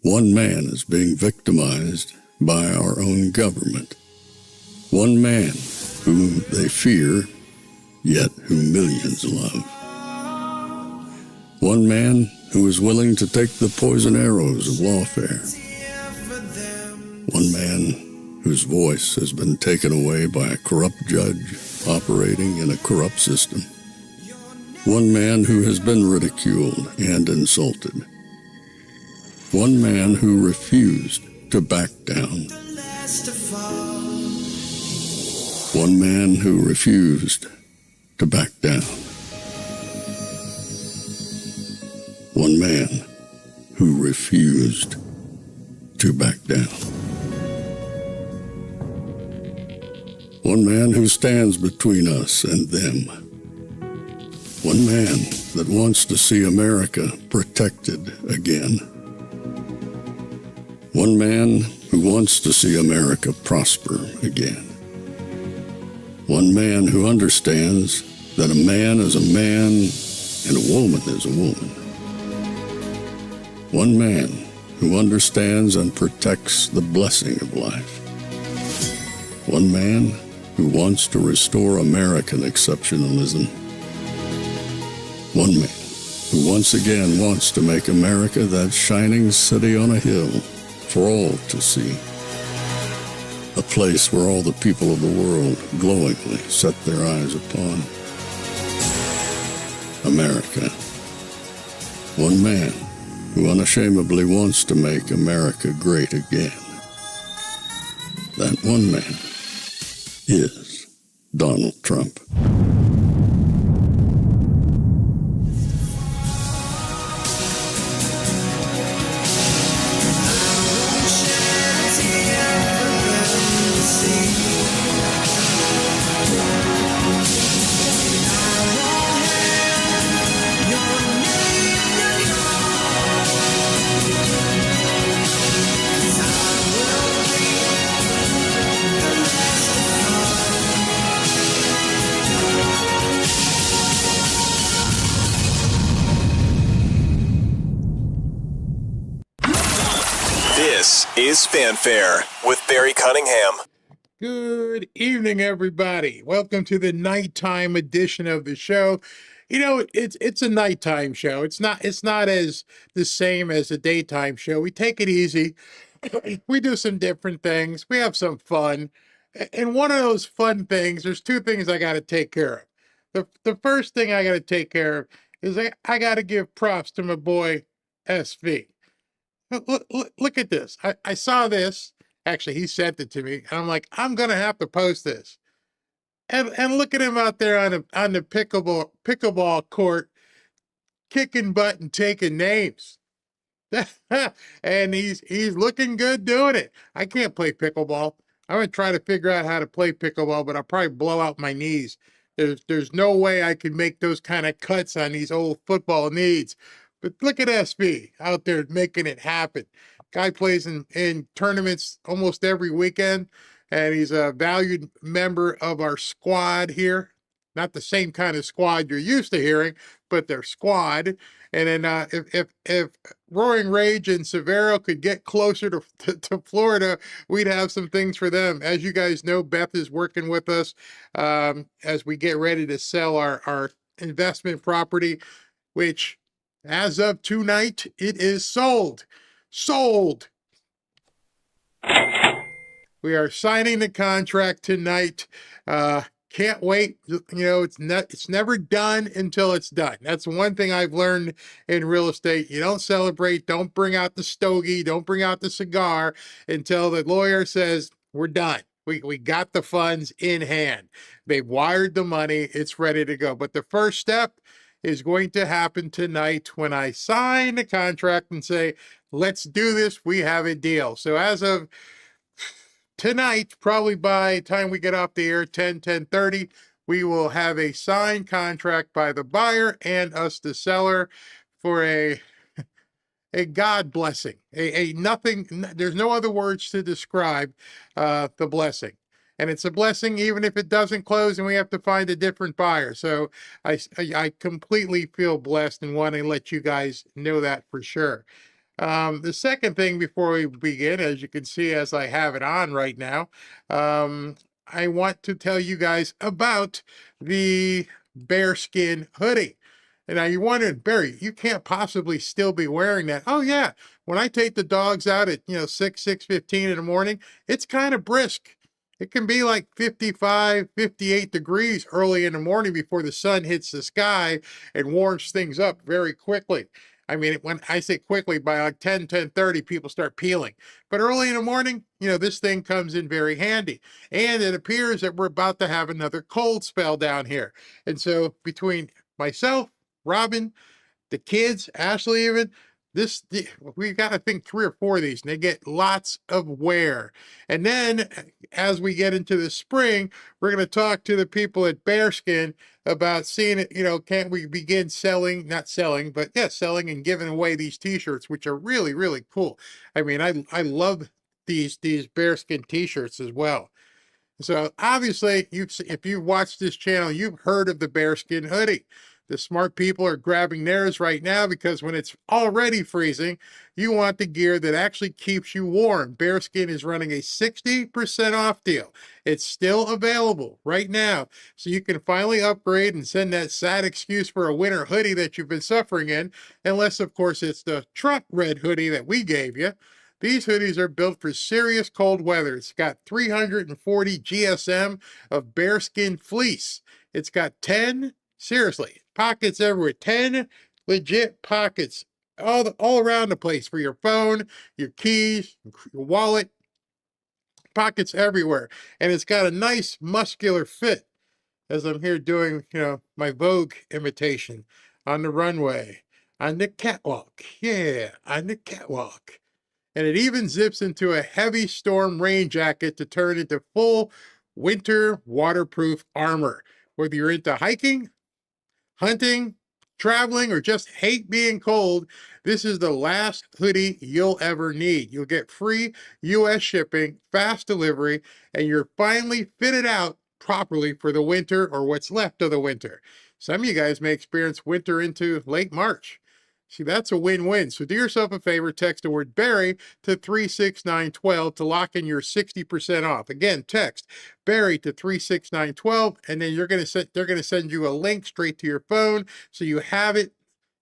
One man is being victimized by our own government. One man whom they fear, yet who millions love. One man who is willing to take the poison arrows of lawfare. One man whose voice has been taken away by a corrupt judge operating in a corrupt system. One man who has been ridiculed and insulted. One man who refused to back down. One man who refused to back down. One man who refused to back down. One man who stands between us and them. One man that wants to see America protected again. One man who wants to see America prosper again. One man who understands that a man is a man and a woman is a woman. One man who understands and protects the blessing of life. One man who wants to restore American exceptionalism. One man who once again wants to make America that shining city on a hill for all to see. A place where all the people of the world glowingly set their eyes upon. America. One man who unashamedly wants to make America great again. That one man is Donald Trump. This is Fanfare with Barry Cunningham. Good evening, everybody. Welcome to the nighttime edition of the show. You know, it's a nighttime show. It's not as the same as a daytime show. We take it easy. We do some different things. We have some fun. And one of those fun things, there's two things I got to take care of. The first thing I got to take care of is I got to give props to my boy SV. Look at this. I saw this. Actually, he sent it to me, and I'm like, I'm gonna have to post this. And look at him out there on the pickleball court, kicking butt and taking names. And he's looking good doing it. I can't play pickleball. I'm gonna try to figure out how to play pickleball, but I'll probably blow out my knees. There's no way I can make those kind of cuts on these old football knees. But look at SB out there making it happen. Guy plays in tournaments almost every weekend, and he's a valued member of our squad here. Not the same kind of squad you're used to hearing, but their squad. And then if Roaring Rage and Severo could get closer to Florida, we'd have some things for them. As you guys know, Beth is working with us as we get ready to sell our investment property, which as of tonight, it is sold. Sold. We are signing the contract tonight. Can't wait. You know, it's never done until it's done. That's one thing I've learned in real estate. You don't celebrate, don't bring out the stogie, don't bring out the cigar until the lawyer says, we're done. We got the funds in hand. They've wired the money. It's ready to go. But the first step is going to happen tonight when I sign the contract and say, let's do this. We have a deal. So as of tonight, probably by the time we get off the air, 10:30, we will have a signed contract by the buyer and us, the seller, for a God blessing, a nothing. There's no other words to describe the blessing. And it's a blessing even if it doesn't close and we have to find a different buyer. So I completely feel blessed and want to let you guys know that for sure. The second thing before we begin, as you can see, as I have it on right now, I want to tell you guys about the bearskin hoodie. And now you're wondering, Barry, you can't possibly still be wearing that. Oh yeah, when I take the dogs out at 6:15 in the morning, it's kind of brisk. It can be like 55, 58 degrees early in the morning before the sun hits the sky and warms things up very quickly. I mean, when I say quickly, by like 10:30, people start peeling. But early in the morning, this thing comes in very handy. And it appears that we're about to have another cold spell down here. And so between myself, Robin, the kids, Ashley even, we got I think 3 or 4 of these, and they get lots of wear. And then as we get into the spring, we're going to talk to the people at Bearskin about seeing it, can't we begin selling, not selling, but yeah, selling and giving away these t-shirts, which are really, really cool. I mean, I love these Bearskin t-shirts as well. So obviously, if you've watched this channel, you've heard of the bearskin hoodie. The smart people are grabbing theirs right now because when it's already freezing, you want the gear that actually keeps you warm. Bearskin is running a 60% off deal. It's still available right now. So you can finally upgrade and send that sad excuse for a winter hoodie that you've been suffering in, unless, of course, it's the Trump red hoodie that we gave you. These hoodies are built for serious cold weather. It's got 340 GSM of bearskin fleece. It's got 10, seriously, pockets everywhere. 10 legit pockets all around the place for your phone, your keys, your wallet, pockets everywhere. And it's got a nice muscular fit as I'm here doing, my Vogue imitation on the runway, on the catwalk. Yeah, on the catwalk. And it even zips into a heavy storm rain jacket to turn into full winter waterproof armor. Whether you're into hiking, hunting, traveling, or just hate being cold, this is the last hoodie you'll ever need. You'll get free US shipping, fast delivery, and you're finally fitted out properly for the winter or what's left of the winter. Some of you guys may experience winter into late March. See, that's a win-win. So do yourself a favor, text the word Barry to 36912 to lock in your 60% off. Again, text Barry to 36912, and then they're going to send you a link straight to your phone so you have it.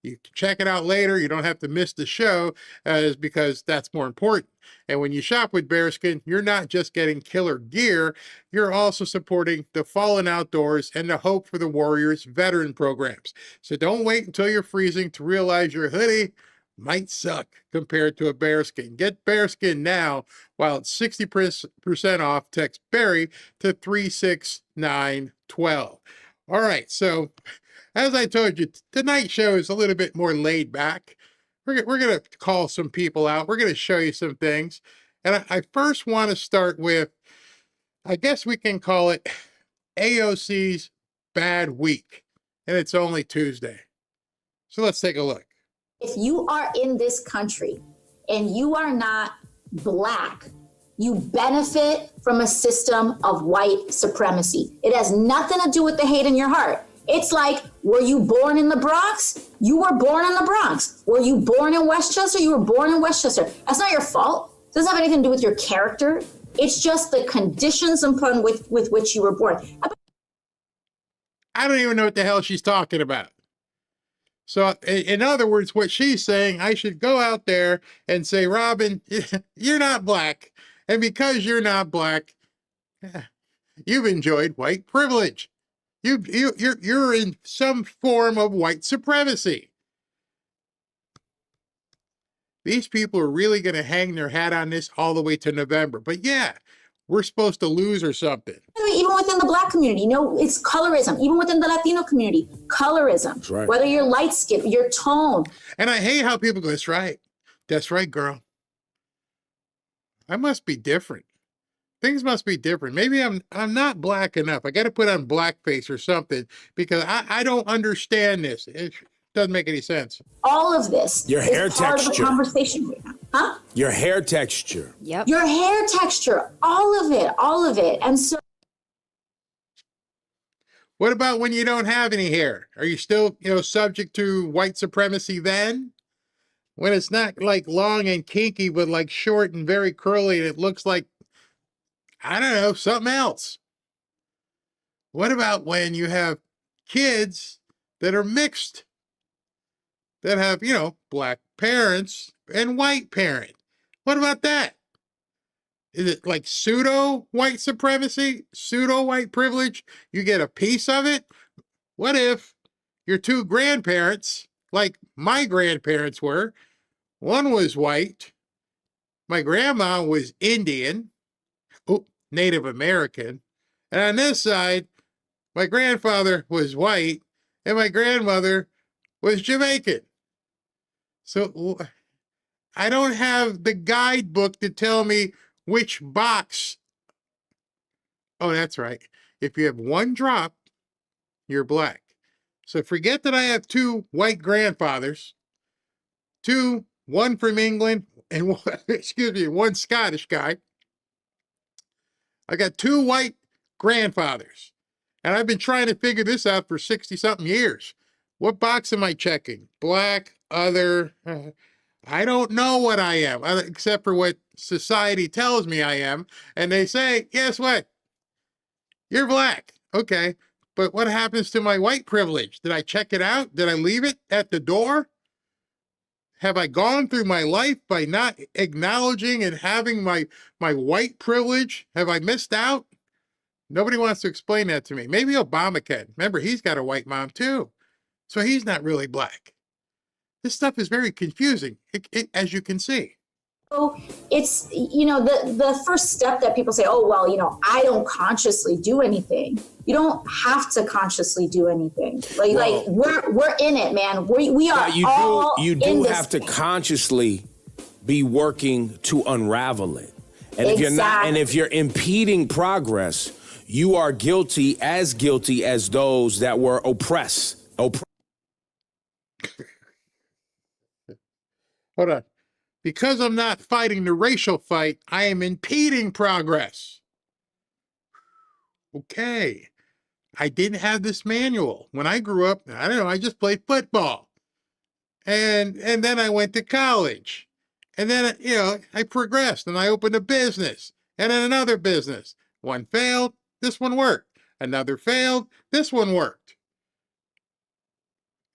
You can check it out later. You don't have to miss the show because that's more important. And when you shop with Bearskin, you're not just getting killer gear, you're also supporting the fallen outdoors and the Hope for the Warriors veteran programs. So don't wait until you're freezing to realize your hoodie might suck compared to a bearskin. Get bearskin now while it's 60% off. Text Barry to 36912. All right, so as I told you, tonight's show is a little bit more laid back. We're going to call some people out. We're going to show you some things. And I first want to start with, I guess we can call it AOC's bad week. And it's only Tuesday. So let's take a look. If you are in this country and you are not Black, you benefit from a system of white supremacy. It has nothing to do with the hate in your heart. It's like, were you born in the Bronx? You were born in the Bronx. Were you born in Westchester? You were born in Westchester. That's not your fault. It doesn't have anything to do with your character. It's just the conditions upon with which you were born. I don't even know what the hell she's talking about. So in other words, what she's saying, I should go out there and say, Robin, you're not Black. And because you're not Black, you've enjoyed white privilege. You're in some form of white supremacy. These people are really going to hang their hat on this all the way to November. But yeah, we're supposed to lose or something. Even within the Black community, it's colorism. Even within the Latino community, colorism. That's right. Whether you're light skinned, your tone. And I hate how people go, that's right. That's right, girl. I must be different. Things must be different. Maybe I'm not Black enough. I got to put on blackface or something because I don't understand this. It doesn't make any sense. All of this your hair is part texture. of the conversation right now. Huh? Your hair texture. Yep. Your hair texture. All of it. And so. What about when you don't have any hair? Are you still, subject to white supremacy then? when it's not like long and kinky, but like short and very curly, and it looks like, I don't know, something else? What about when you have kids that are mixed, that have, black parents and white parents? What about that? Is it like pseudo white supremacy, pseudo white privilege? You get a piece of it? What if your two grandparents, like my grandparents were, one was white, my grandma was Indian, Native American, and on this side, my grandfather was white and my grandmother was Jamaican. So I don't have the guidebook to tell me which box. Oh, that's right. If you have one drop, you're black. So forget that I have two white grandfathers, one from England and one Scottish guy. I got two white grandfathers. And I've been trying to figure this out for 60 something years. What box am I checking? Black, other? I don't know what I am, except for what society tells me I am. And they say, guess what? You're black. Okay. But what happens to my white privilege? Did I check it out? Did I leave it at the door? Have I gone through my life by not acknowledging and having my white privilege? Have I missed out? Nobody wants to explain that to me. Maybe Obama can. Remember, he's got a white mom too. So he's not really black. This stuff is very confusing, as you can see. So it's, the first step that people say, oh, well, I don't consciously do anything. You don't have to consciously do anything. Like we're in it, man. We are you do have to consciously be working to unravel it. And if you're not, and if you're impeding progress, you are guilty as those that were oppressed. Hold on. Because I'm not fighting the racial fight, I am impeding progress. Okay. I didn't have this manual. When I grew up, I don't know, I just played football. And then I went to college. And then, I progressed and I opened a business and then another business. One failed, this one worked. Another failed, this one worked.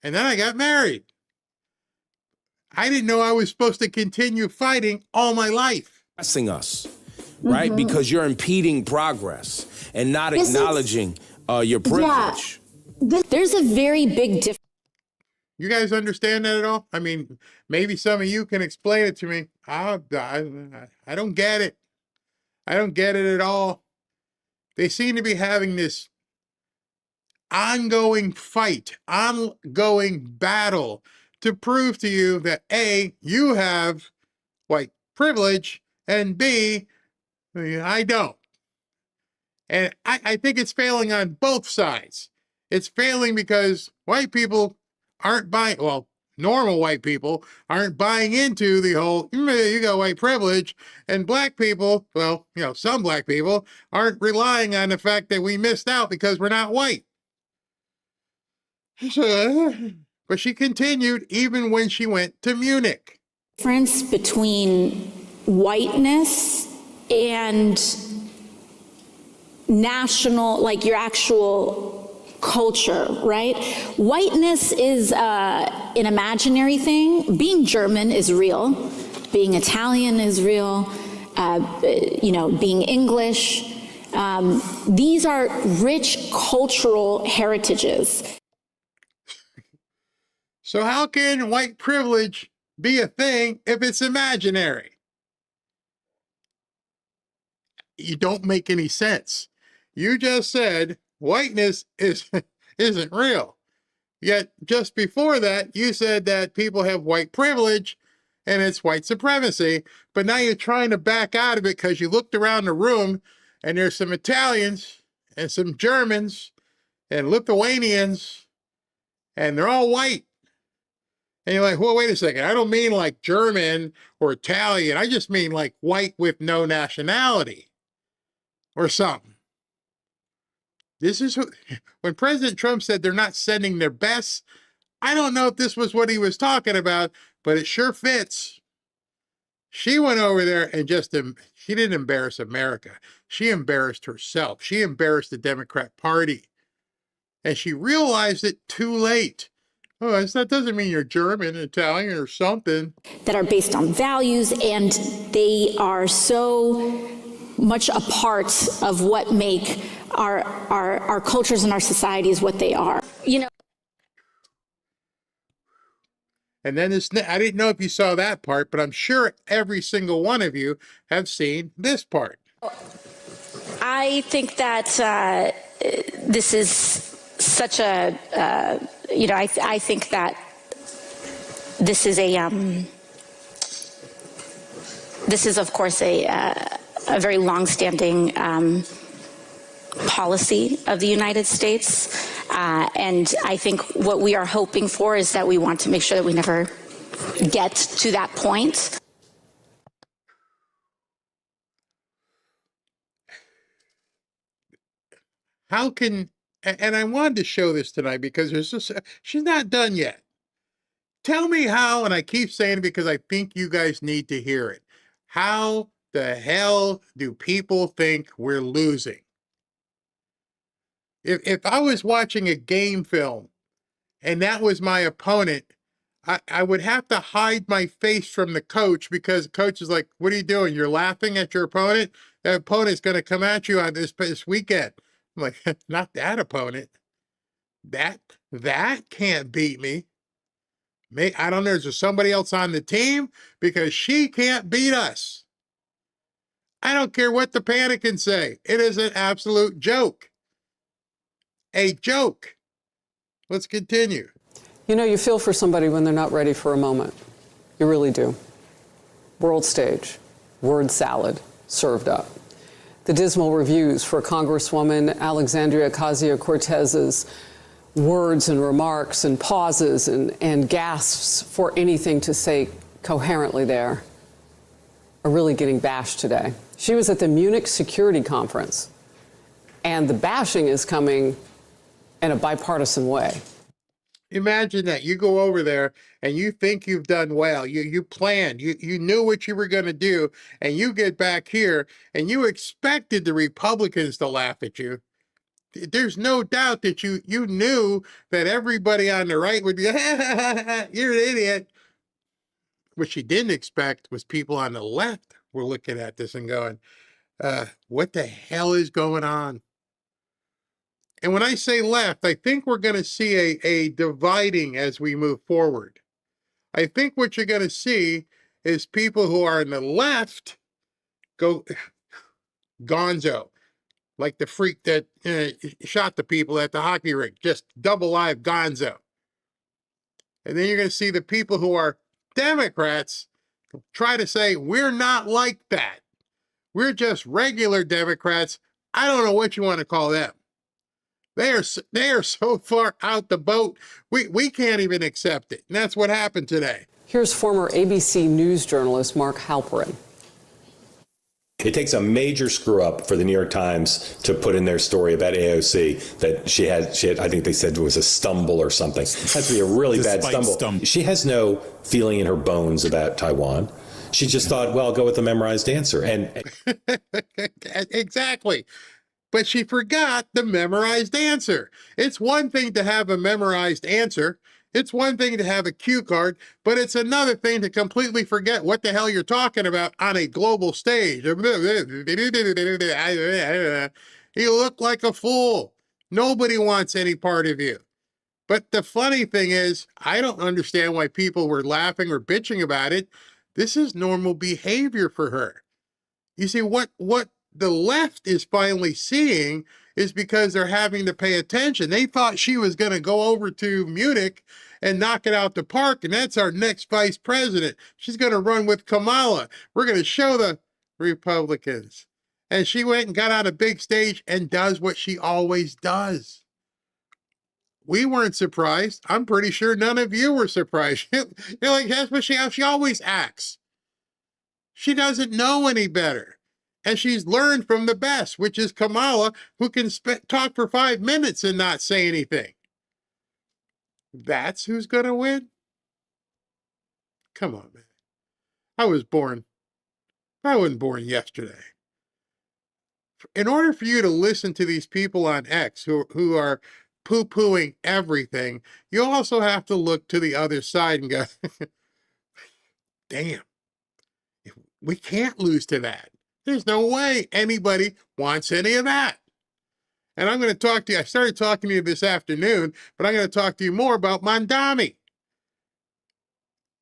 And then I got married. I didn't know I was supposed to continue fighting all my life. Pressing us, right? Because you're impeding progress and not acknowledging your privilege. Yeah. There's a very big difference. You guys understand that at all? I mean, maybe some of you can explain it to me. I don't get it. I don't get it at all. They seem to be having this ongoing fight, ongoing battle to prove to you that A, you have white privilege, and B, I don't. And I think it's failing on both sides. It's failing because white people aren't buying, normal white people aren't buying into the whole, you got white privilege, and black people, some black people aren't relying on the fact that we missed out because we're not white. But she continued even when she went to Munich. Difference between whiteness and national, like your actual culture, right? Whiteness is an imaginary thing. Being German is real. Being Italian is real. Being English. These are rich cultural heritages. So how can white privilege be a thing if it's imaginary? You don't make any sense. You just said whiteness isn't real. Yet just before that, you said that people have white privilege and it's white supremacy. But now you're trying to back out of it because you looked around the room and there's some Italians and some Germans and Lithuanians and they're all white. And you're like, well, wait a second. I don't mean like German or Italian. I just mean like white with no nationality or something. This is when President Trump said they're not sending their best. I don't know if this was what he was talking about, but it sure fits. She went over there and she didn't embarrass America. She embarrassed herself. She embarrassed the Democrat Party. And she realized it too late. Oh, that doesn't mean you're German, Italian, or something. That are based on values, and they are so much a part of what make our cultures and our societies what they are. You know. And then I didn't know if you saw that part, but I'm sure every single one of you have seen this part. I think that this is such a, I think that this is of course a very long-standing policy of the United States. And I think what we are hoping for is that we want to make sure that we never get to that point. How can, and I wanted to show this tonight because she's not done yet. Tell me how, and I keep saying it because I think you guys need to hear it. How the hell do people think we're losing? If I was watching a game film and that was my opponent, I would have to hide my face from the coach because the coach is like, what are you doing? You're laughing at your opponent? That opponent's going to come at you on this weekend. I'm like, not that opponent. That can't beat me. I don't know, is there somebody else on the team? Because she can't beat us. I don't care what the panic can say. It is an absolute joke. A joke. Let's continue. You know, you feel for somebody when they're not ready for a moment. You really do. World stage, word salad, served up. The dismal reviews for Congresswoman Alexandria Ocasio-Cortez's words and remarks and pauses and gasps for anything to say coherently there are really getting bashed today. She was at the Munich Security Conference, and the bashing is coming in a bipartisan way. Imagine that. You go over there and you think you've done well. You planned. You knew what you were going to do. And you get back here and you expected the Republicans to laugh at you. There's no doubt that you knew that everybody on the right would be, you're an idiot. What she didn't expect was people on the left were looking at this and going, what the hell is going on? And when I say left, I think we're going to see a dividing as we move forward. I think what you're going to see is people who are on the left go gonzo, like the freak that shot the people at the hockey rink, just double live gonzo. And then you're going to see the people who are Democrats try to say, we're not like that. We're just regular Democrats. I don't know what you want to call them. They are so far out the boat, we can't even accept it. And that's what happened today. Here's former ABC News journalist Mark Halperin. It takes a major screw up for the New York Times to put in their story about AOC that she had, I think they said it was a stumble or something. It has to be a really bad stumble. She has no feeling in her bones about Taiwan. She just thought, well, I'll go with the memorized answer. And exactly. But she forgot the memorized answer. It's one thing to have a memorized answer. It's one thing to have a cue card, but it's another thing to completely forget what the hell you're talking about on a global stage. You look like a fool. Nobody wants any part of you. But the funny thing is, I don't understand why people were laughing or bitching about it. This is normal behavior for her. You see, what the left is finally seeing is because they're having to pay attention. They thought she was going to go over to Munich and knock it out the park, and that's our next vice president. She's going to run with Kamala. We're going to show the Republicans. And she went and got on a big stage and does what she always does. We weren't surprised. I'm pretty sure none of you were surprised. You're like, that's what she always acts. She doesn't know any better. And she's learned from the best, which is Kamala, who can talk for 5 minutes and not say anything. That's who's going to win? Come on, man. I wasn't born yesterday. In order for you to listen to these people on X who are poo-pooing everything, you also have to look to the other side and go, damn, we can't lose to that. There's no way anybody wants any of that. And I'm going to talk to you. I started talking to you this afternoon, but I'm going to talk to you more about Mamdani.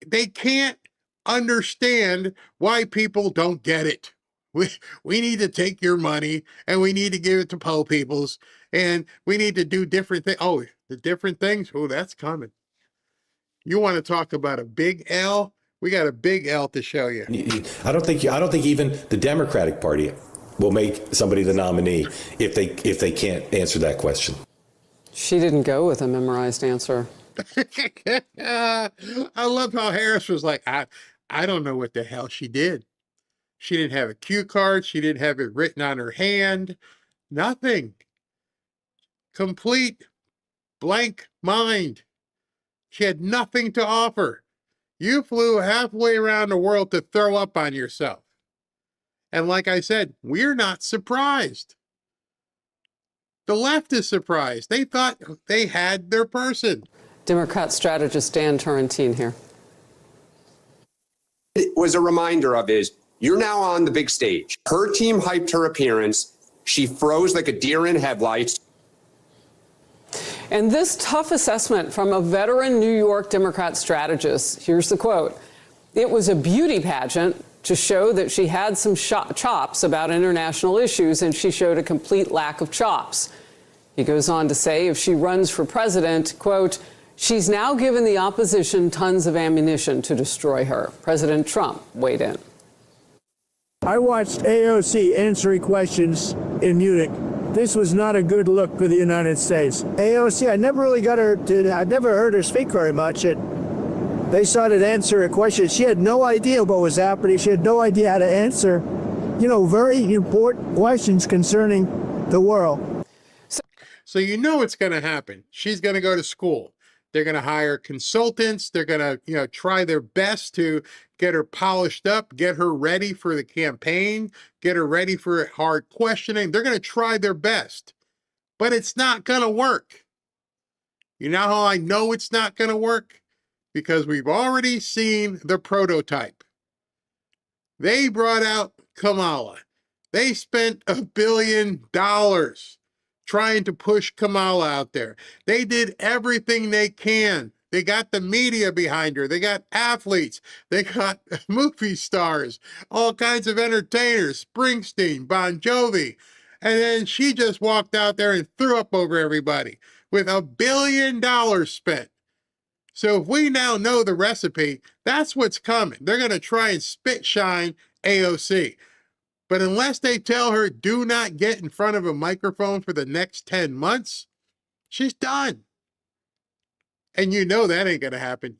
They can't understand why people don't get it. We need to take your money and we need to give it to poor peoples and we need to do different things. Oh, the different things? Oh, that's coming. You want to talk about a big L? We got a big L to show you. I don't think even the Democratic Party will make somebody the nominee if they can't answer that question. She didn't go with a memorized answer. I love how Harris was like, I don't know what the hell she did. She didn't have a cue card. She didn't have it written on her hand. Nothing. Complete blank mind. She had nothing to offer. You flew halfway around the world to throw up on yourself. And like I said, we're not surprised. The left is surprised. They thought they had their person. Democrat strategist Dan Turrentine here. It was a reminder of you're now on the big stage. Her team hyped her appearance. She froze like a deer in headlights. And this tough assessment from a veteran New York Democrat strategist, here's the quote: "It was a beauty pageant to show that she had some chops about international issues, and she showed a complete lack of chops." He goes on to say if she runs for president, quote, "She's now given the opposition tons of ammunition to destroy her." President Trump weighed in. I watched AOC answering questions in Munich. This was not a good look for the United States. AOC, I never heard her speak very much. They started answering questions. She had no idea what was happening. She had no idea how to answer, very important questions concerning the world. So it's going to happen. She's going to go to school. They're going to hire consultants. They're going to, try their best to get her polished up, get her ready for the campaign, get her ready for hard questioning. They're going to try their best, but it's not going to work. You know how I know it's not going to work? Because we've already seen the prototype. They brought out Kamala. They spent $1 billion trying to push Kamala out there. They did everything they can. They got the media behind her. They got athletes. They got movie stars, all kinds of entertainers, Springsteen, Bon Jovi. And then she just walked out there and threw up over everybody with $1 billion spent. So if we now know the recipe, that's what's coming. They're going to try and spit shine AOC. But unless they tell her, do not get in front of a microphone for the next 10 months, she's done. And that ain't going to happen.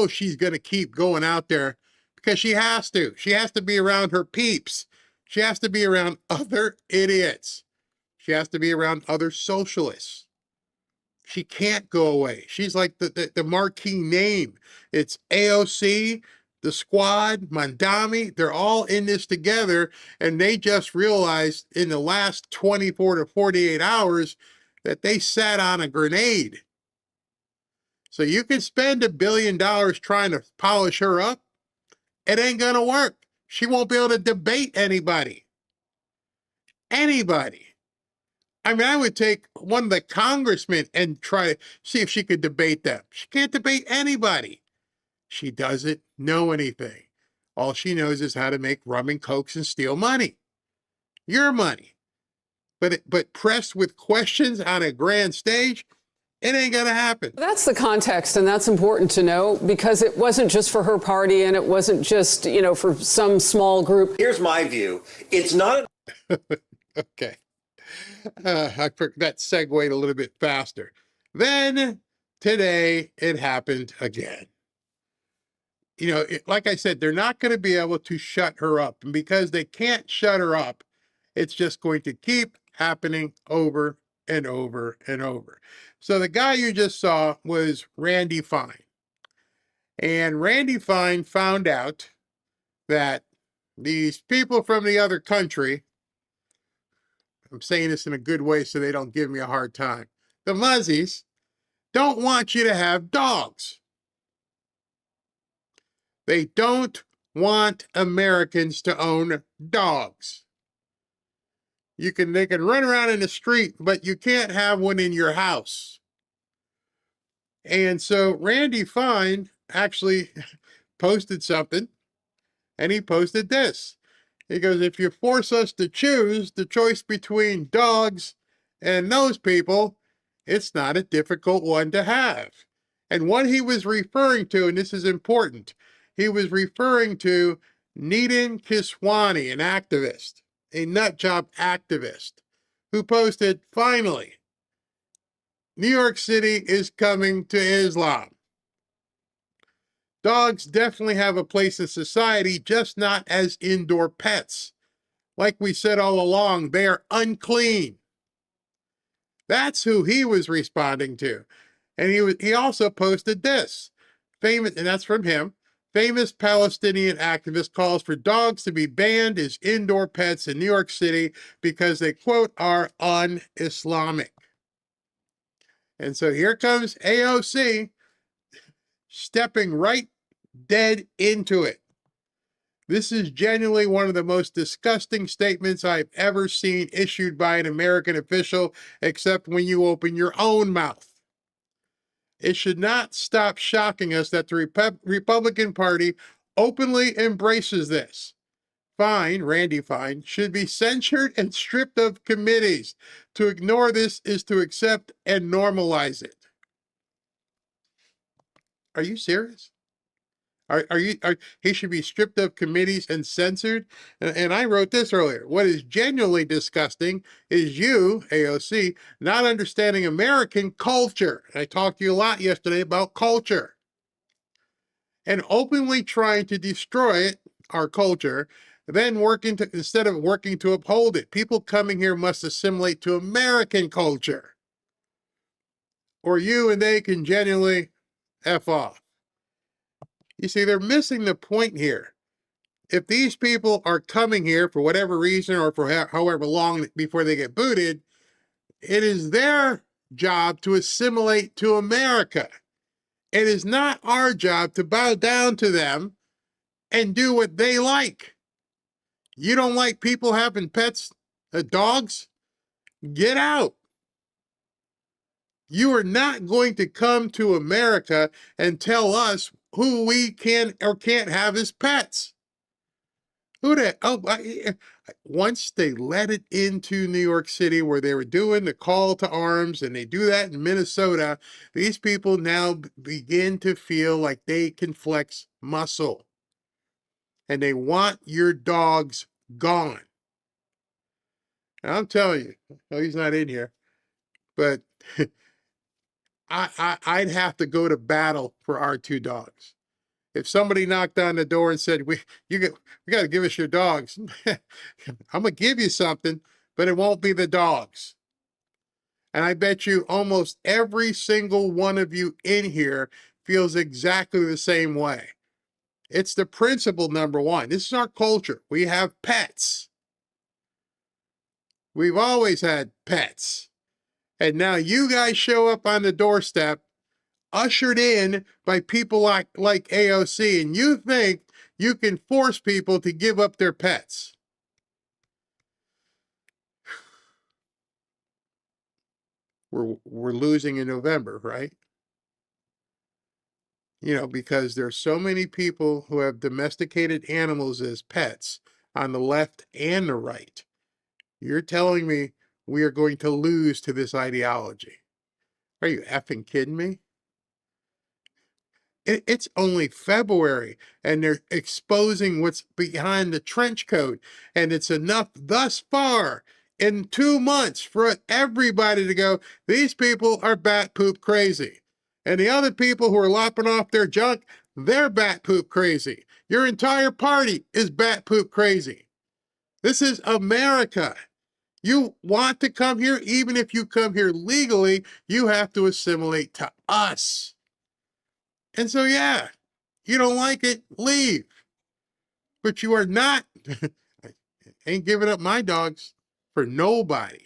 She's going to keep going out there because she has to. She has to be around her peeps. She has to be around other idiots. She has to be around other socialists. She can't go away. She's like the marquee name. It's AOC, the squad, Mamdani. They're all in this together, and they just realized in the last 24 to 48 hours that they sat on a grenade. So you can spend $1 billion trying to polish her up. It ain't going to work. She won't be able to debate anybody. Anybody. I mean, I would take one of the congressmen and try to see if she could debate them. She can't debate anybody. She doesn't know anything. All she knows is how to make rum and cokes and steal money. Your money. But pressed with questions on a grand stage, it ain't going to happen. That's the context, and that's important to know because it wasn't just for her party and it wasn't just, for some small group. Here's my view. It's not. Okay. That segued a little bit faster. Then today it happened again. Like I said, they're not going to be able to shut her up. And because they can't shut her up, it's just going to keep happening over and over and over. So the guy you just saw was Randy Fine. And Randy Fine found out that these people from the other country, I'm saying this in a good way so they don't give me a hard time, the Muzzies, don't want you to have dogs. They don't want Americans to own dogs. They can run around in the street, but you can't have one in your house. And so Randy Fine actually posted something, and he posted this. He goes, if you force us to choose the choice between dogs and those people, it's not a difficult one to have. And what he was referring to, and this is important, he was referring to Nidin Kiswani, an activist, a nutjob activist, who posted, finally, New York City is coming to Islam. Dogs definitely have a place in society, just not as indoor pets. Like we said all along, they are unclean. That's who he was responding to. And he also posted this. Famous, and that's from him. Famous Palestinian activist calls for dogs to be banned as indoor pets in New York City because they, quote, are un-Islamic. And so here comes AOC stepping right dead into it. This is genuinely one of the most disgusting statements I've ever seen issued by an American official, except when you open your own mouth. It should not stop shocking us that the Republican Party openly embraces this. Fine, Randy Fine, should be censured and stripped of committees. To ignore this is to accept and normalize it. Are you serious? He should be stripped of committees and censored? And I wrote this earlier. What is genuinely disgusting is you, AOC, not understanding American culture. I talked to you a lot yesterday about culture. And openly trying to destroy it, our culture, then instead of working to uphold it. People coming here must assimilate to American culture. Or you and they can genuinely F off. You see, they're missing the point here. If these people are coming here for whatever reason or for however long before they get booted, it is their job to assimilate to America. It is not our job to bow down to them and do what they like. You don't like people having pets, dogs? Get out. You are not going to come to America and tell us who we can or can't have as pets. Once they let it into New York City where they were doing the call to arms, and they do that in Minnesota, these people now begin to feel like they can flex muscle. And they want your dogs gone. And I'm telling you, no, he's not in here, but I'd have to go to battle for our two dogs. If somebody knocked on the door and said, we got to give us your dogs, I'm going to give you something, but it won't be the dogs. And I bet you almost every single one of you in here feels exactly the same way. It's the principle, number one. This is our culture. We have pets. We've always had pets. And now you guys show up on the doorstep, ushered in by people like AOC, and you think you can force people to give up their pets. We're losing in November, right? You know, because there's so many people who have domesticated animals as pets on the left and the right. You're telling me we are going to lose to this ideology? Are you effing kidding me? It's only February, and they're exposing what's behind the trench coat, and it's enough thus far in 2 months for everybody to go, these people are bat poop crazy. And the other people who are lopping off their junk, they're bat poop crazy. Your entire party is bat poop crazy. This is America. You want to come here, even if you come here legally, you have to assimilate to us. And so, yeah, You don't like it? Leave. But you are not, ain't giving up my dogs for nobody.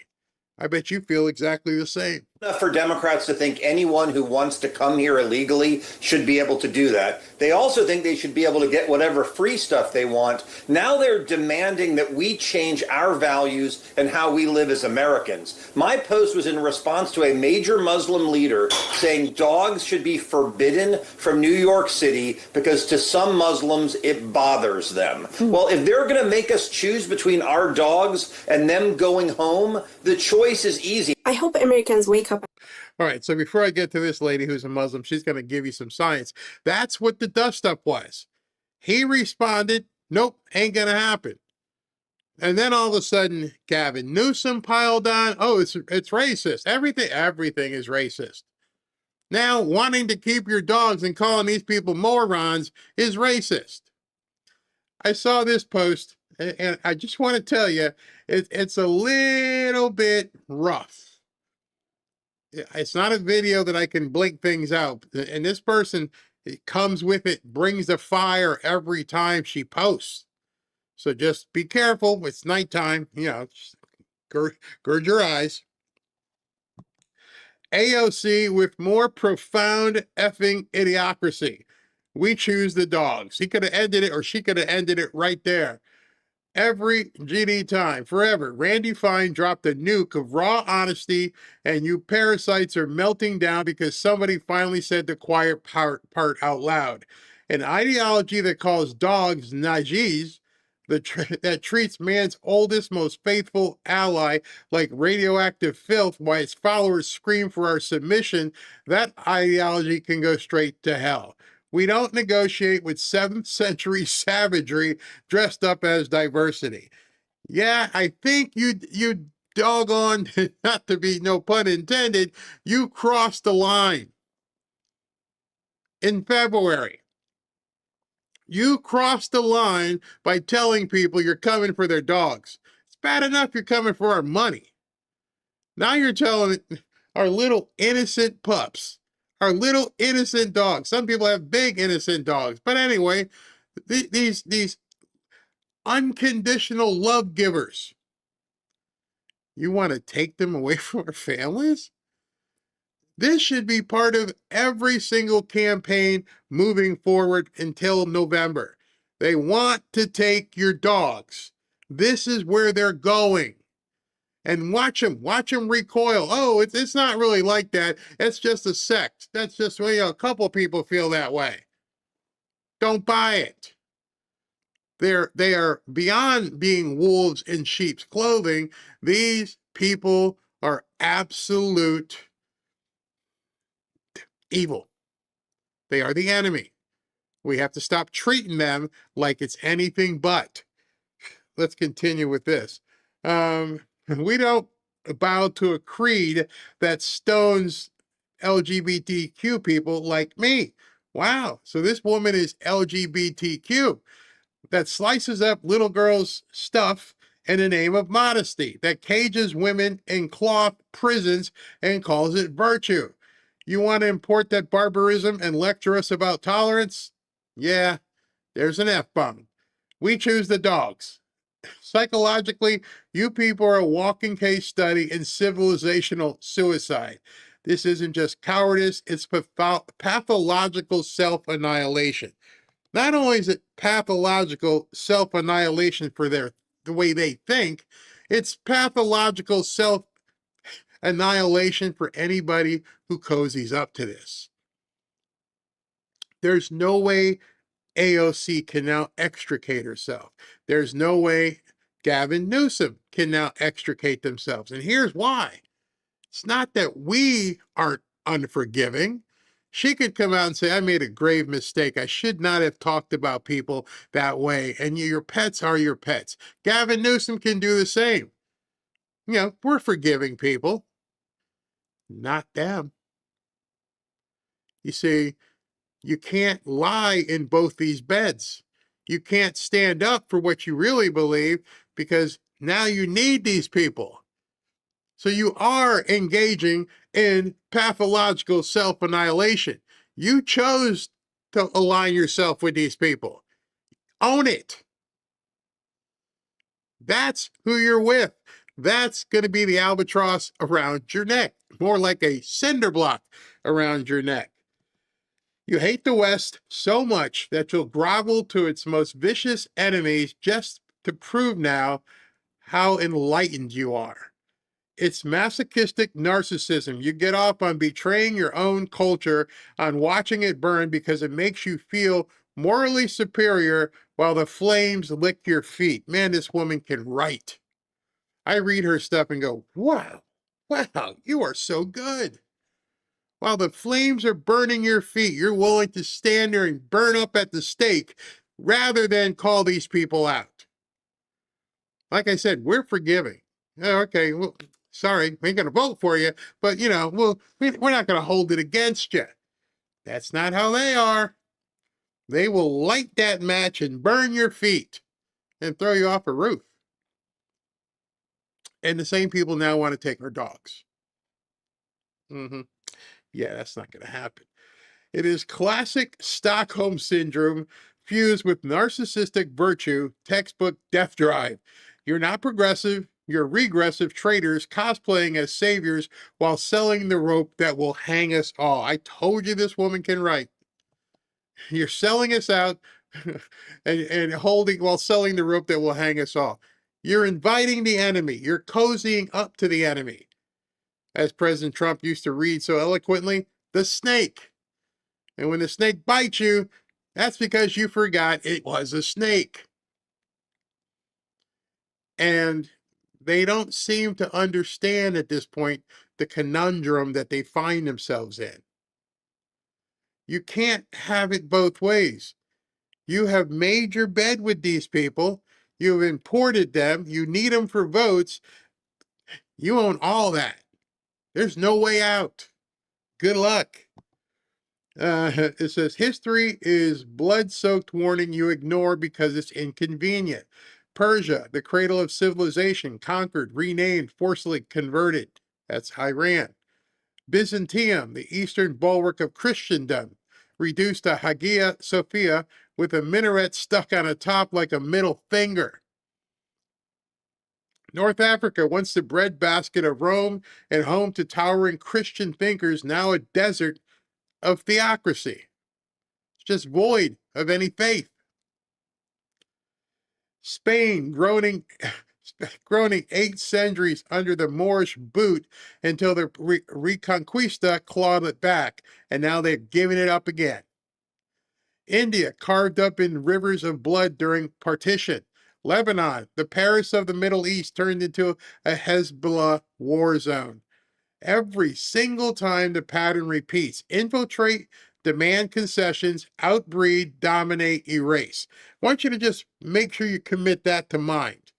I bet you feel exactly the same. For Democrats to think anyone who wants to come here illegally should be able to do that. They also think they should be able to get whatever free stuff they want. Now they're demanding that we change our values and how we live as Americans. My post was in response to a major Muslim leader saying dogs should be forbidden from New York City because to some Muslims it bothers them. Well, if they're going to make us choose between our dogs and them going home, the choice is easy. I hope Americans wake up. All right, so before I get to this lady who's a Muslim, she's going to give you some science. That's what the dust-up was. He responded, nope, ain't going to happen. And then all of a sudden, Gavin Newsom piled on, oh, it's racist. Everything is racist. Now, wanting to keep your dogs and calling these people morons is racist. I saw this post, and I just want to tell you, it's a little bit rough. It's not a video that I can blink things out. And this person, it comes with it, brings the fire every time she posts. So just be careful. It's nighttime. Just gird your eyes. AOC with more profound effing idiocracy. We choose the dogs. He could have ended it, or she could have ended it right there. Every GD time, forever. Randy Fine dropped a nuke of raw honesty, and you parasites are melting down because somebody finally said the quiet part out loud. An ideology that calls dogs najis, that treats man's oldest, most faithful ally like radioactive filth while its followers scream for our submission, that ideology can go straight to hell. We don't negotiate with 7th century savagery dressed up as diversity. Yeah, I think you doggone, not to be no pun intended, you crossed the line. In February, you crossed the line by telling people you're coming for their dogs. It's bad enough you're coming for our money. Now you're telling our little innocent pups, our little innocent dogs. Some people have big innocent dogs. But anyway, these unconditional love givers, you want to take them away from our families? This should be part of every single campaign moving forward until November. They want to take your dogs. This is where they're going. And watch them recoil. Oh, it's not really like that. It's just a sect. That's just, a couple people feel that way. Don't buy it. They are beyond being wolves in sheep's clothing. These people are absolute evil. They are the enemy. We have to stop treating them like it's anything but. Let's continue with this. We don't bow to a creed that stones LGBTQ people like me. Wow. So this woman is LGBTQ, that slices up little girls' stuff in the name of modesty, that cages women in cloth prisons and calls it virtue. You want to import that barbarism and lecture us about tolerance? Yeah, there's an F-bomb. We choose the dogs. Psychologically, you people are a walking case study in civilizational suicide. This isn't just cowardice, it's pathological self-annihilation. Not only is it pathological self-annihilation for the way they think, it's pathological self-annihilation for anybody who cozies up to this. There's no way AOC can now extricate herself. There's no way Gavin Newsom can now extricate themselves. And here's why. It's not that we aren't unforgiving. She could come out and say, I made a grave mistake. I should not have talked about people that way. And your pets are your pets. Gavin Newsom can do the same. We're forgiving people. Not them. You see, you can't lie in both these beds. You can't stand up for what you really believe because now you need these people. So you are engaging in pathological self-annihilation. You chose to align yourself with these people. Own it. That's who you're with. That's going to be the albatross around your neck, more like a cinder block around your neck. You hate the West so much that you'll grovel to its most vicious enemies just to prove now how enlightened you are. It's masochistic narcissism. You get off on betraying your own culture, on watching it burn because it makes you feel morally superior while the flames lick your feet. Man, this woman can write. I read her stuff and go, wow, you are so good. While the flames are burning your feet, you're willing to stand there and burn up at the stake rather than call these people out. Like I said, we're forgiving. Okay, well, sorry, we ain't going to vote for you, but, we're not going to hold it against you. That's not how they are. They will light that match and burn your feet and throw you off a roof. And the same people now want to take our dogs. Yeah, that's not going to happen. It is classic Stockholm Syndrome fused with narcissistic virtue, textbook death drive. You're not progressive, you're regressive traitors cosplaying as saviors while selling the rope that will hang us all. I told you this woman can write. You're selling us out and holding while selling the rope that will hang us all. You're inviting the enemy. You're cozying up to the enemy. As President Trump used to read so eloquently, the snake. And when the snake bites you, that's because you forgot it was a snake. And they don't seem to understand at this point the conundrum that they find themselves in. You can't have it both ways. You have made your bed with these people. You've imported them. You need them for votes. You own all that. There's no way out. Good luck. It says, history is blood-soaked warning you ignore because it's inconvenient. Persia, the cradle of civilization, conquered, renamed, forcibly converted. That's Iran. Byzantium, the eastern bulwark of Christendom, reduced to Hagia Sophia with a minaret stuck on a top like a middle finger. North Africa, once the breadbasket of Rome and home to towering Christian thinkers, now a desert of theocracy. It's just void of any faith. Spain, groaning 8 centuries under the Moorish boot until the Reconquista clawed it back, and now they're giving it up again. India, carved up in rivers of blood during partition. Lebanon, the Paris of the Middle East, turned into a Hezbollah war zone. Every single time the pattern repeats. Infiltrate, demand concessions, outbreed, dominate, erase. I want you to just make sure you commit that to mind.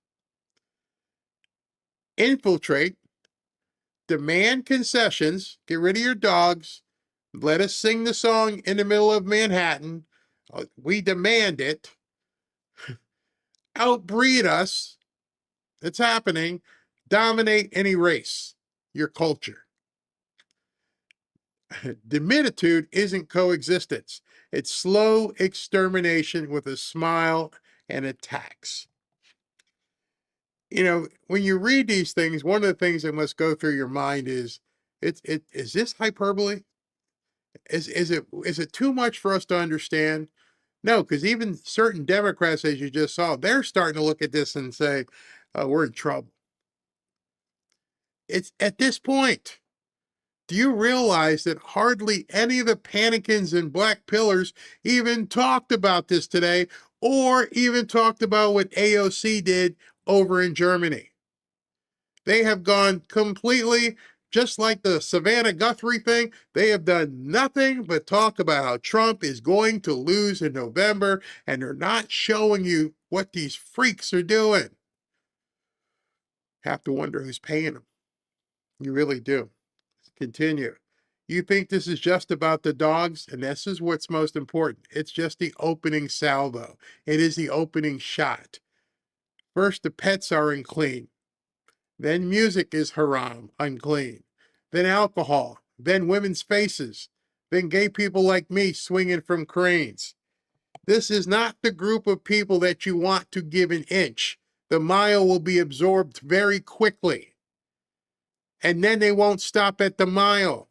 Infiltrate, demand concessions, get rid of your dogs, let us sing the song in the middle of Manhattan, we demand it, outbreed us, it's happening, dominate and erase your culture. Diminitude isn't coexistence. It's slow extermination with a smile and a tax. When you read these things, one of the things that must go through your mind is this hyperbole? Is it too much for us to understand? No, because even certain Democrats, as you just saw, they're starting to look at this and say, we're in trouble. It's at this point. Do you realize that hardly any of the panikins and black pillars even talked about this today, or even talked about what AOC did over in Germany? They have gone completely, just like the Savannah Guthrie thing, they have done nothing but talk about how Trump is going to lose in November, and they're not showing you what these freaks are doing. Have to wonder who's paying them. You really do. Continue. You think this is just about the dogs, and this is what's most important. It's just the opening salvo. It is the opening shot. First, the pets are unclean. Then music is haram, unclean. Then alcohol. Then women's faces. than gay people like me swinging from cranes. This is not the group of people that you want to give an inch. The mile will be absorbed very quickly. And then they won't stop at the mile.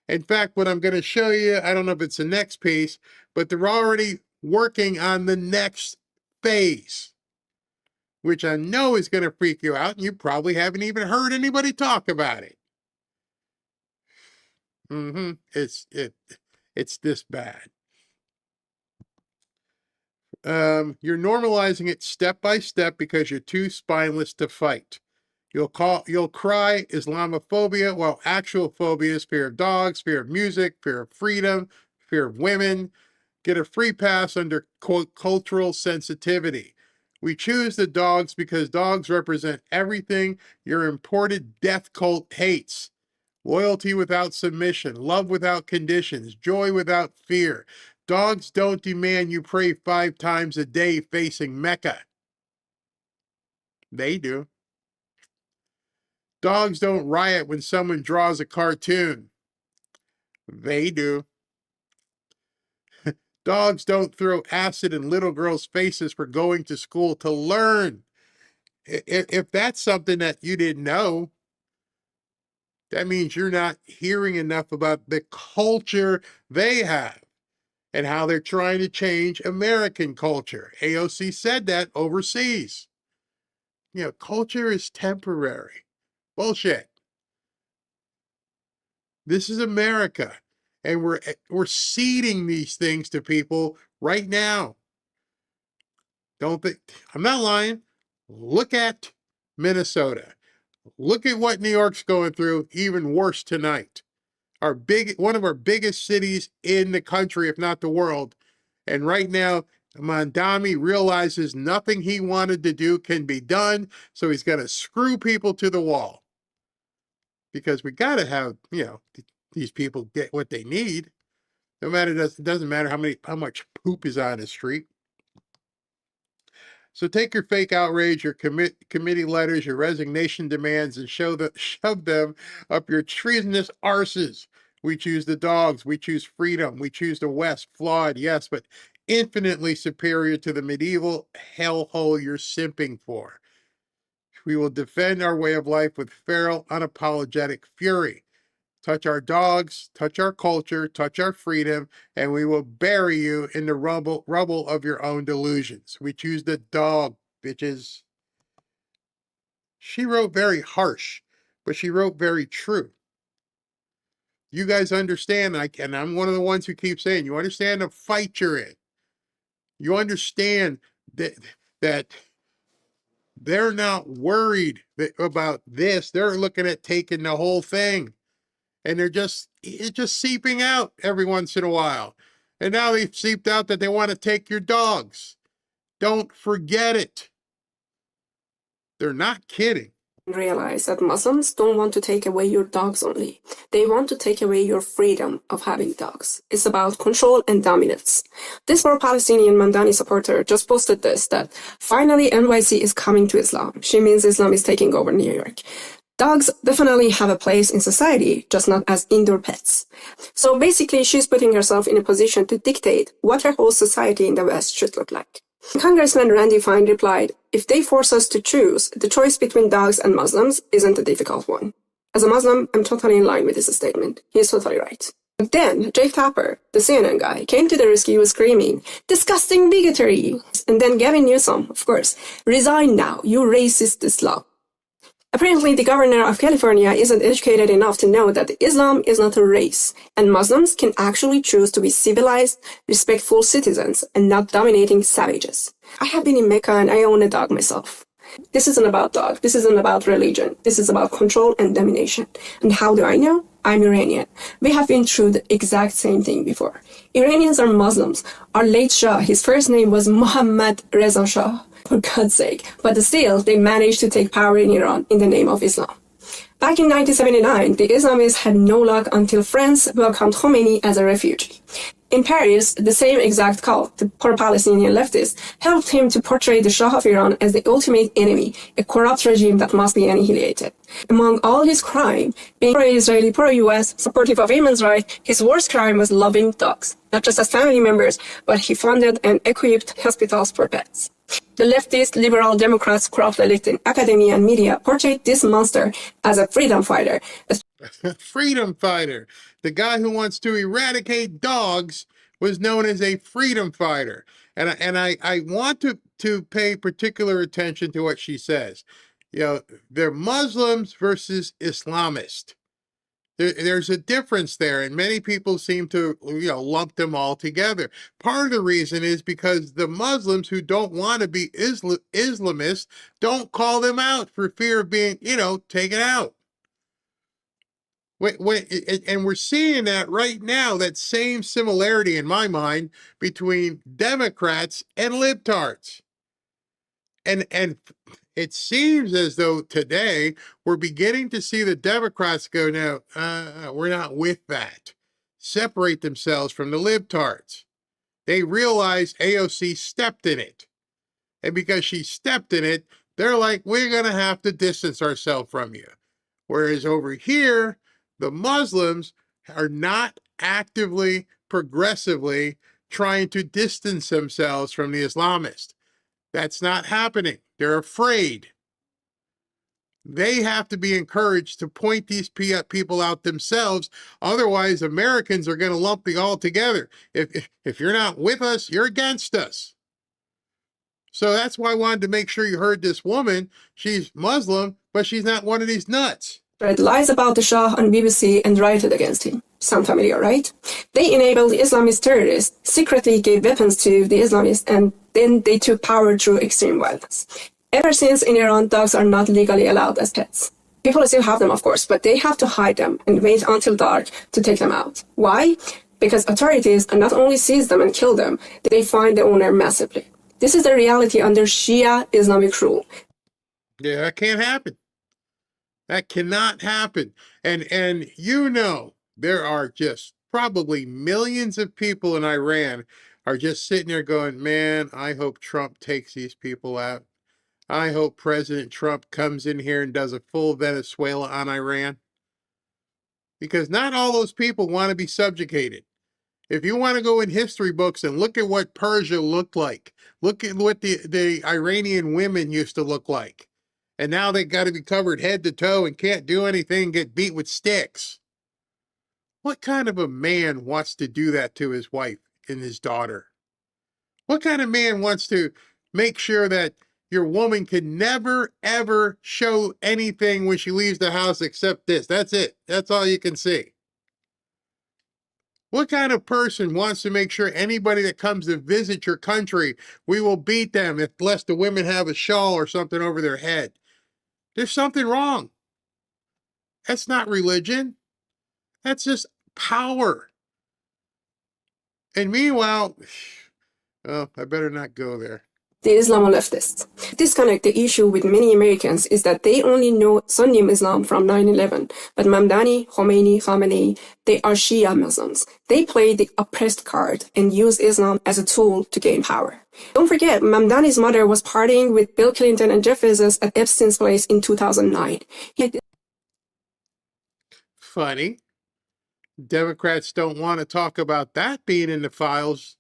In fact, what I'm going to show you, I don't know if it's the next piece, but they're already working on the next phase, which I know is going to freak you out, and you probably haven't even heard anybody talk about it. It's this bad. You're normalizing it step by step because you're too spineless to fight. You'll cry Islamophobia, while actual phobia is fear of dogs, fear of music, fear of freedom, fear of women. Get a free pass under cultural sensitivity. We choose the dogs because dogs represent everything your imported death cult hates. Loyalty without submission, love without conditions, joy without fear. Dogs don't demand you pray 5 times a day facing Mecca. They do. Dogs don't riot when someone draws a cartoon. They do. Dogs don't throw acid in little girls' faces for going to school to learn. If that's something that you didn't know, that means you're not hearing enough about the culture they have and how they're trying to change American culture. AOC said that overseas. You know, culture is temporary. Bullshit. This is America, and we're seeding these things to people right now. Don't think I'm not lying. Look at Minnesota. Look at what New York's going through, even worse tonight. One of our biggest cities in the country, if not the world. And right now, Mamdani realizes nothing he wanted to do can be done, so he's going to screw people to the wall. Because we got to have, these people get what they need. It doesn't matter how much poop is on the street. So take your fake outrage, your committee letters, your resignation demands, and shove them up your treasonous arses. We choose the dogs. We choose freedom. We choose the West. Flawed, yes, but infinitely superior to the medieval hellhole you're simping for. We will defend our way of life with feral, unapologetic fury. Touch our dogs, touch our culture, touch our freedom, and we will bury you in the rubble of your own delusions. We choose the dog, bitches. She wrote very harsh, but she wrote very true. You guys understand, and I'm one of the ones who keep saying, you understand the fight you're in. You understand that they're not worried about this. They're looking at taking the whole thing. And it's just seeping out every once in a while. And now they've seeped out that they want to take your dogs. Don't forget it. They're not kidding. Realize that Muslims don't want to take away your dogs only. They want to take away your freedom of having dogs. It's about control and dominance. This pro-Palestinian Mamdani supporter just posted this, that finally NYC is coming to Islam. She means Islam is taking over New York. Dogs definitely have a place in society, just not as indoor pets. So basically, she's putting herself in a position to dictate what her whole society in the West should look like. Congressman Randy Fine replied, "If they force us to choose, the choice between dogs and Muslims isn't a difficult one." As a Muslim, I'm totally in line with this statement. He is totally right. But then, Jake Tapper, the CNN guy, came to the rescue screaming, "Disgusting bigotry!" And then Gavin Newsom, of course, "Resign now, you racist Islam." Apparently, the governor of California isn't educated enough to know that Islam is not a race, and Muslims can actually choose to be civilized, respectful citizens, and not dominating savages. I have been in Mecca and I own a dog myself. This isn't about dog. This isn't about religion. This is about control and domination. And how do I know? I'm Iranian. We have been through the exact same thing before. Iranians are Muslims. Our late Shah, his first name was Mohammad Reza Shah, for God's sake. But still, they managed to take power in Iran in the name of Islam. Back in 1979, the Islamists had no luck until France welcomed Khomeini as a refugee. In Paris, the same exact cult, the pro-Palestinian leftists, helped him to portray the Shah of Iran as the ultimate enemy, a corrupt regime that must be annihilated. Among all his crime, being pro-Israeli, pro-US, supportive of women's rights, his worst crime was loving dogs, not just as family members, but he funded and equipped hospitals for pets. The leftist, liberal Democrats, corrupt elite in academia and media portrayed this monster as a freedom fighter. Freedom fighter. The guy who wants to eradicate dogs was known as a freedom fighter. And I want to pay particular attention to what she says. You know, they're Muslims versus Islamists. There's a difference there, and many people seem to, lump them all together. Part of the reason is because the Muslims who don't want to be Islamists don't call them out for fear of being, taken out. And we're seeing that right now, that same similarity in my mind between Democrats and libtards. And it seems as though today we're beginning to see the Democrats go, no, we're not with that. Separate themselves from the libtards. They realize AOC stepped in it. And because she stepped in it, they're like, we're going to have to distance ourselves from you. Whereas over here, the Muslims are not actively, progressively trying to distance themselves from the Islamists. That's not happening. They're afraid. They have to be encouraged to point these people out themselves. Otherwise, Americans are going to lump it all together. If you're not with us, you're against us. So that's why I wanted to make sure you heard this woman. She's Muslim, but she's not one of these nuts. Read lies about the Shah on BBC and rioted against him. Sound familiar, right? They enabled the Islamist terrorists, secretly gave weapons to the Islamists, and then they took power through extreme violence. Ever since in Iran, dogs are not legally allowed as pets. People still have them, of course, but they have to hide them and wait until dark to take them out. Why? Because authorities not only seize them and kill them, they fine the owner massively. This is the reality under Shia Islamic rule. Yeah, that can't happen. That cannot happen. And there are just probably millions of people in Iran are just sitting there going, man, I hope Trump takes these people out. I hope President Trump comes in here and does a full Venezuela on Iran. Because not all those people want to be subjugated. If you want to go in history books and look at what Persia looked like, look at what the Iranian women used to look like. And now they got to be covered head to toe and can't do anything, get beat with sticks. What kind of a man wants to do that to his wife and his daughter? What kind of man wants to make sure that your woman can never, ever show anything when she leaves the house except this? That's it. That's all you can see. What kind of person wants to make sure anybody that comes to visit your country, we will beat them unless the women have a shawl or something over their head? There's something wrong. That's not religion. That's just power. And meanwhile, I better not go there. The Islamo-leftists. Disconnect the issue with many Americans is that they only know Sunni Islam from 9/11, but Mamdani, Khomeini, Khamenei, they are Shia Muslims. They play the oppressed card and use Islam as a tool to gain power. Don't forget, Mamdani's mother was partying with Bill Clinton and Jeff Bezos at Epstein's place in 2009. Funny. Democrats don't want to talk about that being in the files.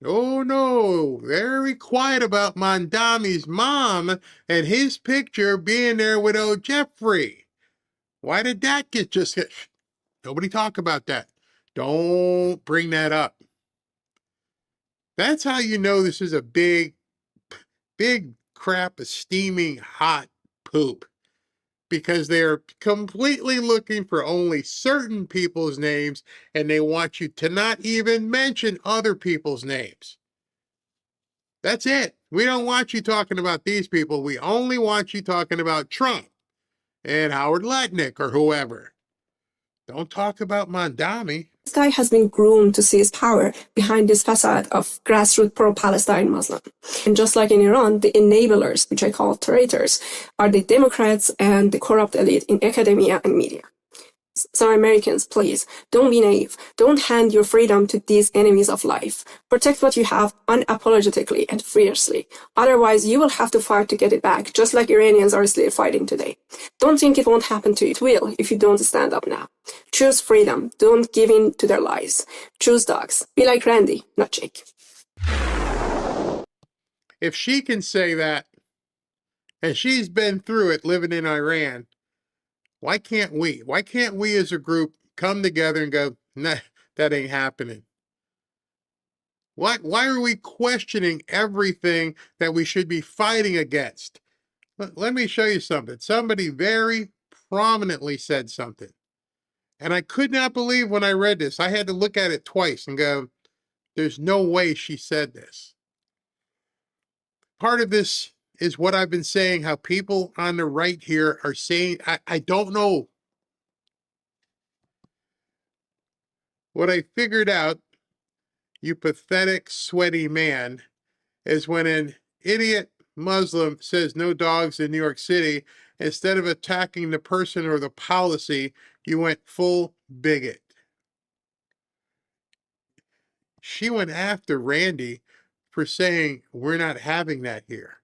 Oh no, very quiet about Mamdani's mom and his picture being there with old Jeffrey. Why did that get just hit? Nobody talk about that. Don't bring that up. That's how you know this is a big crap of steaming hot poop. Because they're completely looking for only certain people's names, and they want you to not even mention other people's names. That's it. We don't want you talking about these people. We only want you talking about Trump and Howard Lutnick or whoever. Don't talk about Mamdani. This guy has been groomed to seize power behind this facade of grassroots pro-Palestine Muslim. And just like in Iran, the enablers, which I call traitors, are the Democrats and the corrupt elite in academia and media. So Americans, please, don't be naive. Don't hand your freedom to these enemies of life. Protect what you have unapologetically and fiercely. Otherwise, you will have to fight to get it back, just like Iranians are still fighting today. Don't think it won't happen to you. It will if you don't stand up now. Choose freedom. Don't give in to their lies. Choose dogs. Be like Randy, not Jake. If she can say that, and she's been through it living in Iran, why can't we? Why can't we as a group come together and go, nah, that ain't happening? Why are we questioning everything that we should be fighting against? Let me show you something. Somebody very prominently said something. And I could not believe when I read this. I had to look at it twice and go, there's no way she said this. Part of this is what I've been saying, how people on the right here are saying, I don't know. What I figured out, you pathetic, sweaty man, is when an idiot Muslim says no dogs in New York City, instead of attacking the person or the policy, you went full bigot. She went after Randy for saying, we're not having that here.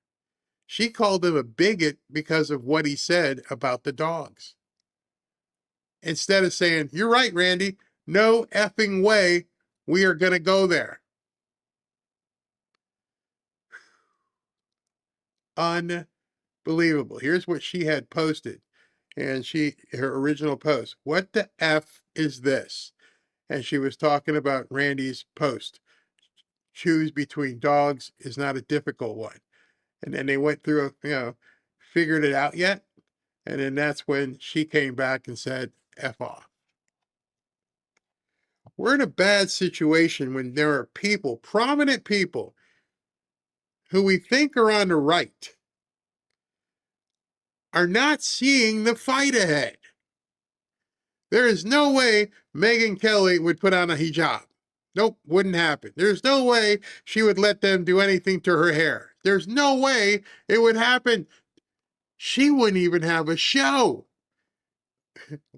She called him a bigot because of what he said about the dogs. Instead of saying, you're right, Randy, no effing way we are going to go there. Unbelievable. Here's what she had posted. And her original post. What the F is this? And she was talking about Randy's post. Choose between dogs is not a difficult one. And then they went through, figured it out yet? And then that's when she came back and said, F off. We're in a bad situation when there are people, prominent people, who we think are on the right, are not seeing the fight ahead. There is no way Megyn Kelly would put on a hijab. Nope, wouldn't happen. There's no way she would let them do anything to her hair. There's no way it would happen. She wouldn't even have a show.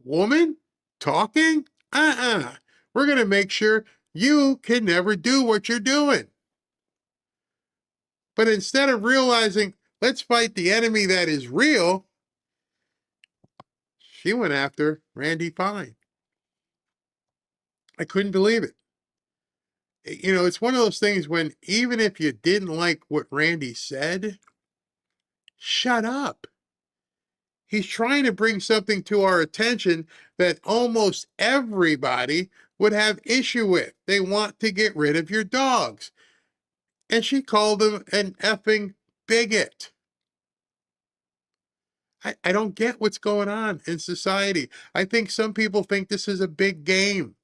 Woman talking? We're going to make sure you can never do what you're doing. But instead of realizing, let's fight the enemy that is real, she went after Randy Fine. I couldn't believe it. It's one of those things when even if you didn't like what Randy said, shut up. He's trying to bring something to our attention that almost everybody would have issue with. They want to get rid of your dogs. And she called him an effing bigot. I don't get what's going on in society. I think some people think this is a big game.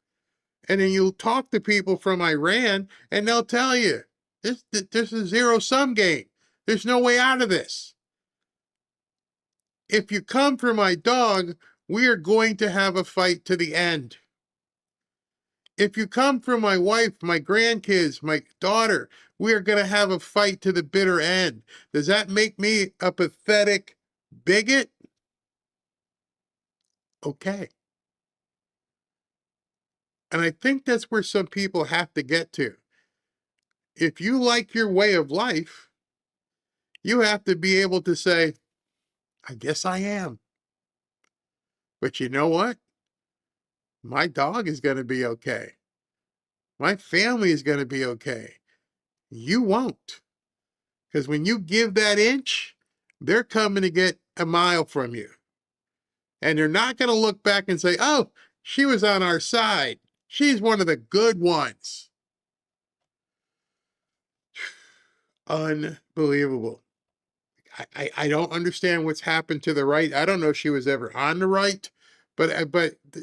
And then you'll talk to people from Iran and they'll tell you, this is a zero-sum game. There's no way out of this. If you come for my dog, we are going to have a fight to the end. If you come for my wife, my grandkids, my daughter, we are going to have a fight to the bitter end. Does that make me a pathetic bigot? Okay. And I think that's where some people have to get to. If you like your way of life, you have to be able to say, I guess I am. But you know what? My dog is going to be okay. My family is going to be okay. You won't. Because when you give that inch, they're coming to get a mile from you. And they're not going to look back and say, oh, she was on our side. She's one of the good ones. Unbelievable. I don't understand what's happened to the right. I don't know if she was ever on the right, but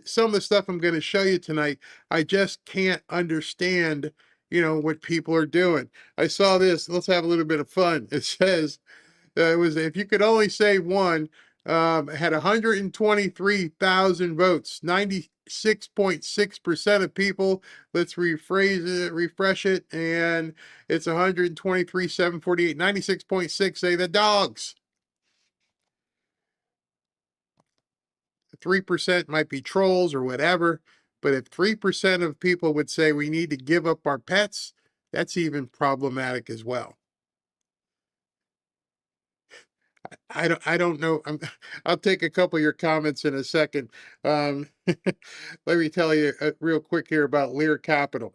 some of the stuff I'm going to show you tonight, I just can't understand, what people are doing. I saw this. Let's have a little bit of fun. It says, if you could only save one, had 123,000 votes, 96.6% of people. Let's refresh it, and it's 123,748, 96.6 say the dogs. 3% might be trolls or whatever, but if 3% of people would say we need to give up our pets, that's even problematic as well. I don't know. I'll take a couple of your comments in a second. Let me tell you real quick here about Lear Capital.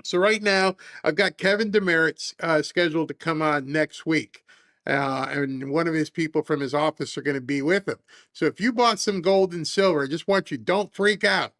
So right now, I've got Kevin Demerit scheduled to come on next week. And one of his people from his office are going to be with him. So if you bought some gold and silver, I just want you, don't freak out.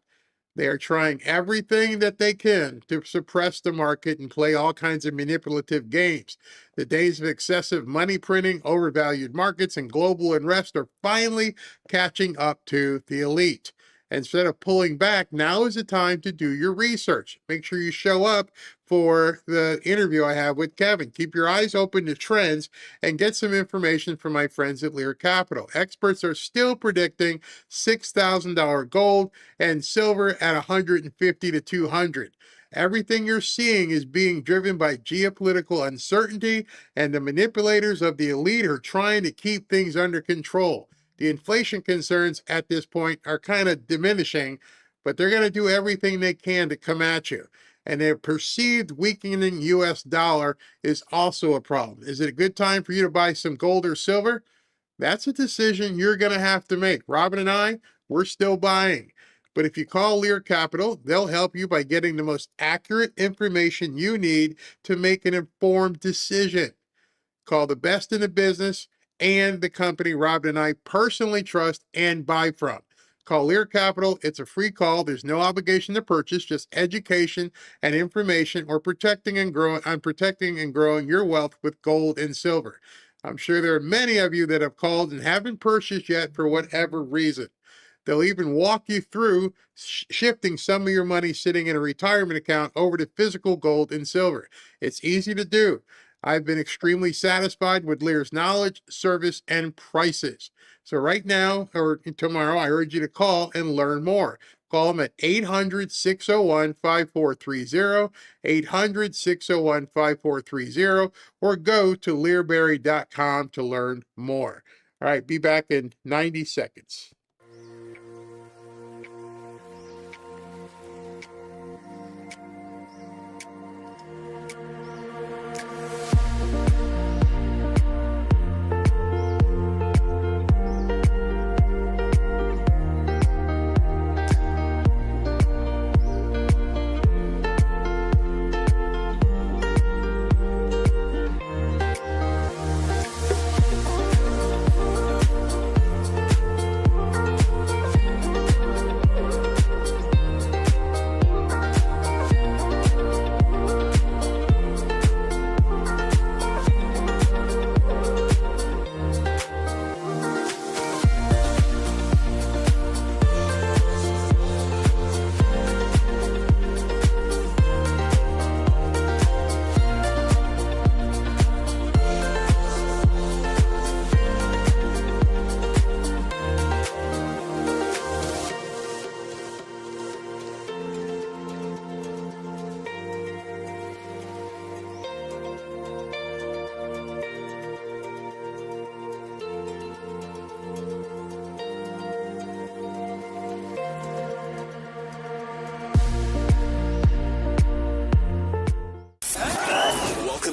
They are trying everything that they can to suppress the market and play all kinds of manipulative games. The days of excessive money printing, overvalued markets, and global unrest are finally catching up to the elite. Instead of pulling back, now is the time to do your research. Make sure you show up for the interview I have with Kevin. Keep your eyes open to trends and get some information from my friends at Lear Capital. Experts are still predicting $6,000 gold and silver at 150 to 200. Everything you're seeing is being driven by geopolitical uncertainty, and the manipulators of the elite are trying to keep things under control. The inflation concerns at this point are kind of diminishing, but they're going to do everything they can to come at you. And their perceived weakening U.S. dollar is also a problem. Is it a good time for you to buy some gold or silver? That's a decision you're going to have to make. Robin and I, we're still buying. But if you call Lear Capital, they'll help you by getting the most accurate information you need to make an informed decision. Call the best in the business and the company Robin and I personally trust and buy from. Call Lear Capital. It's a free call. There's no obligation to purchase, just education and information or protecting and growing your wealth with gold and silver. I'm sure there are many of you that have called and haven't purchased yet for whatever reason. They'll even walk you through shifting some of your money sitting in a retirement account over to physical gold and silver. It's easy to do. I've been extremely satisfied with Lear's knowledge, service, and prices. So right now, or tomorrow, I urge you to call and learn more. Call them at 800-601-5430, 800-601-5430, or go to learberry.com to learn more. All right, be back in 90 seconds.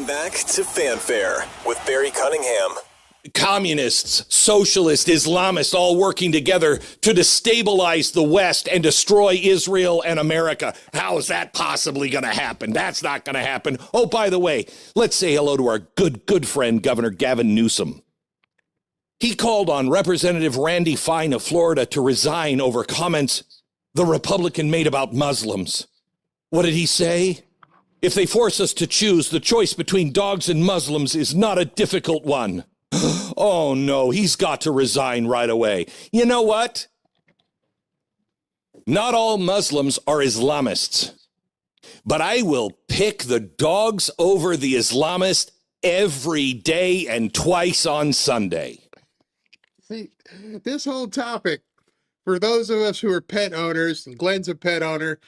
Back to Fanfare with Barry Cunningham. Communists, socialists, Islamists all working together to destabilize the West and destroy Israel and America. How is that possibly going to happen? That's not going to happen. Oh, by the way, let's say hello to our good friend, Governor Gavin Newsom. He called on Representative Randy Fine of Florida to resign over comments the Republican made about Muslims. What did he say? If they force us to choose, the choice between dogs and Muslims is not a difficult one. Oh, no, he's got to resign right away. You know what? Not all Muslims are Islamists, but I will pick the dogs over the Islamists every day and twice on Sunday. See, this whole topic, for those of us who are pet owners, and Glenn's a pet owner,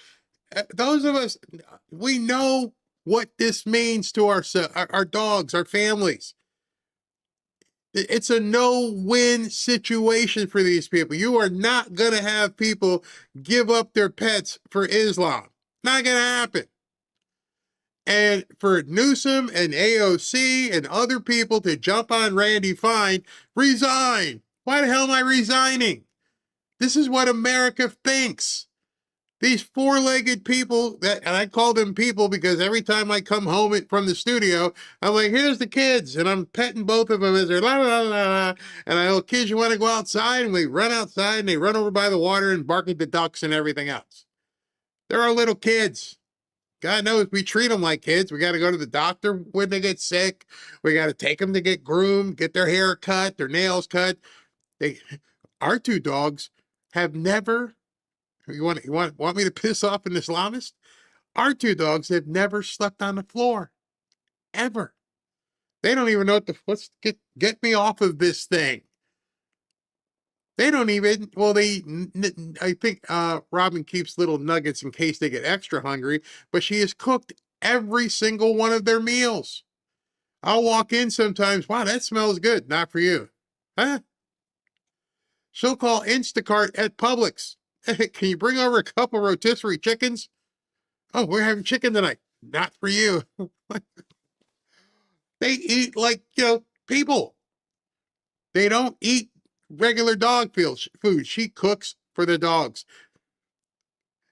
those of us, we know what this means to our dogs, our families. It's a no-win situation for these people. You are not going to have people give up their pets for Islam. Not going to happen. And for Newsom and AOC and other people to jump on Randy Fine, resign. Why the hell am I resigning? This is what America thinks. These four-legged people, and I call them people because every time I come home from the studio, I'm like, here's the kids, and I'm petting both of them as they're la la la la. And I go, kids, you want to go outside? And we run outside, and they run over by the water and bark at the ducks and everything else. They're our little kids. God knows we treat them like kids. We got to go to the doctor when they get sick. We got to take them to get groomed, get their hair cut, their nails cut. Our two dogs have never. You want me to piss off an Islamist? Our two dogs have never slept on the floor, ever. They don't even know let's get me off of this thing. They don't even. Well, I think Robin keeps little nuggets in case they get extra hungry. But she has cooked every single one of their meals. I'll walk in sometimes. Wow, that smells good. Not for you, huh? She'll call Instacart at Publix. Hey, can you bring over a couple rotisserie chickens? Oh, we're having chicken tonight. Not for you. They eat like, people. They don't eat regular dog food. She cooks for the dogs.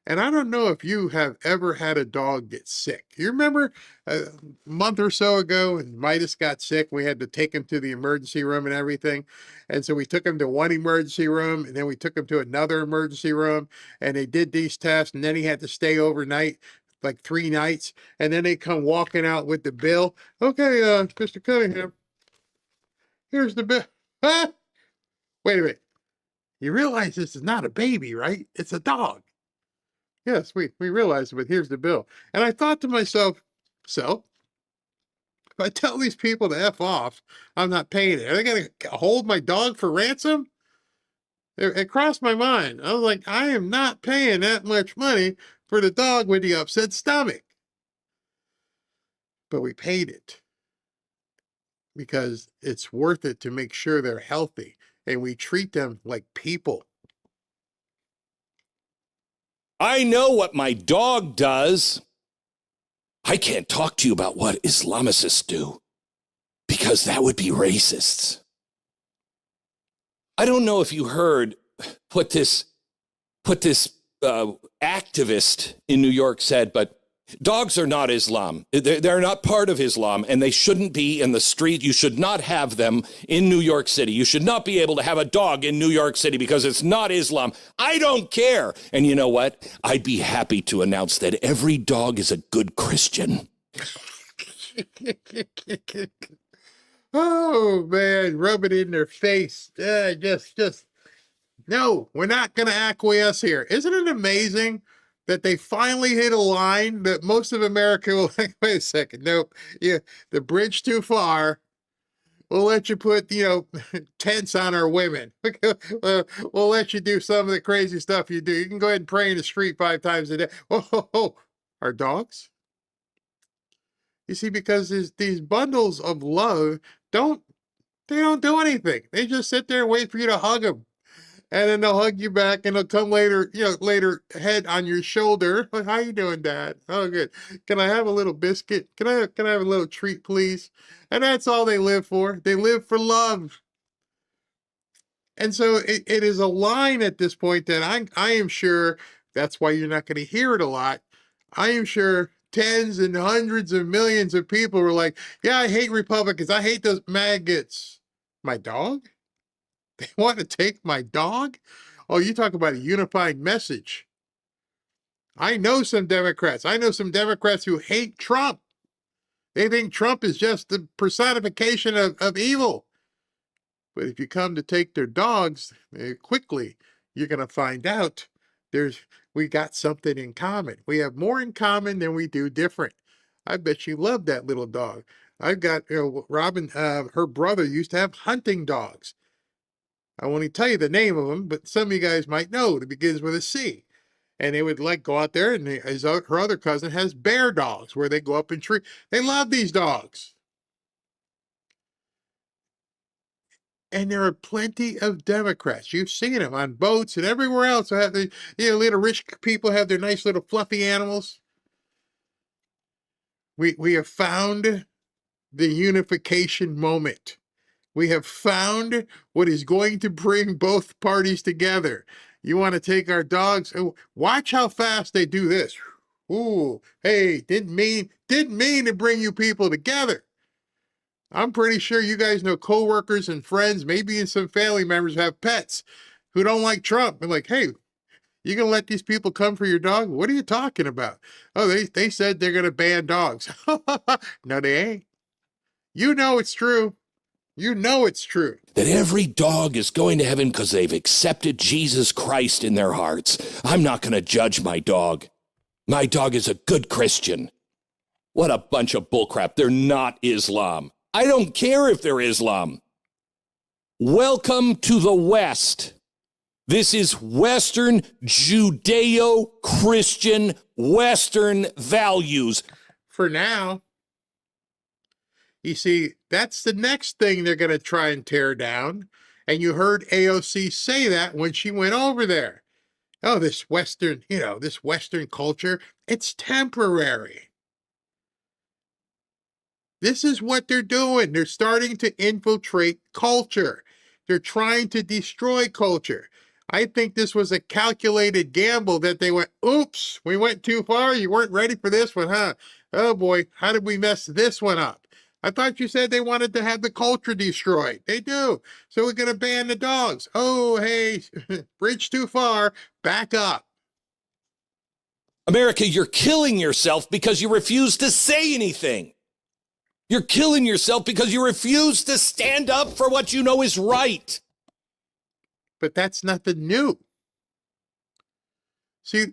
And I don't know if you have ever had a dog get sick. You remember a month or so ago, and Midas got sick. We had to take him to the emergency room and everything. And so we took him to one emergency room, and then we took him to another emergency room, and they did these tests, and then he had to stay overnight, like 3 nights. And then they come walking out with the bill. Okay, Mr. Cunningham, here's the bill. Huh? Wait a minute. You realize this is not a baby, right? It's a dog. Yes, we realized it, but here's the bill. And I thought to myself, so if I tell these people to F off, I'm not paying it. Are they going to hold my dog for ransom? It crossed my mind. I was like, I am not paying that much money for the dog with the upset stomach. But we paid it because it's worth it to make sure they're healthy, and we treat them like people. I know what my dog does. I can't talk to you about what Islamicists do, because that would be racists. I don't know if you heard what this activist in New York said, but dogs are not Islam. They're not part of Islam, and they shouldn't be in the street. You should not have them in New York City. You should not be able to have a dog in New York City because it's not Islam. I don't care. And you know what? I'd be happy to announce that every dog is a good Christian. Oh, man, rub it in their face. No, we're not going to acquiesce here. Isn't it amazing that they finally hit a line that most of America will like, wait a second, nope, the bridge too far. We'll let you put, tents on our women. We'll let you do some of the crazy stuff you do. You can go ahead and pray in the street 5 times a day. Oh, our dogs? You see, because these bundles of love don't do anything. They just sit there and wait for you to hug them. And then they'll hug you back, and they'll come later, head on your shoulder. How you doing, Dad? Oh, good. Can I have a little biscuit? Can I have a little treat, please? And that's all they live for. They live for love. And so it is a line at this point that I am sure that's why you're not going to hear it a lot. I am sure tens and hundreds of millions of people were like, yeah, I hate Republicans. I hate those maggots. My dog? They want to take my dog? Oh, you talk about a unifying message. I know some Democrats. I know some Democrats who hate Trump. They think Trump is just the personification of evil. But if you come to take their dogs, quickly, you're going to find out we got something in common. We have more in common than we do different. I bet you love that little dog. I've got, Robin, her brother used to have hunting dogs. I won't even tell you the name of them, but some of you guys might know. It begins with a C. And they would like go out there, and her other cousin has bear dogs where they go up in tree. They love these dogs. And there are plenty of Democrats. You've seen them on boats and everywhere else. Have the little rich people have their nice little fluffy animals. We have found the unification moment. We have found what is going to bring both parties together. You want to take our dogs? Watch how fast they do this. Ooh, hey, didn't mean to bring you people together. I'm pretty sure you guys know coworkers and friends, maybe some family members have pets who don't like Trump. They're like, hey, you gonna let these people come for your dog? What are you talking about? Oh, they said they're gonna ban dogs. No, they ain't. You know it's true. You know it's true. That every dog is going to heaven because they've accepted Jesus Christ in their hearts. I'm not going to judge my dog. My dog is a good Christian. What a bunch of bullcrap. They're not Islam. I don't care if they're Islam. Welcome to the West. This is Western Judeo-Christian Western values. For now. You see, that's the next thing they're going to try and tear down. And you heard AOC say that when she went over there. Oh, this Western culture, it's temporary. This is what they're doing. They're starting to infiltrate culture. They're trying to destroy culture. I think this was a calculated gamble that they went, oops, we went too far. You weren't ready for this one, huh? Oh boy, how did we mess this one up? I thought you said they wanted to have the culture destroyed. They do. So we're going to ban the dogs. Oh, hey, bridge too far. Back up. America, you're killing yourself because you refuse to say anything. You're killing yourself because you refuse to stand up for what you know is right. But that's nothing new. See,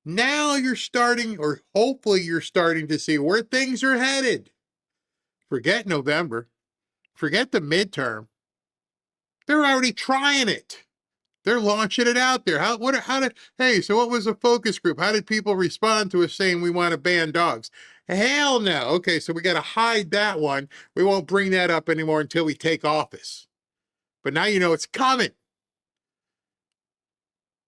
now you're starting, or hopefully you're starting to see where things are headed. Forget November. Forget the midterm. They're already trying it. They're launching it out there. So what was the focus group? How did people respond to us saying we want to ban dogs? Hell no. Okay, so we got to hide that one. We won't bring that up anymore until we take office. But now you know it's coming.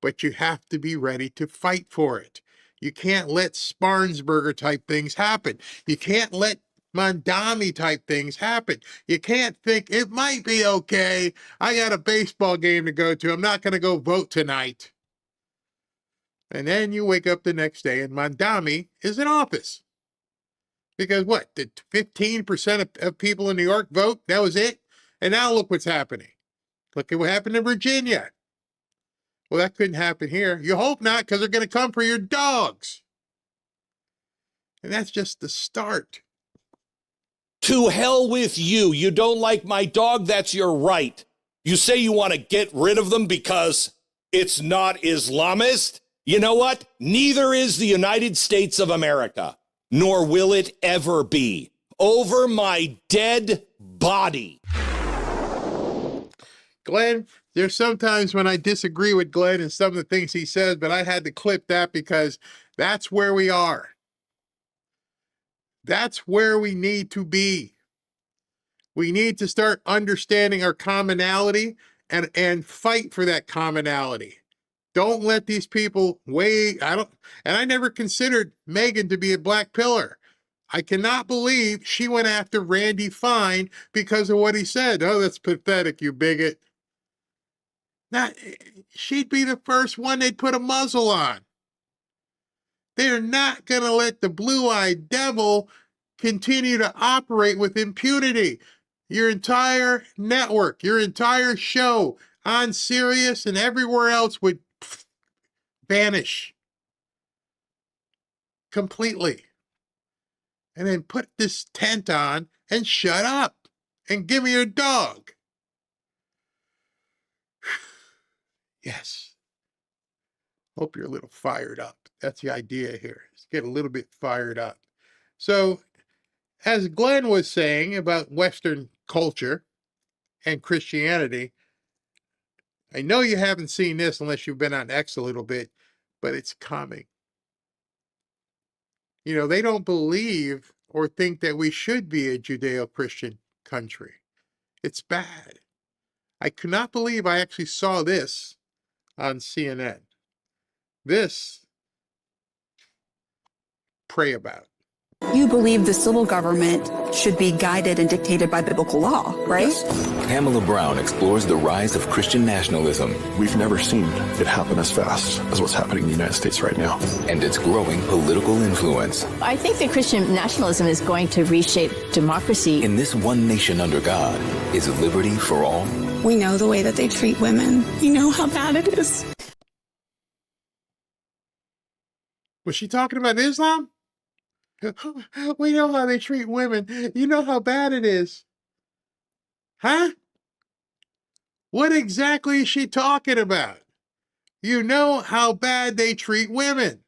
But you have to be ready to fight for it. You can't let Sparnsburger type things happen. You can't let Mamdani type things happen. You can't think it might be okay. I got a baseball game to go to. I'm not going to go vote tonight. And then you wake up the next day and Mamdani is in office. Because what? Did 15% of people in New York vote? That was it? And now look what's happening. Look at what happened in Virginia. Well, that couldn't happen here. You hope not, because they're going to come for your dogs. And that's just the start. To hell with you. You don't like my dog? That's your right. You say you want to get rid of them because it's not Islamist? You know what? Neither is the United States of America, nor will it ever be. Over my dead body. Glenn, there's sometimes when I disagree with Glenn and some of the things he says, but I had to clip that because that's where we are. That's where we need to be. We need to start understanding our commonality and fight for that commonality. Don't let these people wait. I never considered Megan to be a black pillar. I cannot believe she went after Randy Fine because of what he said. Oh, that's pathetic, you bigot. Now, she'd be the first one they'd put a muzzle on. They're not going to let the blue-eyed devil continue to operate with impunity. Your entire network, your entire show on Sirius and everywhere else would vanish completely. And then put this tent on and shut up and give me your dog. Yes. Hope you're a little fired up. That's the idea here. Let's get a little bit fired up. So, as Glenn was saying about Western culture and Christianity, I know you haven't seen this unless you've been on X a little bit, but it's coming. You know, they don't believe or think that we should be a Judeo-Christian country. It's bad. I could not believe I actually saw this on CNN. This, pray about. You believe the civil government should be guided and dictated by biblical law, right? Yes. Pamela Brown explores the rise of Christian nationalism. We've never seen it happen as fast as what's happening in the United States right now. And its growing political influence. I think that Christian nationalism is going to reshape democracy. In this one nation under God, is liberty for all? We know the way that they treat women. You know how bad it is. Was she talking about Islam? We know how they treat women. You know how bad it is. Huh? What exactly is she talking about? You know how bad they treat women.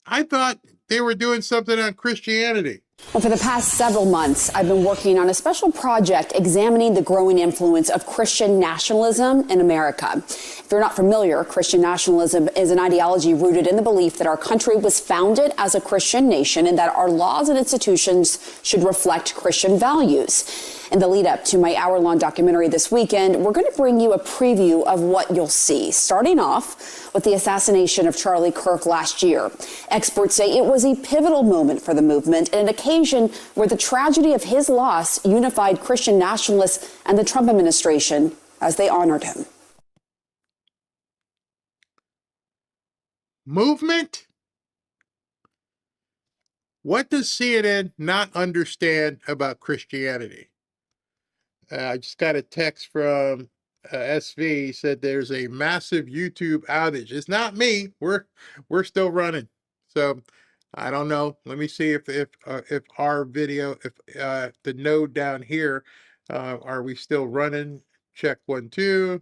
I thought they were doing something on Christianity. Well, for the past several months, I've been working on a special project examining the growing influence of Christian nationalism in America. If you're not familiar, Christian nationalism is an ideology rooted in the belief that our country was founded as a Christian nation and that our laws and institutions should reflect Christian values. In the lead up to my hour-long documentary this weekend, we're going to bring you a preview of what you'll see, starting off with the assassination of Charlie Kirk last year. Experts say it was a pivotal moment for the movement and an occasion where the tragedy of his loss unified Christian nationalists and the Trump administration as they honored him. Movement? What does CNN not understand about Christianity? I just got a text from SV. He said there's a massive YouTube outage. It's not me. We're still running. So I don't know. Let me see if our video, if the node down here, are we still running? Check 1, 2,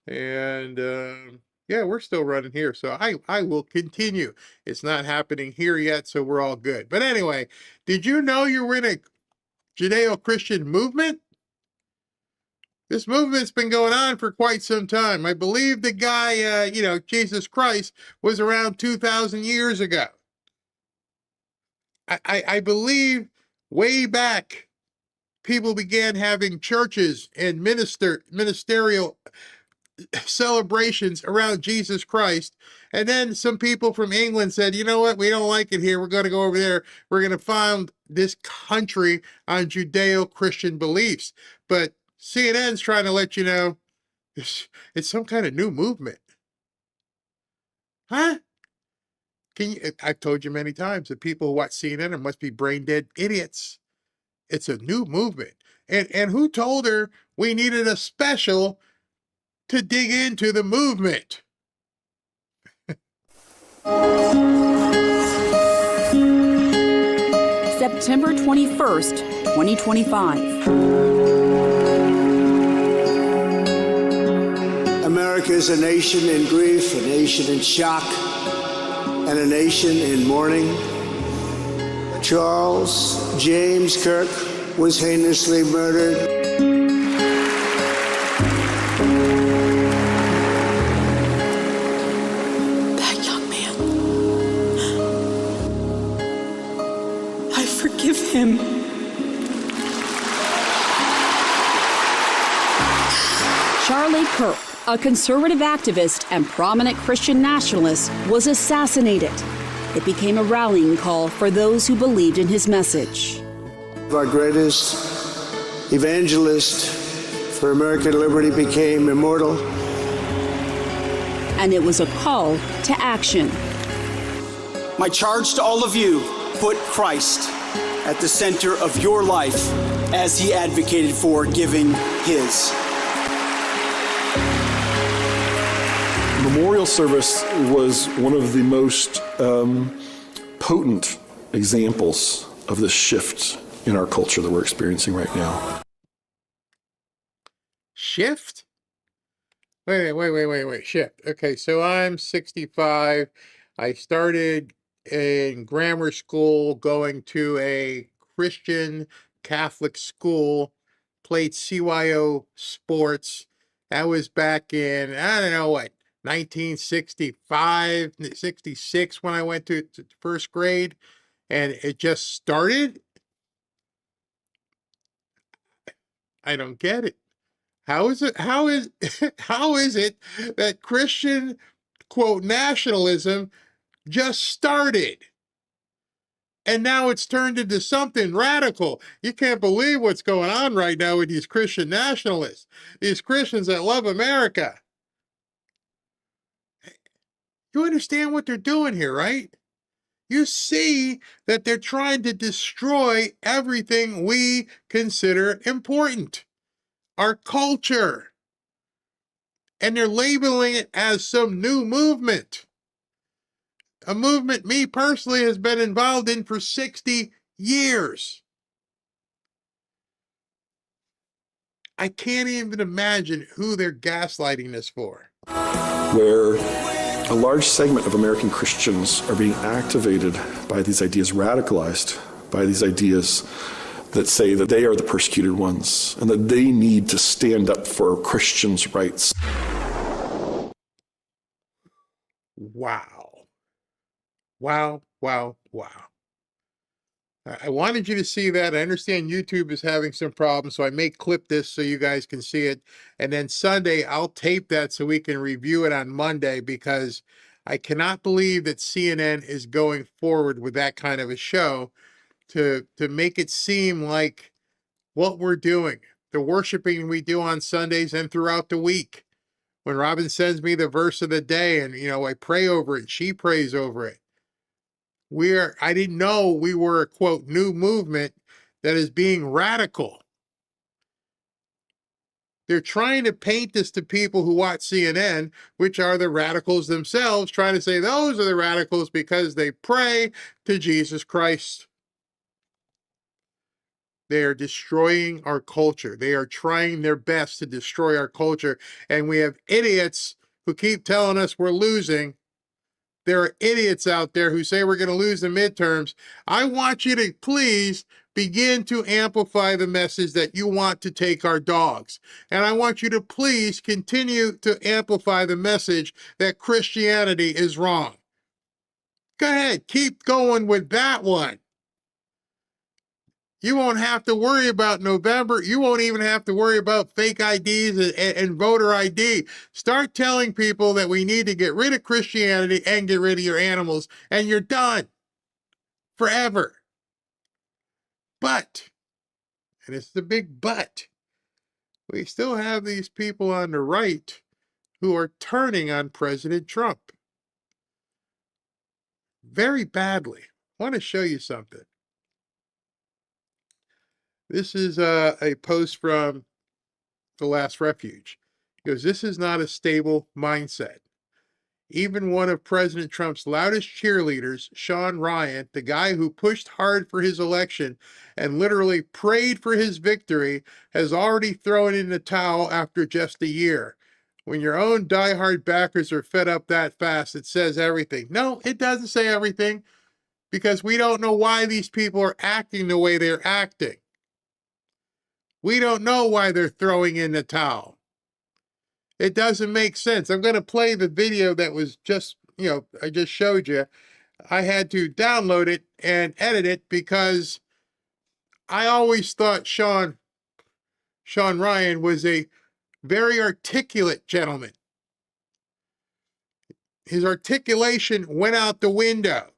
and yeah, we're still running here. So I will continue. It's not happening here yet, so we're all good. But anyway, did you know you were in a Judeo-Christian movement? This movement's been going on for quite some time. I believe the guy, Jesus Christ, was around 2,000 years ago. I believe way back, people began having churches and ministerial celebrations around Jesus Christ. And then some people from England said, you know what, we don't like it here. We're going to go over there. We're going to found this country on Judeo-Christian beliefs. But CNN's trying to let you know it's some kind of new movement. Huh? I've told you many times that people who watch CNN must be brain dead idiots. It's a new movement. And who told her we needed a special to dig into the movement? September 21st, 2025. America is a nation in grief, a nation in shock, and a nation in mourning. Charles James Kirk was heinously murdered. That young man, I forgive him. Charlie Kirk, a conservative activist and prominent Christian nationalist, was assassinated. It became a rallying call for those who believed in his message. Our greatest evangelist for American liberty became immortal. And it was a call to action. My charge to all of you, put Christ at the center of your life as he advocated for giving his. Memorial service was one of the most potent examples of this shift in our culture that we're experiencing right now. Shift? Wait. Shift. Okay, so I'm 65. I started in grammar school, going to a Christian Catholic school, played CYO sports, That was back in, I don't know what, 1965, 66 when I went to first grade, and it just started. I don't get it. How is it that Christian, quote, nationalism just started? And now it's turned into something radical. You can't believe what's going on right now with these Christian nationalists, these Christians that love America. You understand what they're doing here, right? You see that they're trying to destroy everything we consider important, our culture. And they're labeling it as some new movement. A movement me personally has been involved in for 60 years. I can't even imagine who they're gaslighting this for. Where a large segment of American Christians are being activated by these ideas, radicalized by these ideas that say that they are the persecuted ones and that they need to stand up for Christians' rights. Wow. Wow, wow, wow. I wanted you to see that. I understand YouTube is having some problems, so I may clip this so you guys can see it. And then Sunday, I'll tape that so we can review it on Monday, because I cannot believe that CNN is going forward with that kind of a show to make it seem like what we're doing, the worshiping we do on Sundays and throughout the week. When Robin sends me the verse of the day and, I pray over it, she prays over it. I didn't know we were a, quote, new movement that is being radical. They're trying to paint this to people who watch CNN, which are the radicals themselves, trying to say those are the radicals because they pray to Jesus Christ. They are destroying our culture. They are trying their best to destroy our culture. And we have idiots who keep telling us we're losing. There are idiots out there who say we're going to lose the midterms. I want you to please begin to amplify the message that you want to take our dogs. And I want you to please continue to amplify the message that Christianity is wrong. Go ahead, keep going with that one. You won't have to worry about November. You won't even have to worry about fake IDs and voter ID. Start telling people that we need to get rid of Christianity and get rid of your animals, and you're done forever. But, and it's the big but, we still have these people on the right who are turning on President Trump very badly. I want to show you something. This is a post from The Last Refuge. He goes, "This is not a stable mindset. Even one of President Trump's loudest cheerleaders, Sean Ryan, the guy who pushed hard for his election and literally prayed for his victory, has already thrown in the towel after just a year. When your own diehard backers are fed up that fast, it says everything." No, it doesn't say everything, because we don't know why these people are acting the way they're acting. We don't know why they're throwing in the towel. It doesn't make sense. I'm going to play the video that was just, I just showed you. I had to download it and edit it because I always thought Sean Ryan was a very articulate gentleman. His articulation went out the window.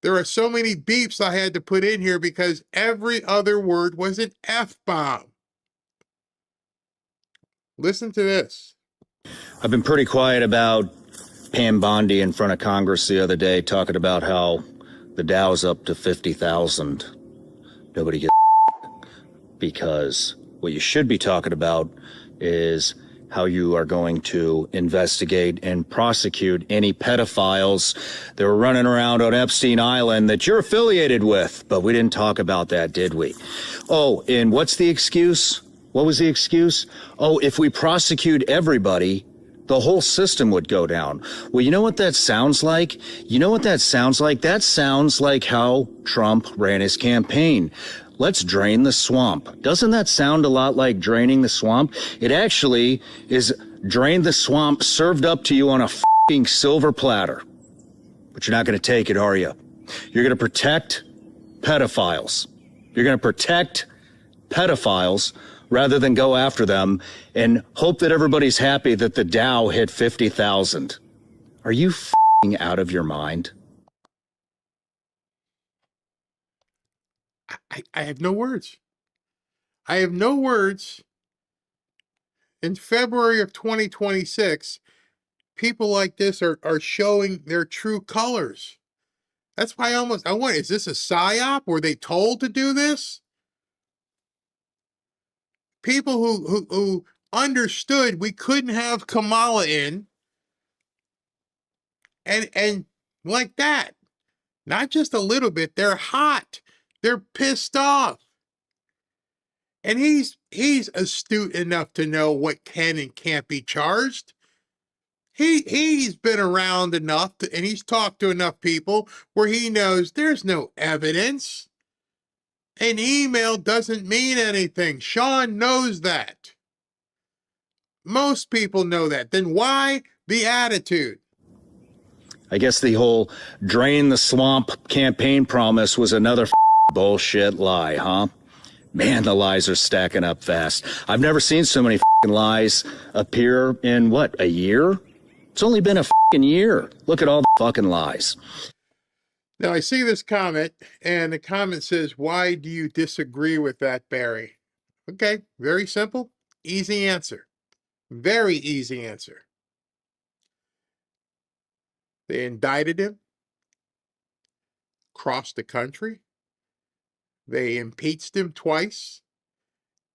There are so many beeps I had to put in here because every other word was an F-bomb. Listen to this. I've been pretty quiet about Pam Bondi in front of Congress the other day talking about how the Dow's up to 50,000. Nobody gets because what you should be talking about is how you are going to investigate and prosecute any pedophiles that were running around on Epstein Island that you're affiliated with. But we didn't talk about that, did we? Oh, and what's the excuse? What was the excuse? Oh, if we prosecute everybody, the whole system would go down. Well, you know what that sounds like? That sounds like how Trump ran his campaign. let's drain the swamp. Doesn't that sound a lot like draining the swamp? It actually is drain the swamp served up to you on a f***ing silver platter. But you're not going to take it, are you? You're going to protect pedophiles. You're going to protect pedophiles rather than go after them and hope that everybody's happy that the Dow hit 50,000. Are you f***ing out of your mind? I have no words. I have no words. In February of 2026, people like this are showing their true colors. That's why I wonder, is this a psyop? Were they told to do this? People who understood we couldn't have Kamala in, and like that, not just a little bit, they're hot. They're pissed off. And he's astute enough to know what can and can't be charged. He's been around enough and he's talked to enough people where he knows there's no evidence. An email doesn't mean anything. Sean knows that. Most people know that. Then why the attitude? I guess the whole drain the swamp campaign promise was another bullshit lie, huh? Man, the lies are stacking up fast. I've never seen so many lies appear in, what, a year? It's only been a year. Look at all the fucking lies. Now, I see this comment, and the comment says, why do you disagree with that, Barry? Okay, very simple, easy answer. Very easy answer. They indicted him, crossed the country. They impeached him twice.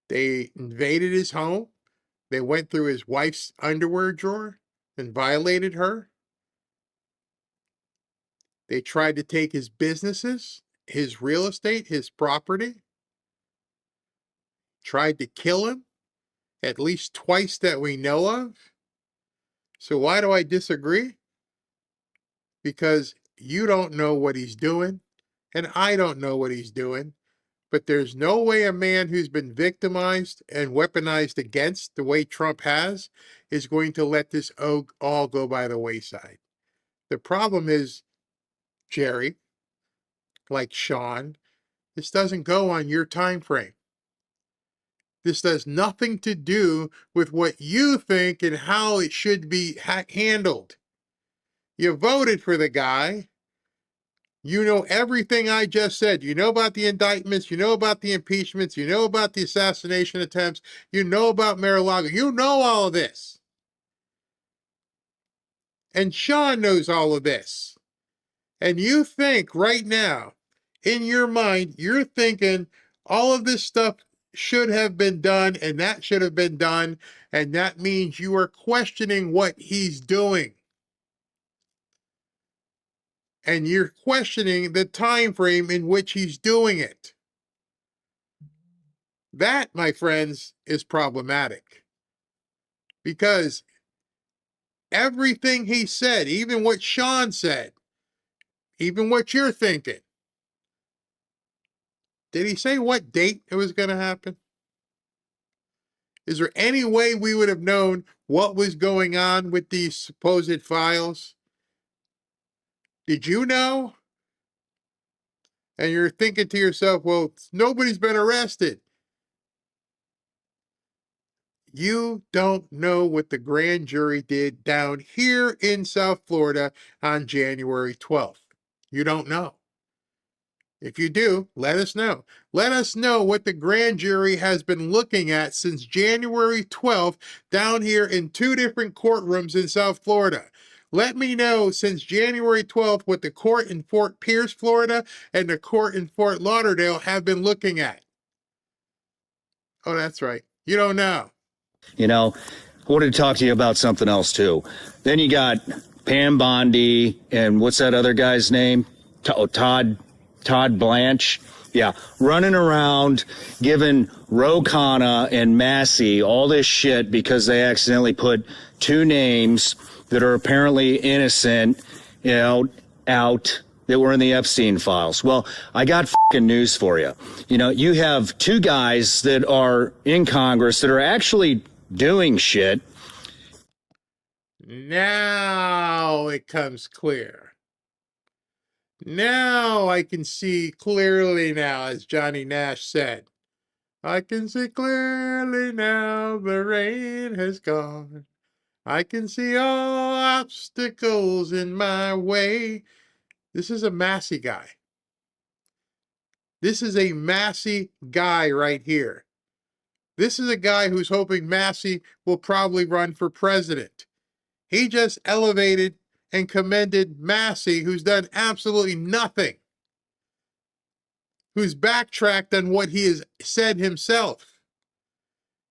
They invaded his home. They went through his wife's underwear drawer and violated her. They tried to take his businesses, his real estate, his property. Tried to kill him at least twice that we know of. So why do I disagree? Because you don't know what he's doing, and I don't know what he's doing. But there's no way a man who's been victimized and weaponized against the way Trump has is going to let this all go by the wayside. The problem is, Jerry, like Sean, this doesn't go on your time frame. This does nothing to do with what you think and how it should be handled. You voted for the guy. You know everything I just said. You know about the indictments. You know about the impeachments. You know about the assassination attempts. You know about Mar-a-Lago. You know all of this. And Sean knows all of this. And you think right now, in your mind, you're thinking all of this stuff should have been done and that should have been done. And that means you are questioning what he's doing. And you're questioning the time frame in which he's doing it. That, my friends, is problematic. Because everything he said, even what Sean said, even what you're thinking, did he say what date it was going to happen? Is there any way we would have known what was going on with these supposed files? Did you know? And you're thinking to yourself, well, nobody's been arrested. You don't know what the grand jury did down here in South Florida on January 12th. You don't know. If you do, let us know. Let us know what the grand jury has been looking at since January 12th down here in 2 different courtrooms in South Florida. Let me know since January 12th what the court in Fort Pierce, Florida, and the court in Fort Lauderdale have been looking at. Oh, that's right. You don't know. You know, I wanted to talk to you about something else, too. Then you got Pam Bondi and what's that other guy's name? Todd Blanche. Yeah, running around giving Ro Khanna and Massey all this shit because they accidentally put 2 names that are apparently innocent, out that were in the Epstein files. Well, I got fucking news for you. You know, you have two guys that are in Congress that are actually doing shit. Now it comes clear. Now I can see clearly now, as Johnny Nash said. I can see clearly now the rain has gone. I can see all obstacles in my way. This is a Massey guy. This is a Massey guy right here. This is a guy who's hoping Massey will probably run for president. He just elevated and commended Massey, who's done absolutely nothing, who's backtracked on what he has said himself.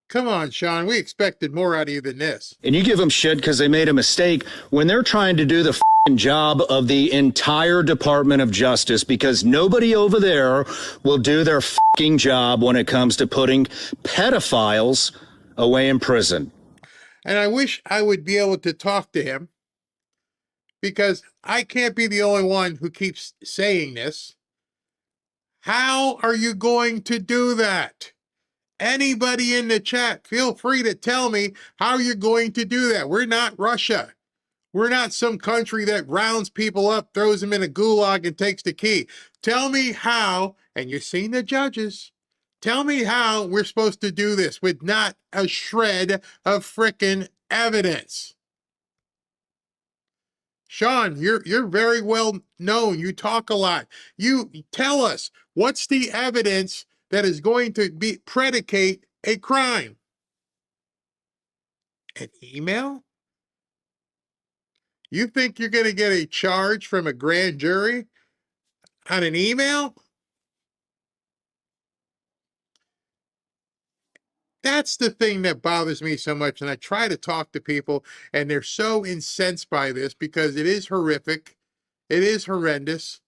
Come on, Sean, we expected more out of you than this. And you give them shit because they made a mistake when they're trying to do the job of the entire Department of Justice, because nobody over there will do their job when it comes to putting pedophiles away in prison. And I wish I would be able to talk to him, because I can't be the only one who keeps saying this. How are you going to do that? Anybody in the chat, feel free to tell me how you're going to do that. We're not Russia. We're not some country that rounds people up, throws them in a gulag, and takes the key. Tell me how, and you've seen the judges, tell me how we're supposed to do this with not a shred of frickin' evidence. Sean, you're very well known. You talk a lot. You tell us, what's the evidence that is going to predicate a crime? An email? You think you're going to get a charge from a grand jury on an email? That's the thing that bothers me so much. And I try to talk to people, and they're so incensed by this because it is horrific. It is horrendous.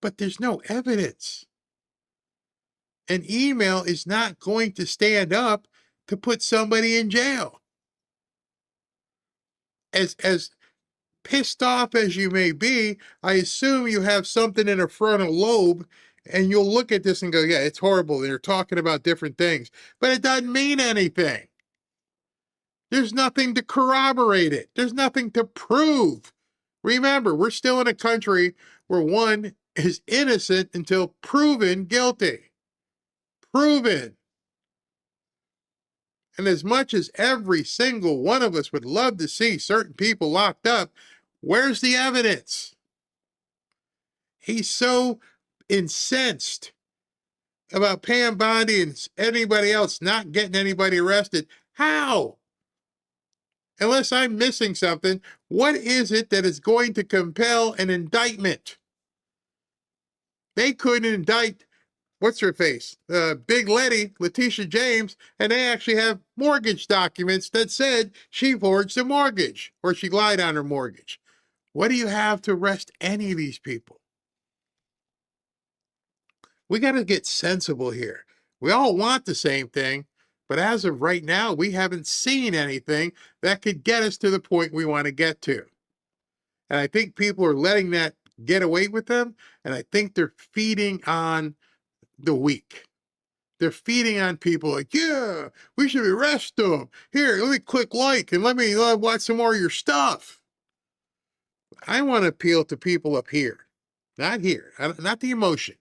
But there's no evidence. An email is not going to stand up to put somebody in jail. As pissed off as you may be, I assume you have something in a frontal lobe, and you'll look at this and go, yeah, it's horrible. They're talking about different things, but it doesn't mean anything. There's nothing to corroborate it. There's nothing to prove. Remember, we're still in a country where one is innocent until proven guilty. Proven. And as much as every single one of us would love to see certain people locked up, where's the evidence? He's so incensed about Pam Bondi and anybody else not getting anybody arrested. How? Unless I'm missing something, what is it that is going to compel an indictment? They couldn't indict, what's her face? Big Letty, Letitia James, and they actually have mortgage documents that said she forged a mortgage, or she lied on her mortgage. What do you have to arrest any of these people? We got to get sensible here. We all want the same thing, but as of right now, we haven't seen anything that could get us to the point we want to get to. And I think people are letting that get away with them, and I think they're feeding on the weak. They're feeding on people like, yeah, we should arrest them. Here, let me click like and let me watch some more of your stuff. I want to appeal to people up here, not here, not the emotion.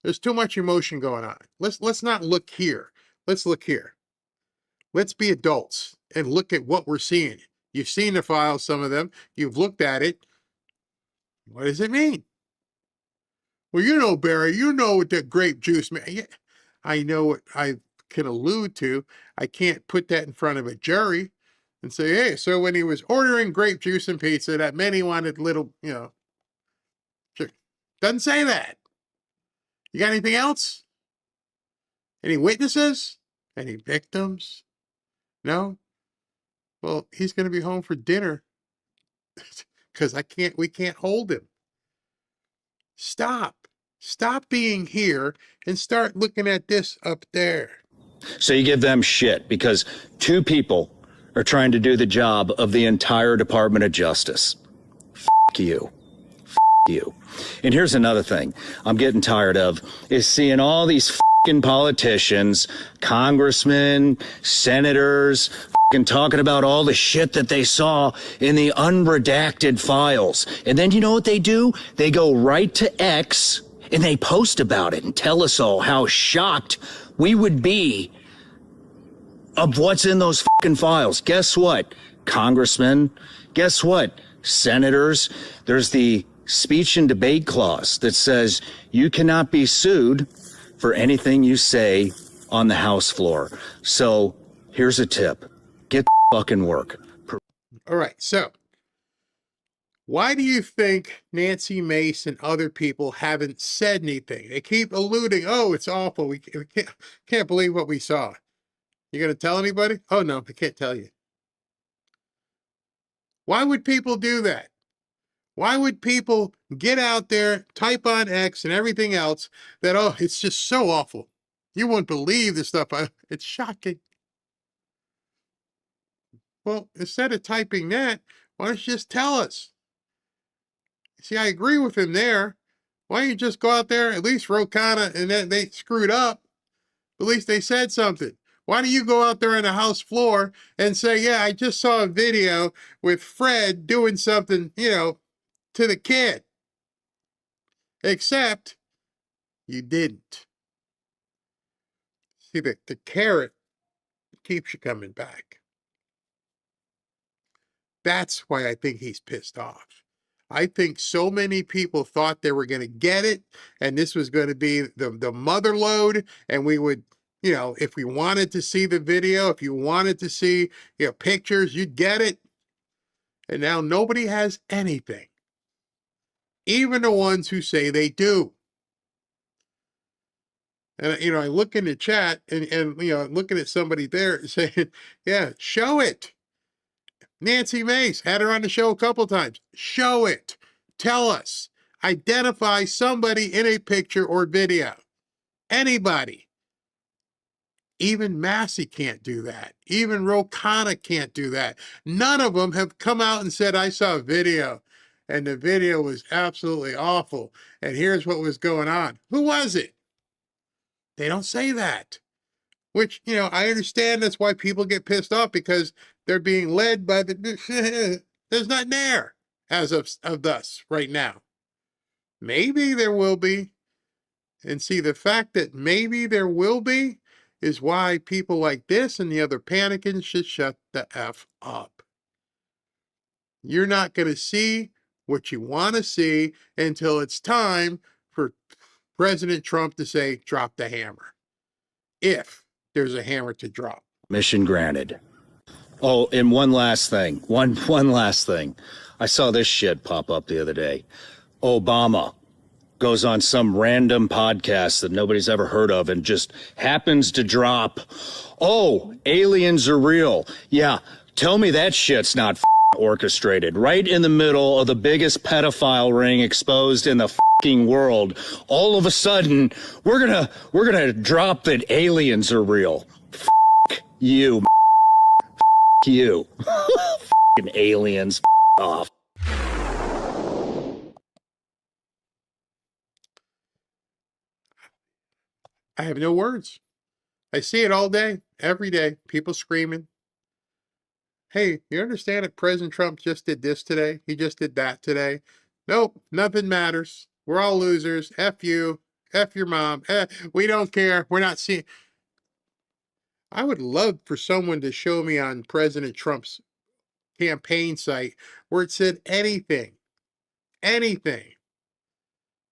There's too much emotion going on. Let's not look here. Let's look here. Let's be adults and look at what we're seeing. You've seen the files, some of them. You've looked at it. What does it mean? Well, you know, Barry, you know what that grape juice means. Yeah, I know what I can allude to. I can't put that in front of a jury and say, hey, so when he was ordering grape juice and pizza, that meant he wanted little, sure. Doesn't say that. You got anything else? Any witnesses? Any victims? No? Well, he's going to be home for dinner because we can't hold him. Stop being here and start looking at this up there. So you give them shit because two people are trying to do the job of the entire Department of Justice. F*** you. F*** you. And here's another thing I'm getting tired of is seeing all these politicians, congressmen, senators, talking about all the shit that they saw in the unredacted files. And then you know what they do? They go right to X and they post about it and tell us all how shocked we would be of what's in those files. Guess what, congressmen? Guess what, senators? There's the speech and debate clause that says you cannot be sued for anything you say on the House floor. So here's a tip. Get the fucking work. All right. So why do you think Nancy Mace and other people haven't said anything? They keep alluding, oh, it's awful. We can't believe what we saw. You going to tell anybody? Oh, no, I can't tell you. Why would people do that? Why would people get out there, type on X and everything else that, oh, it's just so awful. You won't believe the stuff. It's shocking. Well, instead of typing that, why don't you just tell us? See, I agree with him there. Why don't you just go out there, at least Rokana, and then they screwed up. At least they said something. Why do you go out there on the House floor and say, yeah, I just saw a video with Fred doing something, to the kid? Except you didn't. See, the carrot keeps you coming back. That's why I think he's pissed off. I think so many people thought they were going to get it, and this was going to be the mother lode, and we would, if we wanted to see the video, if you wanted to see pictures, you'd get it. And now nobody has anything. Even the ones who say they do. And, I look in the chat and looking at somebody there saying, yeah, show it. Nancy Mace had her on the show a couple times. Show it. Tell us. Identify somebody in a picture or video. Anybody. Even Massey can't do that. Even Rokana can't do that. None of them have come out and said, I saw a video, and the video was absolutely awful, and here's what was going on. Who was it? They don't say that. Which, I understand that's why people get pissed off, because they're being led by there's nothing there as of thus right now. Maybe there will be. And see, the fact that maybe there will be is why people like this and the other panicking should shut the F up. You're not going to see what you want to see until it's time for President Trump to say, drop the hammer. If there's a hammer to drop. Mission granted. Oh, and one last thing. One last thing. I saw this shit pop up the other day. Obama goes on some random podcast that nobody's ever heard of and just happens to drop, oh, aliens are real. Yeah, tell me that shit's not orchestrated. Right in the middle of the biggest pedophile ring exposed in the world. All of a sudden, we're gonna drop that aliens are real. You. You. Aliens. Off. I have no words. I see it all day, every day. People screaming. Hey, you understand that President Trump just did this today? He just did that today. Nope, nothing matters. We're all losers. F you. F your mom. We don't care. We're not seeing. I would love for someone to show me on President Trump's campaign site where it said anything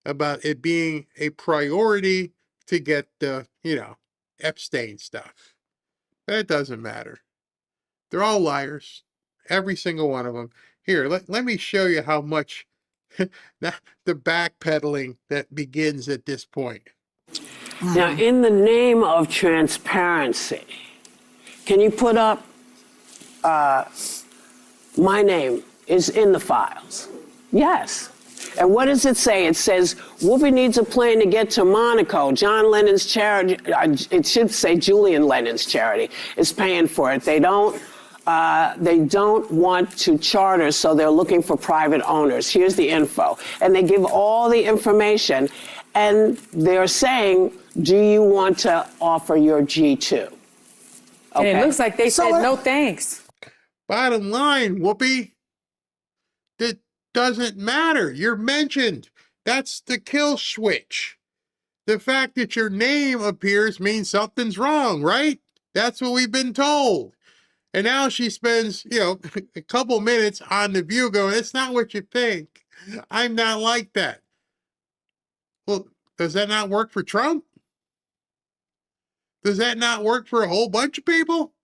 about it being a priority to get the, Epstein stuff. But it doesn't matter. They're all liars. Every single one of them. Here, let me show you how much the backpedaling that begins at this point. Now, in the name of transparency, can you put up my name is in the files? Yes. And what does it say? It says, Whoopi needs a plane to get to Monaco. John Lennon's charity, it should say Julian Lennon's charity, is paying for it. They don't. They don't want to charter, so they're looking for private owners. Here's the info. And they give all the information, and they're saying, do you want to offer your G2? Okay. And it looks like they said no thanks. Bottom line, Whoopi, that doesn't matter. You're mentioned. That's the kill switch. The fact that your name appears means something's wrong, right? That's what we've been told. And now she spends, a couple minutes on The View going, it's not what you think. I'm not like that. Well, does that not work for Trump? Does that not work for a whole bunch of people?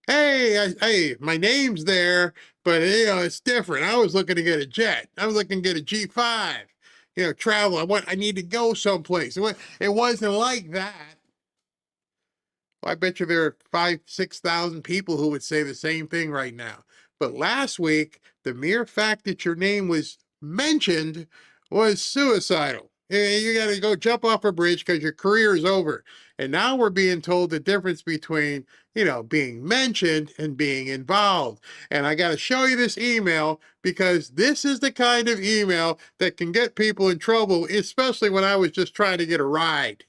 Hey, my name's there, but it's different. I was looking to get a jet. I was looking to get a G5. Travel. I need to go someplace. It wasn't like that. Well, I bet you there are 5,000, 6,000 people who would say the same thing right now. But last week, the mere fact that your name was mentioned was suicidal. You got to go jump off a bridge because your career is over. And now we're being told the difference between, being mentioned and being involved. And I got to show you this email because this is the kind of email that can get people in trouble, especially when I was just trying to get a ride.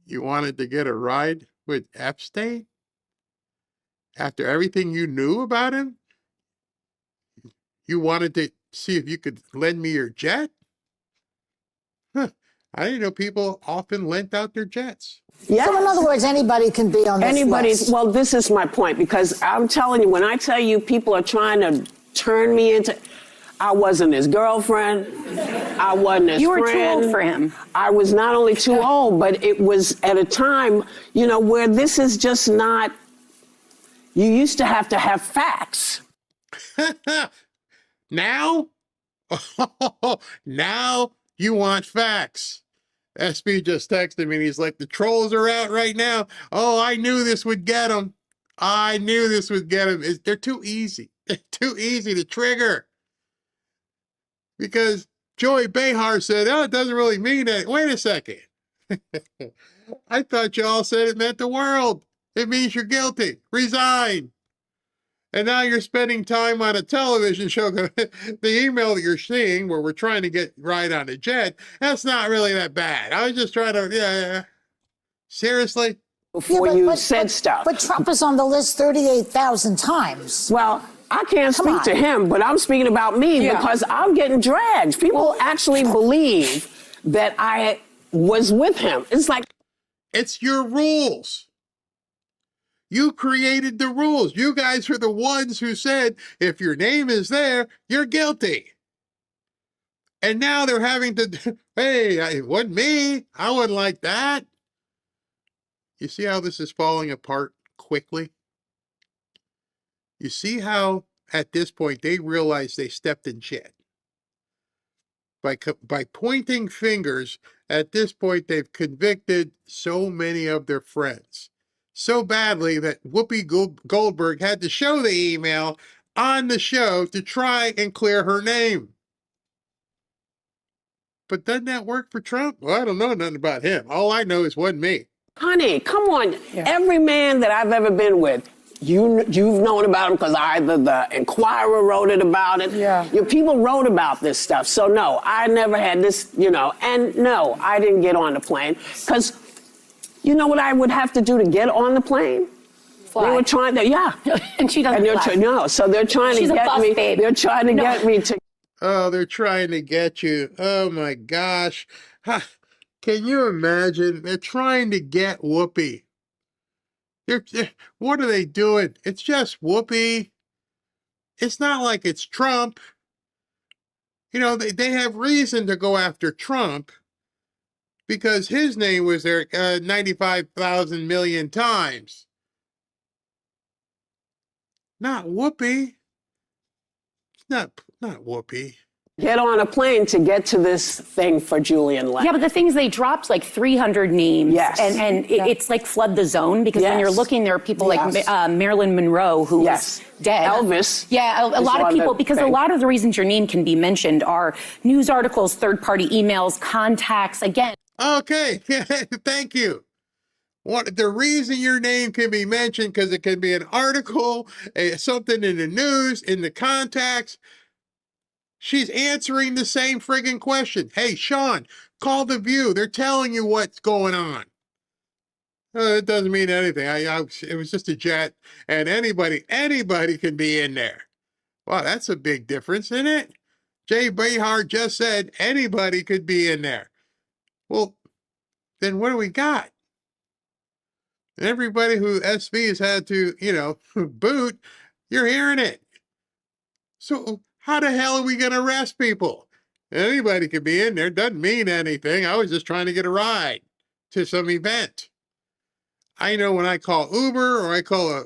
You wanted to get a ride with Epstein? After everything you knew about him? You wanted to see if you could lend me your jet? Huh. I didn't know people often lent out their jets. Yeah. So in other words, anybody can be on this list. Well, this is my point, because I'm telling you, when I tell you people are trying to turn me into, I wasn't his girlfriend. I wasn't his friend. You were too old for him. I was not only too old, but it was at a time, where this is just not, you used to have facts. Now? Now you want facts. SB just texted me and he's like, the trolls are out right now. Oh, I knew this would get them. I knew this would get them. They're too easy. They're too easy to trigger. Because Joey Behar said, it doesn't really mean that. Wait a second. I thought y'all said it meant the world. It means you're guilty. Resign. And now you're spending time on a television show. The email that you're seeing where we're trying to get right on a jet, that's not really that bad. I was just trying to, seriously? Before you said stuff. But Trump is on the list 38,000 times. Well, I can't speak to him, but I'm speaking about me because I'm getting dragged. People actually believe that I was with him. It's like. It's your rules. You created the rules. You guys are the ones who said, if your name is there, you're guilty. And now they're having to, hey, it wasn't me. I wasn't like that. You see how this is falling apart quickly? You see how, at this point, they realize they stepped in shit. By pointing fingers, at this point, they've convicted so many of their friends. So badly that Whoopi Goldberg had to show the email on the show to try and clear her name. But doesn't that work for Trump? Well, I don't know nothing about him. All I know is it wasn't me. Honey, come on. Yeah. Every man that I've ever been with, you've known about him because either the Inquirer wrote it about it. Yeah. People wrote about this stuff. So no, I never had this, and no, I didn't get on the plane because you know what I would have to do to get on the plane? Fly. They were trying to, and she doesn't fly. No, so they're trying to get me. Babe. They're trying to get me to. Oh, they're trying to get you. Oh my gosh. Can you imagine? They're trying to get Whoopi. What are they doing? It's just Whoopi. It's not like it's Trump. They have reason to go after Trump because his name was there 95,000 million times. Not Whoopi. Not Whoopi. Get on a plane to get to this thing for Julian Lang. Yeah, but the things they dropped, like 300 names. Yes. And it's like flood the zone because when you're looking, there are people like Marilyn Monroe who is dead. Elvis. Yeah, a lot of people, because a lot of the reasons your name can be mentioned are news articles, third-party emails, contacts, again. Okay, thank you. The reason your name can be mentioned because it can be an article, something in the news, in the contacts. She's answering the same friggin' question. Hey, Sean, call The View. They're telling you what's going on. It doesn't mean anything. It was just a jet, and anybody can be in there. Wow, that's a big difference, isn't it? Jay Behar just said anybody could be in there. Well, then what do we got? And everybody who SB has had to, boot, you're hearing it. So how the hell are we going to arrest people? Anybody could be in there. Doesn't mean anything. I was just trying to get a ride to some event. I know when I call Uber or I call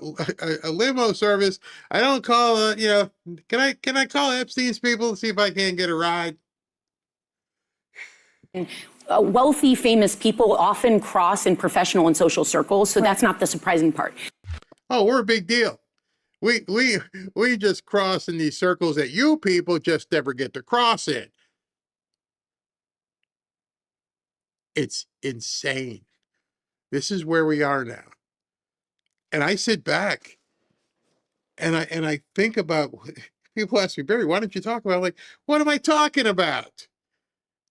a limo service, I don't call, can I call Epstein's people to see if I can get a ride? Wealthy, famous people often cross in professional and social circles, so that's not the surprising part. Oh, we're a big deal. We just cross in these circles that you people just never get to cross in. It's insane. This is where we are now. And I sit back and I think about, people ask me, Barry, why don't you talk about it? I'm like, what am I talking about?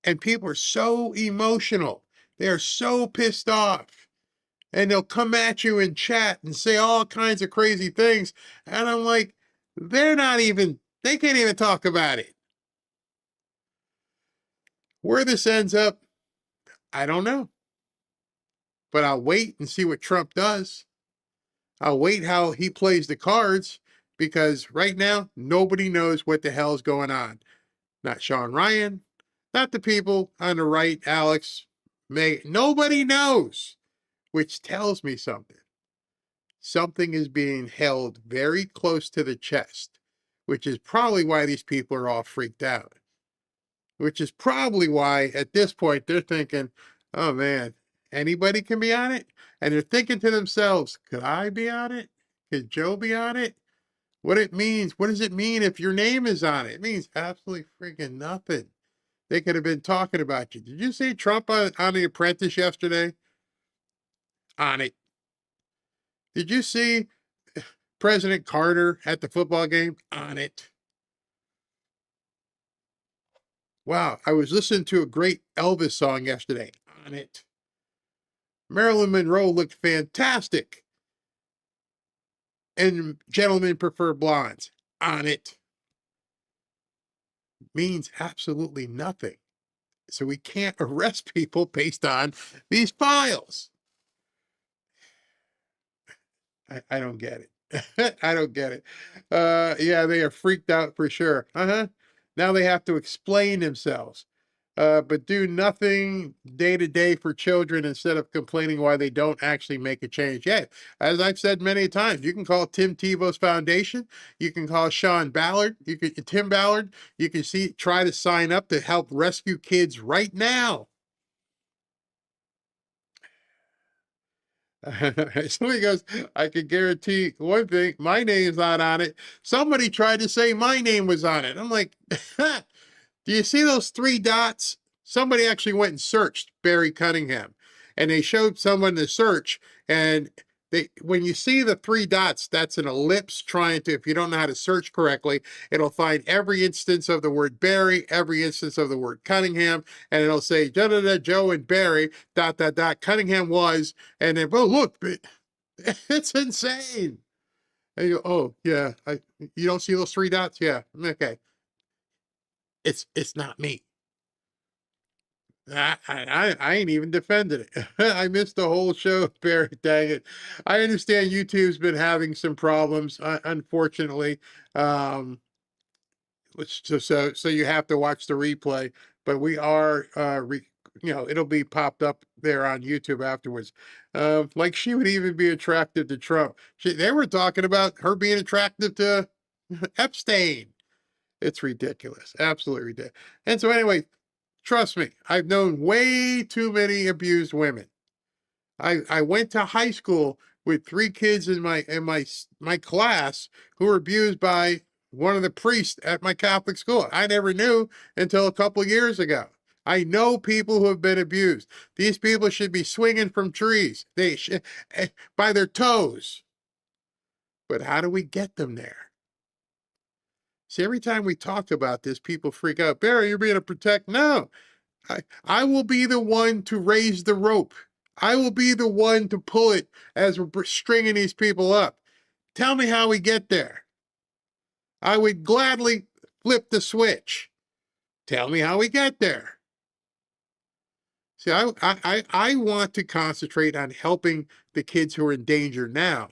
And people are so emotional. They are so pissed off. And they'll come at you in chat and say all kinds of crazy things. And I'm like, they can't even talk about it. Where this ends up, I don't know. But I'll wait and see what Trump does. I'll wait how he plays the cards, because right now, nobody knows what the hell's going on. Not Sean Ryan, not the people on the right, Alex, May. Nobody knows, which tells me something. Something is being held very close to the chest, which is probably why these people are all freaked out. Which is probably why, at this point, they're thinking, oh man, anybody can be on it? And they're thinking to themselves, could I be on it? Could Joe be on it? What does it mean if your name is on it? It means absolutely freaking nothing. They could have been talking about you. Did you see Trump on The Apprentice yesterday? On it. Did you see President Carter at the football game? On it. Wow, I was listening to a great Elvis song yesterday. On it. Marilyn Monroe looked fantastic. And Gentlemen Prefer Blondes. On it. Means absolutely nothing. So we can't arrest people based on these files. I don't get it. I don't get it. Yeah, they are freaked out for sure. Now they have to explain themselves. But do nothing day to day for children instead of complaining why they don't actually make a change. Yeah, as I've said many times, you can call Tim Tebow's Foundation. You can call Tim Ballard. You can try to sign up to help rescue kids right now. Somebody goes, I can guarantee one thing, my name's not on it. Somebody tried to say my name was on it. I'm like, do you see those 3 dots? Somebody actually went and searched Barry Cunningham, and they showed someone the search, and when you see the 3 dots, that's an ellipse trying to, if you don't know how to search correctly, it'll find every instance of the word Barry, every instance of the word Cunningham, and it'll say, Joe and Barry, ... Cunningham was, and then, oh, look, it's insane. And you go, oh, yeah, you don't see those 3 dots? Yeah, okay. It's not me. I ain't even defended it. I missed the whole show, Barry. Dang it. I understand YouTube's been having some problems, unfortunately. So you have to watch the replay. But we are, it'll be popped up there on YouTube afterwards. Like she would even be attracted to Trump. They were talking about her being attracted to Epstein. It's ridiculous. Absolutely ridiculous. And so anyway, trust me, I've known way too many abused women. I went to high school with 3 kids in my class who were abused by one of the priests at my Catholic school. I never knew until a couple of years ago. I know people who have been abused. These people should be swinging from trees. They should, by their toes. But how do we get them there? See, every time we talk about this, people freak out. Barry, you're being a protect. No, I will be the one to raise the rope. I will be the one to pull it as we're stringing these people up. Tell me how we get there. I would gladly flip the switch. Tell me how we get there. See, I want to concentrate on helping the kids who are in danger now.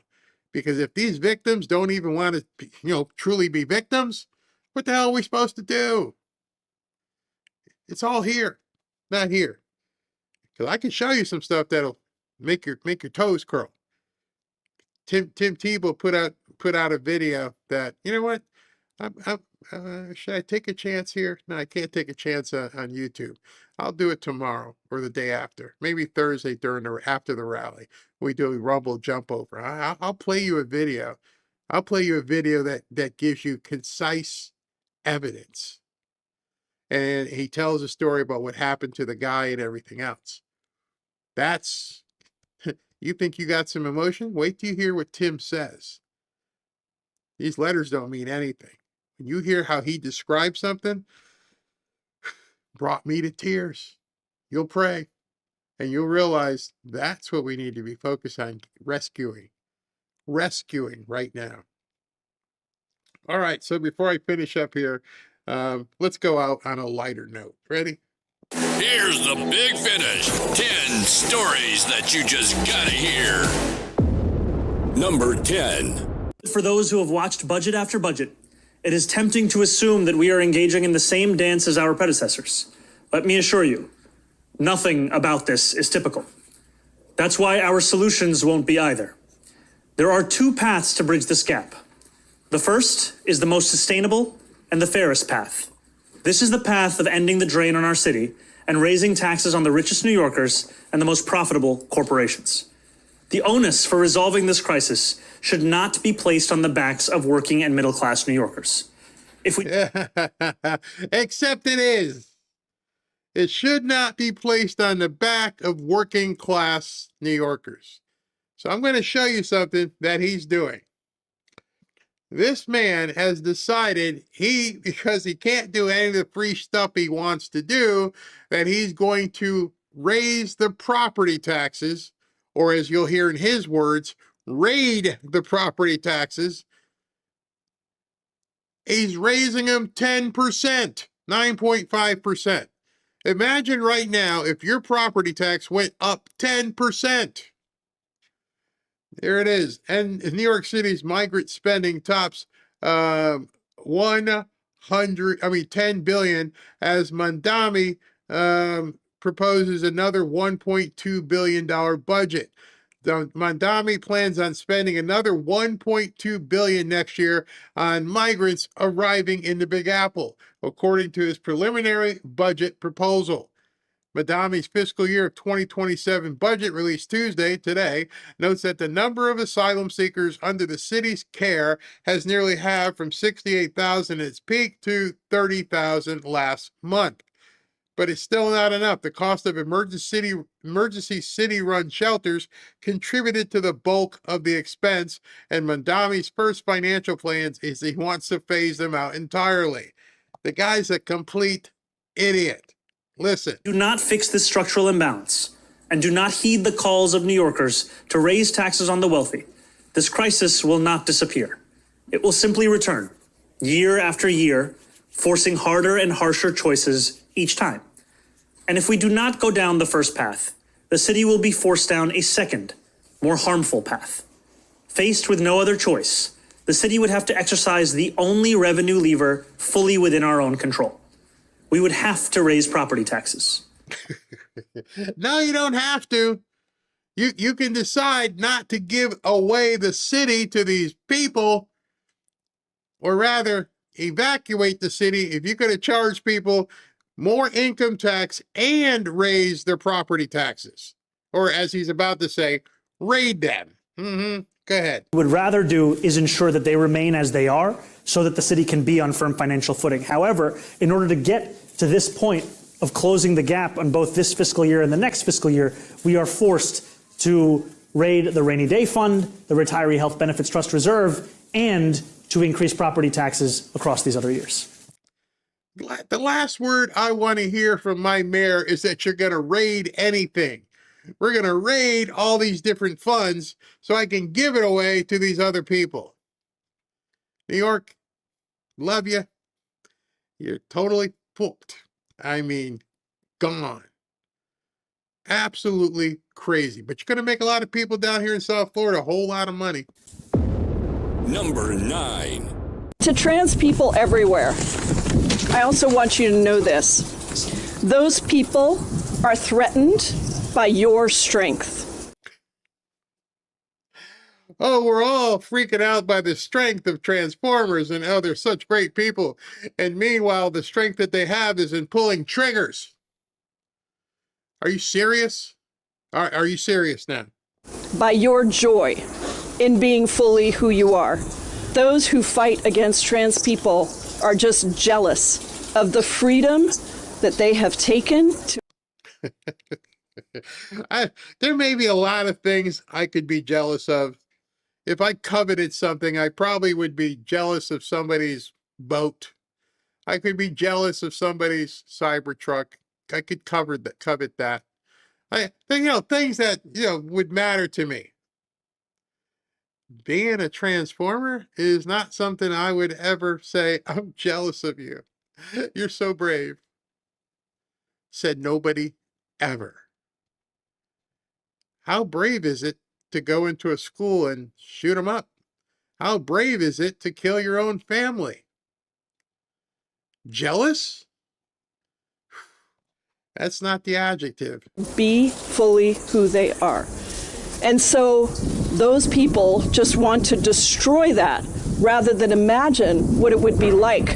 Because if these victims don't even want to, truly be victims, what the hell are we supposed to do? It's all here, not here. Because I can show you some stuff that'll make your toes curl. Tim Tebow put out a video that, you know what? Should I take a chance here? No, I can't take a chance on YouTube. I'll do it tomorrow or the day after. Maybe Thursday after the rally. We do a rumble jump over. I'll play you a video. I'll play you a video that gives you concise evidence. And he tells a story about what happened to the guy and everything else. That's, you think you got some emotion? Wait till you hear what Tim says. These letters don't mean anything. When you hear how he describes something, brought me to tears. You'll pray, and you'll realize that's what we need to be focused on, rescuing right now. All right, so before I finish up here, let's go out on a lighter note. Ready? Here's the big finish. 10 stories that you just gotta hear. Number 10. For those who have watched budget after budget, it is tempting to assume that we are engaging in the same dance as our predecessors. Let me assure you, nothing about this is typical. That's why our solutions won't be either. There are two paths to bridge this gap. The first is the most sustainable and the fairest path. This is the path of ending the drain on our city and raising taxes on the richest New Yorkers and the most profitable corporations. The onus for resolving this crisis should not be placed on the backs of working and middle-class New Yorkers. Except it is. It should not be placed on the back of working-class New Yorkers. So I'm going to show you something that he's doing. This man has decided because he can't do any of the free stuff he wants to do, that he's going to raise the property taxes, or as you'll hear in his words, raid the property taxes. He's raising them 10%, 9.5%. Imagine right now if your property tax went up 10%. There it is. And New York City's migrant spending tops 10 billion as Mamdani proposes another $1.2 billion budget. Mamdani plans on spending another $1.2 billion next year on migrants arriving in the Big Apple, according to his preliminary budget proposal. Mamdani's fiscal year 2027 budget, released today, notes that the number of asylum seekers under the city's care has nearly halved from 68,000 at its peak to 30,000 last month. But it's still not enough. The cost of emergency city-run shelters contributed to the bulk of the expense, and Mamdani's first financial plans is he wants to phase them out entirely. The guy's a complete idiot. Listen. Do not fix this structural imbalance, and do not heed the calls of New Yorkers to raise taxes on the wealthy. This crisis will not disappear. It will simply return, year after year, forcing harder and harsher choices each time. And if we do not go down the first path, the city will be forced down a second, more harmful path. Faced with no other choice, the city would have to exercise the only revenue lever fully within our own control. We would have to raise property taxes. No, you don't have to. You can decide not to give away the city to these people, or rather evacuate the city if you're going to charge people more income tax and raise their property taxes. Or as he's about to say, raid them. Go ahead. What we'd rather do is ensure that they remain as they are so that the city can be on firm financial footing. However, in order to get to this point, of closing the gap on both this fiscal year and the next fiscal year, we are forced to raid the rainy day fund, the retiree health benefits trust reserve, and to increase property taxes across these other years. The last word I want to hear from my mayor is that you're going to raid anything. We're going to raid all these different funds so I can give it away to these other people. New York, love you. You're totally booked. I mean, gone. Absolutely crazy. But you're going to make a lot of people down here in South Florida a whole lot of money. Number 9. To trans people everywhere, I also want you to know this. Those people are threatened by your strength. Oh, we're all freaking out by the strength of Transformers and how they're such great people. And meanwhile, the strength that they have is in pulling triggers. Are you serious? Are you serious now? By your joy in being fully who you are. Those who fight against trans people are just jealous of the freedom that they have taken to. There may be a lot of things I could be jealous of. If I coveted something, I probably would be jealous of somebody's boat. I could be jealous of somebody's Cybertruck. I could covet that. Things that, would matter to me. Being a Transformer is not something I would ever say, I'm jealous of you. You're so brave. Said nobody ever. How brave is it to go into a school and shoot them up? How brave is it to kill your own family? Jealous? That's not the adjective. Be fully who they are. And so those people just want to destroy that rather than imagine what it would be like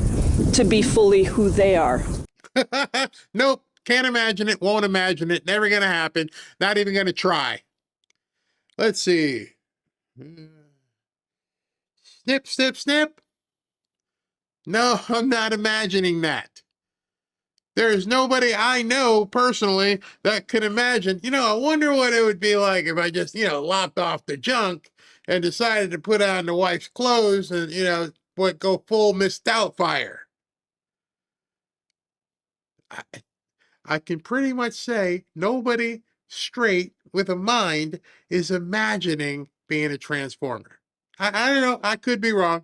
to be fully who they are. Nope, can't imagine it, won't imagine it, never gonna happen, not even gonna try. Let's see. Snip, snip, snip. No, I'm not imagining that. There's nobody I know personally that can imagine, I wonder what it would be like if I just, lopped off the junk and decided to put on the wife's clothes and, go full Miss Doubtfire. I can pretty much say nobody straight with a mind is imagining being a Transformer. I don't know. I could be wrong.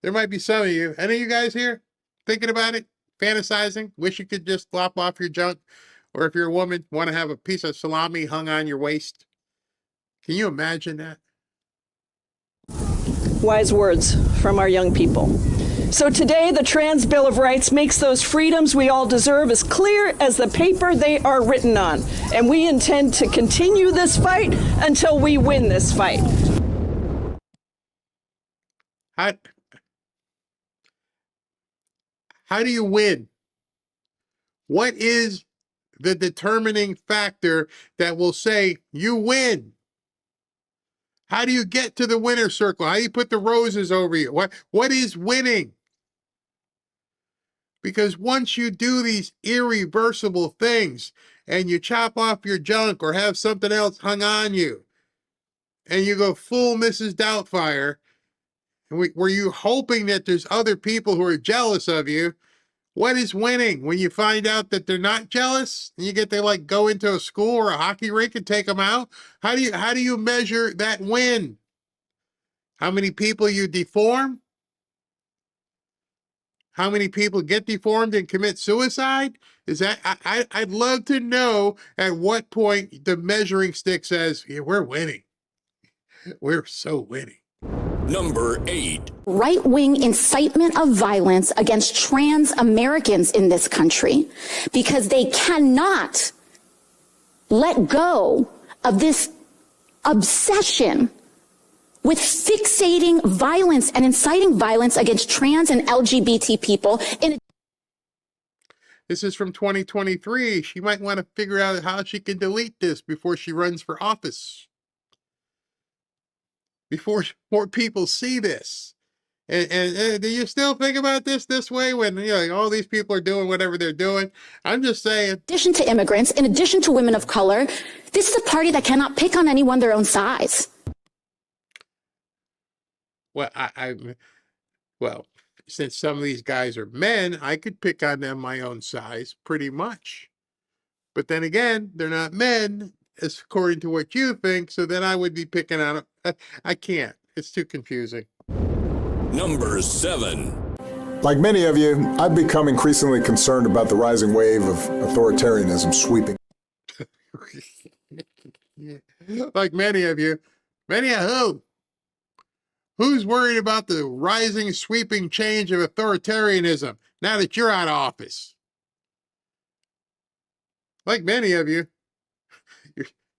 There might be some of you. Any of you guys here thinking about it? Fantasizing? Wish you could just lop off your junk? Or if you're a woman, want to have a piece of salami hung on your waist? Can you imagine that? Wise words from our young people. So today, the Trans Bill of Rights makes those freedoms we all deserve as clear as the paper they are written on. And we intend to continue this fight until we win this fight. How do you win? What is the determining factor that will say you win? How do you get to the winner's circle? How do you put the roses over you? What is winning? Because once you do these irreversible things and you chop off your junk or have something else hung on you and you go full Mrs. Doubtfire, were you hoping that there's other people who are jealous of you? What is winning? When you find out that they're not jealous and you get to go into a school or a hockey rink and take them out? How do you measure that win? How many people you deform? How many people get deformed and commit suicide? I'd love to know at what point the measuring stick says, yeah, we're winning. We're so winning. Number 8. Right-wing incitement of violence against trans Americans in this country because they cannot let go of this obsession with fixating violence and inciting violence against trans and LGBT people. This is from 2023. She might want to figure out how she can delete this before she runs for office. Before more people see this. And do you still think about this way when like, all these people are doing whatever they're doing? I'm just saying. In addition to immigrants, in addition to women of color, this is a party that cannot pick on anyone their own size. Well, well, since some of these guys are men, I could pick on them my own size pretty much. But then again, they're not men, as according to what you think, so then I would be picking on them. I can't. It's too confusing. Number 7. Like many of you, I've become increasingly concerned about the rising wave of authoritarianism sweeping. Like many of you. Many of who? Who's worried about the rising, sweeping change of authoritarianism now that you're out of office? Like many of you,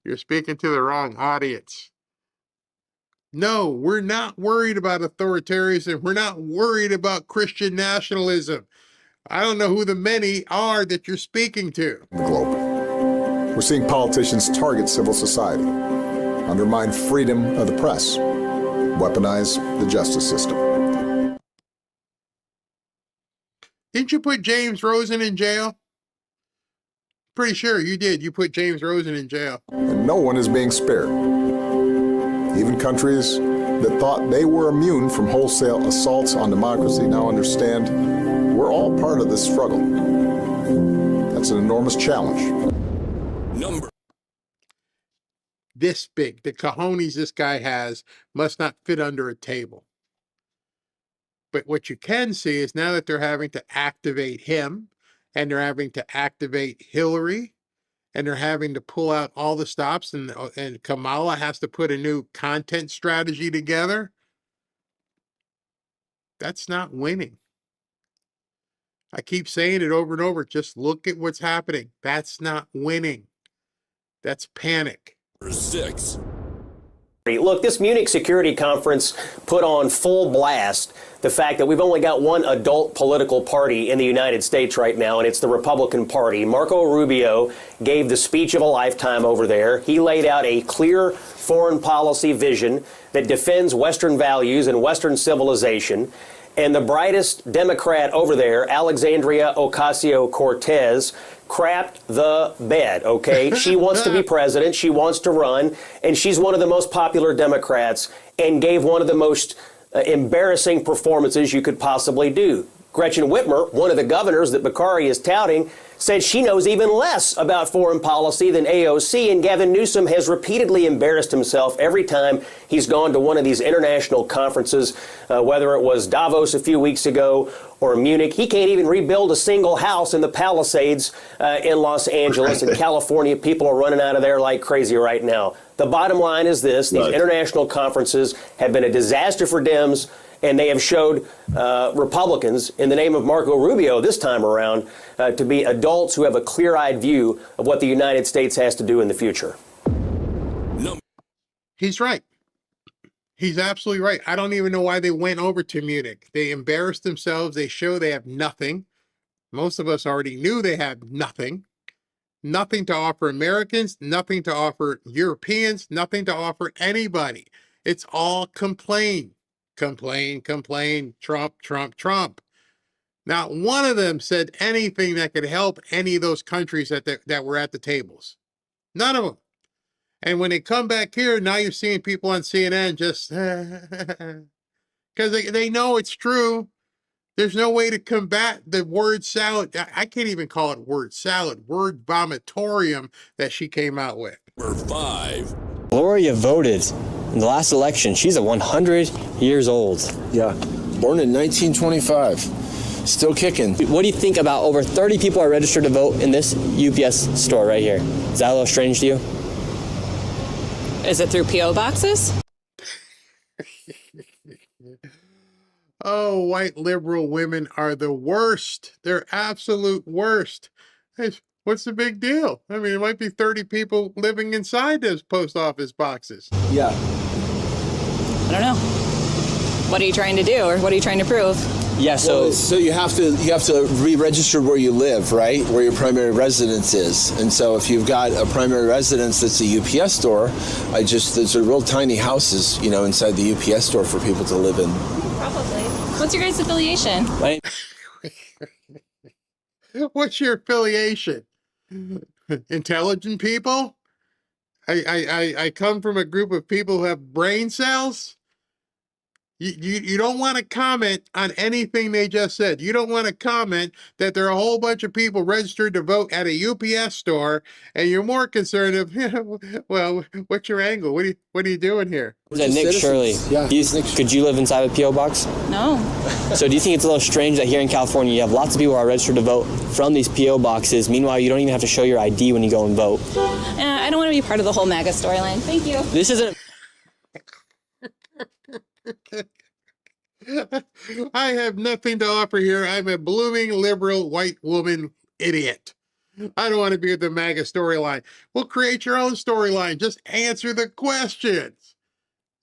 you're speaking to the wrong audience. No, we're not worried about authoritarianism. We're not worried about Christian nationalism. I don't know who the many are that you're speaking to. The globe. We're seeing politicians target civil society, undermine freedom of the press, weaponize the justice system. Didn't you put James Rosen in jail? Pretty sure you did. You put James Rosen in jail. And no one is being spared. Even countries that thought they were immune from wholesale assaults on democracy now understand we're all part of this struggle. That's an enormous challenge. This big, the cojones this guy has must not fit under a table. But what you can see is now that they're having to activate him, and they're having to activate Hillary, and they're having to pull out all the stops, and Kamala has to put a new content strategy together. That's not winning. I keep saying it over and over. Just look at what's happening. That's not winning. That's panic. 6. Look, this Munich Security Conference put on full blast the fact that we've only got one adult political party in the United States right now, and it's the Republican Party. Marco Rubio gave the speech of a lifetime over there. He laid out a clear foreign policy vision that defends Western values and Western civilization. And the brightest Democrat over there, Alexandria Ocasio-Cortez, crapped the bed, okay? She wants to be president, she wants to run, and she's one of the most popular Democrats and gave one of the most embarrassing performances you could possibly do. Gretchen Whitmer, one of the governors that Bakari is touting, said she knows even less about foreign policy than AOC, and Gavin Newsom has repeatedly embarrassed himself every time he's gone to one of these international conferences, whether it was Davos a few weeks ago or Munich. He can't even rebuild a single house in the Palisades in Los Angeles. In California, people are running out of there like crazy right now. The bottom line is this: these international conferences have been a disaster for Dems, and they have showed Republicans, in the name of Marco Rubio this time around, to be adults who have a clear-eyed view of what the United States has to do in the future. He's right. He's absolutely right. I don't even know why they went over to Munich. They embarrassed themselves. They show they have nothing. Most of us already knew they had nothing. Nothing to offer Americans, nothing to offer Europeans, nothing to offer anybody. It's all complain. Complain, complain, Trump, Trump, Trump. Not one of them said anything that could help any of those countries that were at the tables. None of them. And when they come back here, now you're seeing people on CNN just because they know it's true. There's no way to combat the word salad. I can't even call it word salad, word vomitorium that she came out with. Number 5. Gloria voted in the last election. She's 100 years old. Yeah, born in 1925. Still kicking. What do you think about over 30 people are registered to vote in this UPS store right here? Is that a little strange to you? Is it through P.O. boxes? Oh, white liberal women are the worst. They're absolute worst. What's the big deal? I mean, it might be 30 people living inside those post office boxes. Yeah. I don't know. What are you trying to do, or what are you trying to prove? Yeah, so you have to re-register where you live, right? Where your primary residence is. And so if you've got a primary residence that's a UPS store, there's a real tiny houses, inside the UPS store for people to live in. Probably. What's your guys' affiliation? What's your affiliation? Intelligent people? I come from a group of people who have brain cells. You don't want to comment on anything they just said. You don't want to comment that there are a whole bunch of people registered to vote at a UPS store, and you're more concerned of, well, what's your angle? What are you doing here? Nick Shirley, could you live inside a P.O. box? No. So do you think it's a little strange that here in California you have lots of people who are registered to vote from these P.O. boxes, meanwhile you don't even have to show your ID when you go and vote? I don't want to be part of the whole MAGA storyline. Thank you. This isn't... I have nothing to offer here. I'm a blooming liberal white woman idiot. I don't want to be with the MAGA storyline. Well, create your own storyline. Just answer the questions.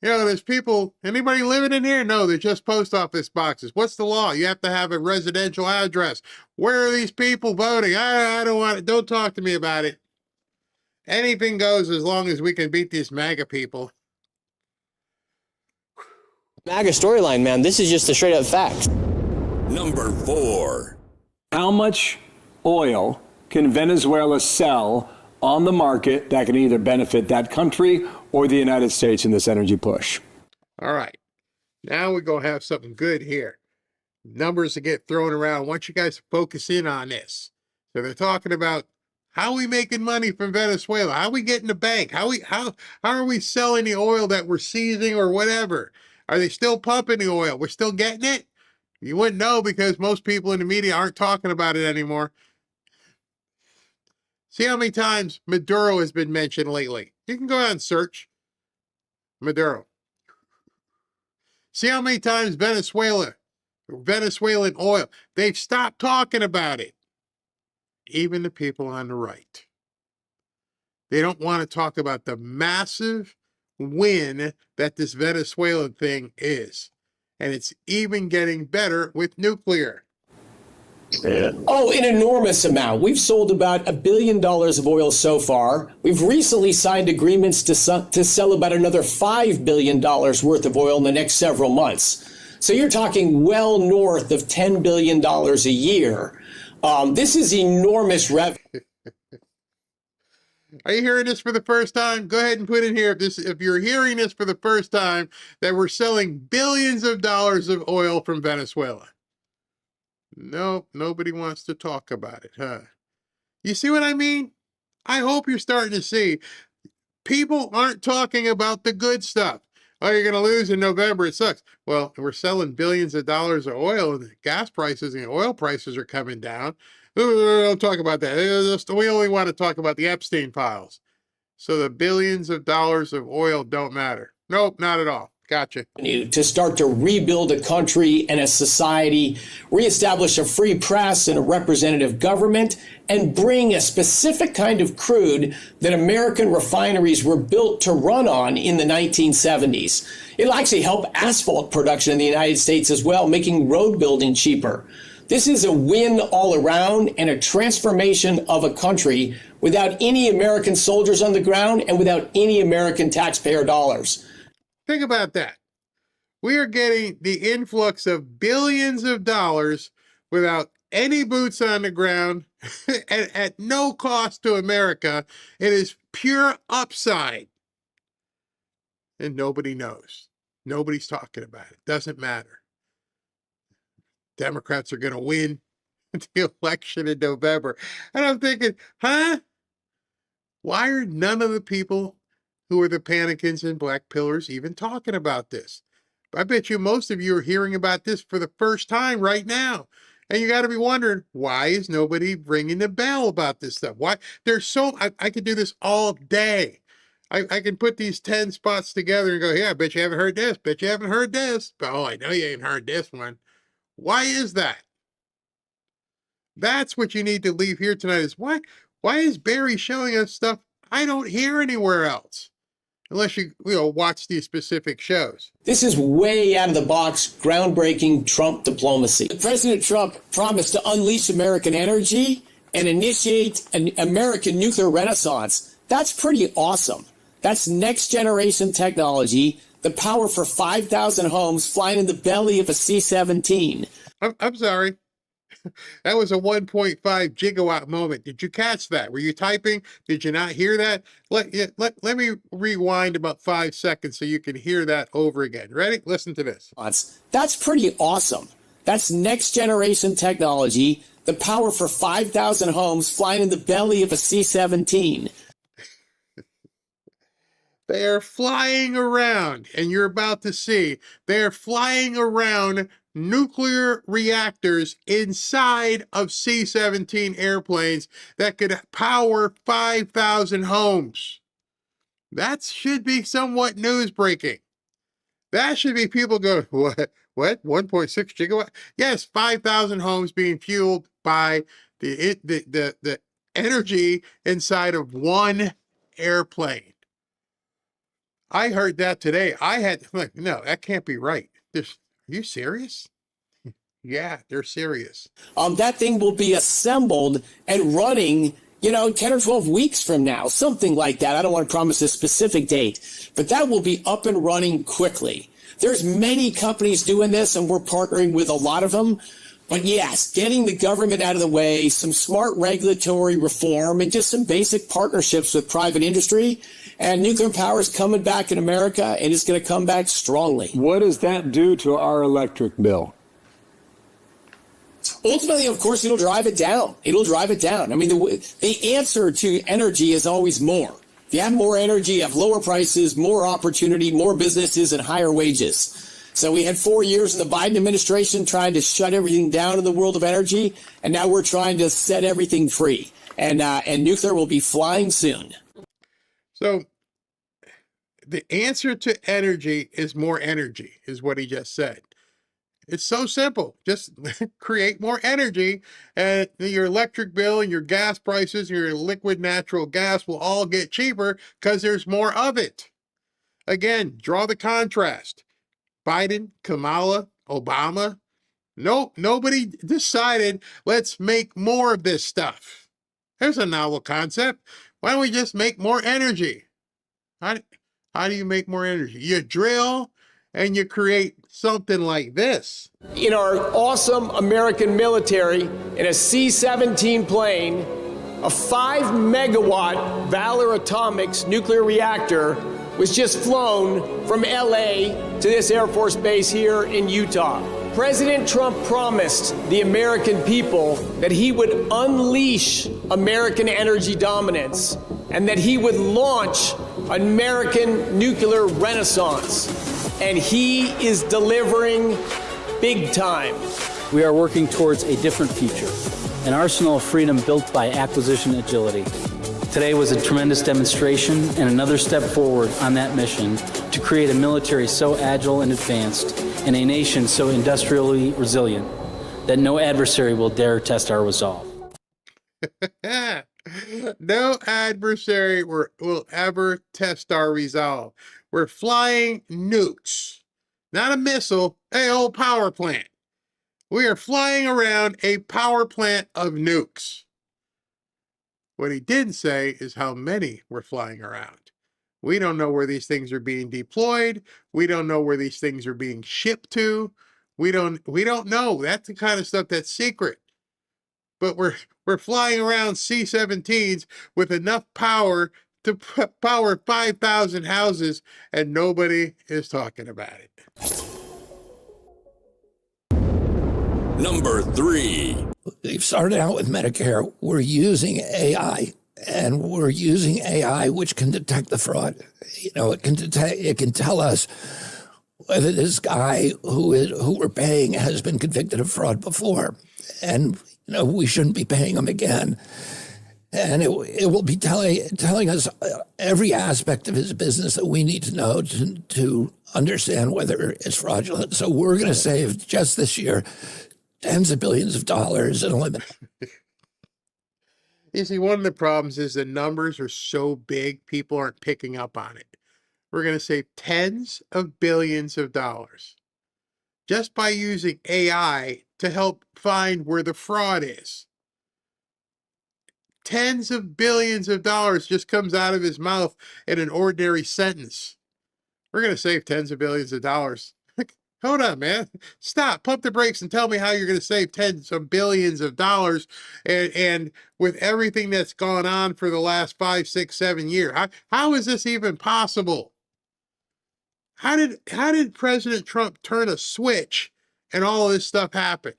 There's people, anybody living in here? No, they're just post office boxes. What's the law? You have to have a residential address. Where are these people voting? I don't want it. Don't talk to me about it. Anything goes as long as we can beat these MAGA people. MAGA storyline, man. This is just a straight up fact. Number 4. How much oil can Venezuela sell on the market that can either benefit that country or the United States in this energy push? All right. Now we're going to have something good here. Numbers that get thrown around. I want you guys to focus in on this. So they're talking about how are we making money from Venezuela? How are we getting the bank? How are we selling the oil that we're seizing or whatever? Are they still pumping the oil? We're still getting it? You wouldn't know because most people in the media aren't talking about it anymore. See how many times Maduro has been mentioned lately. You can go out and search Maduro. See how many times Venezuelan oil. They've stopped talking about it. Even the people on the right. They don't want to talk about the massive win that this Venezuelan thing is. And it's even getting better with nuclear. Oh, an enormous amount. We've sold about $1 billion of oil so far. We've recently signed agreements to sell about another $5 billion worth of oil in the next several months. So you're talking well north of $10 billion a year. This is enormous revenue. Are you hearing this for the first time? Go ahead and put in here if you're hearing this for the first time that we're selling billions of dollars of oil from Venezuela. Nope, nobody wants to talk about it, huh? You see what I mean? I hope you're starting to see. People aren't talking about the good stuff. Oh, you're going to lose in November. It sucks. Well, we're selling billions of dollars of oil and the gas prices and the oil prices are coming down. Don't talk about that. We only want to talk about the Epstein files. So the billions of dollars of oil don't matter. Nope, not at all. Gotcha. To start to rebuild a country and a society, reestablish a free press and a representative government, and bring a specific kind of crude that American refineries were built to run on in the 1970s. It'll actually help asphalt production in the United States as well, making road building cheaper. This is a win all around and a transformation of a country without any American soldiers on the ground and without any American taxpayer dollars. Think about that. We are getting the influx of billions of dollars without any boots on the ground at no cost to America. It is pure upside. And nobody knows. Nobody's talking about it. Doesn't matter. Democrats are going to win the election in November. And I'm thinking, huh? Why are none of the people who are the panicans and black pillars even talking about this? I bet you most of you are hearing about this for the first time right now. And you got to be wondering, why is nobody ringing the bell about this stuff? Why? There's so, I could do this all day. I can put these 10 spots together and go, yeah, I bet you haven't heard this. Bet you haven't heard this. But, oh, I know you ain't heard this one. Why is that? That's what you need to leave here tonight is why is Barry showing us stuff I don't hear anywhere else? unless you watch these specific shows. This is way out of the box, groundbreaking Trump diplomacy. President Trump promised to unleash American energy and initiate an American nuclear renaissance. That's pretty awesome. That's next generation technology, the power for 5,000 homes flying in the belly of a C-17. I'm sorry. That was a 1.5 gigawatt moment. Did you catch that? Were you typing? Did you not hear that? Let me rewind about 5 seconds so you can hear that over again. Ready? Listen to this. That's pretty awesome. That's next generation technology, the power for 5,000 homes flying in the belly of a C-17. They're flying around, and you're about to see, they're flying around nuclear reactors inside of C-17 airplanes that could power 5,000 homes. That should be somewhat news-breaking. That should be people going, what? 1.6 gigawatt? Yes, 5,000 homes being fueled by the energy inside of one airplane. I heard that today. No, that can't be right. Are you serious? Yeah, they're serious. That thing will be assembled and running, 10 or 12 weeks from now, something like that. I don't want to promise a specific date, but that will be up and running quickly. There's many companies doing this, and we're partnering with a lot of them. But yes, getting the government out of the way, some smart regulatory reform, and just some basic partnerships with private industry. And nuclear power is coming back in America, and it's going to come back strongly. What does that do to our electric bill? Ultimately, of course, it'll drive it down. It'll drive it down. I mean, the answer to energy is always more. If you have more energy, you have lower prices, more opportunity, more businesses, and higher wages. So we had 4 years in the Biden administration trying to shut everything down in the world of energy, and now we're trying to set everything free. And nuclear will be flying soon. So the answer to energy is more energy, is what he just said. It's so simple. Just create more energy, and your electric bill and your gas prices and your liquid natural gas will all get cheaper because there's more of it. Again, draw the contrast. Biden, Kamala, Obama. Nope, nobody decided, let's make more of this stuff. There's a novel concept. Why don't we just make more energy? How do you make more energy? You drill and you create something like this. In our awesome American military, in a C-17 plane, a 5 megawatt Valor Atomics nuclear reactor was just flown from LA to this Air Force base here in Utah. President Trump promised the American people that he would unleash American energy dominance and that he would launch an American nuclear renaissance. And he is delivering big time. We are working towards a different future, an arsenal of freedom built by acquisition agility. Today was a tremendous demonstration and another step forward on that mission to create a military so agile and advanced and a nation so industrially resilient that no adversary will dare test our resolve. No adversary will ever test our resolve. We're flying nukes, not a missile, an old power plant. We are flying around a power plant of nukes. What he didn't say is how many we're flying around. We don't know where these things are being deployed. We don't know where these things are being shipped to. We don't know. That's the kind of stuff that's secret. But we're flying around C-17s with enough power to power 5,000 houses, and nobody is talking about it. Number 3. We've started out with Medicare. We're using AI, and we're using AI which can detect the fraud. It can tell us whether this guy who we're paying has been convicted of fraud before, and we shouldn't be paying him again. And it will be telling us every aspect of his business that we need to know to understand whether it's fraudulent. So we're going to save just this year tens of billions of dollars and eliminate. You see, one of the problems is the numbers are so big, people aren't picking up on it. we're going to save tens of billions of dollars just by using AI to help find where the fraud is. Tens of billions of dollars just comes out of his mouth in an ordinary sentence. We're going to save tens of billions of dollars. Hold on, man. Stop. Pump the brakes and tell me how you're going to save tens of billions of dollars. And with everything that's gone on for the last 5, 6, 7 years, how is this even possible? How did President Trump turn a switch and all of this stuff happen?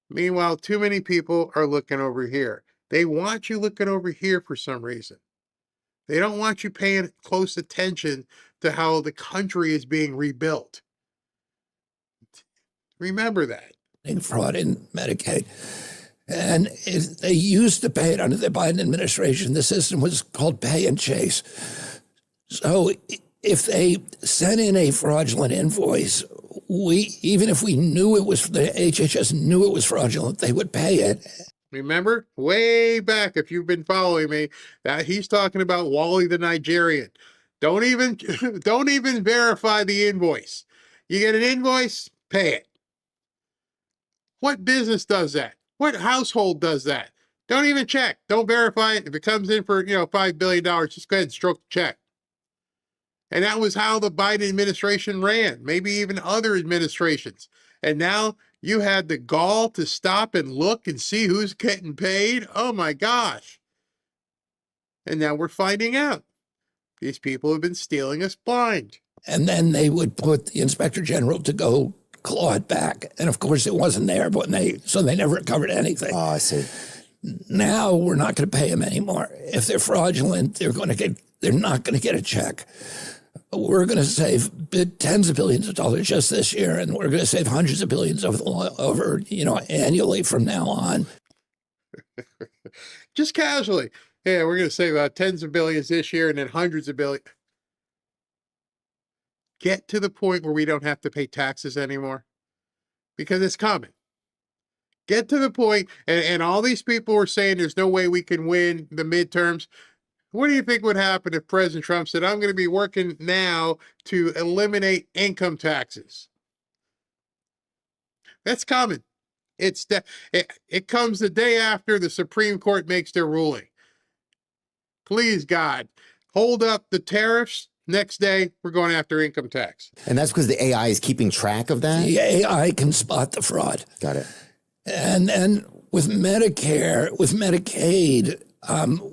Meanwhile, too many people are looking over here. They want you looking over here for some reason. They don't want you paying close attention to how the country is being rebuilt. Remember that. Fraud in Medicaid. And they used to pay it under the Biden administration. The system was called pay and chase. So if they sent in a fraudulent invoice, even if we knew it was, the HHS knew it was fraudulent, they would pay it. Remember, way back, if you've been following me, that he's talking about Wally the Nigerian. Don't even verify the invoice. You get an invoice, pay it. What business does that? What household does that? Don't even check. Don't verify it. If it comes in for, $5 billion, just go ahead and stroke the check. And that was how the Biden administration ran, maybe even other administrations. And now you had the gall to stop and look and see who's getting paid. Oh my gosh. And now we're finding out. These people have been stealing us blind. And then they would put the inspector general to go claw it back. And of course it wasn't there, but so they never recovered anything. Oh, I see. Now we're not going to pay them anymore. If they're fraudulent, they're not going to get a check. We're going to save tens of billions of dollars just this year, and we're going to save hundreds of billions over annually from now on. Just casually. Yeah, we're going to save tens of billions this year and then hundreds of billions. Get to the point where we don't have to pay taxes anymore, because it's coming. Get to the point, and all these people were saying there's no way we can win the midterms. What do you think would happen if President Trump said, I'm going to be working now to eliminate income taxes? That's coming. It comes the day after the Supreme Court makes their ruling. Please, God, hold up the tariffs. Next day, we're going after income tax. And that's because the AI is keeping track of that? The AI can spot the fraud. Got it. And then with Medicare, with Medicaid,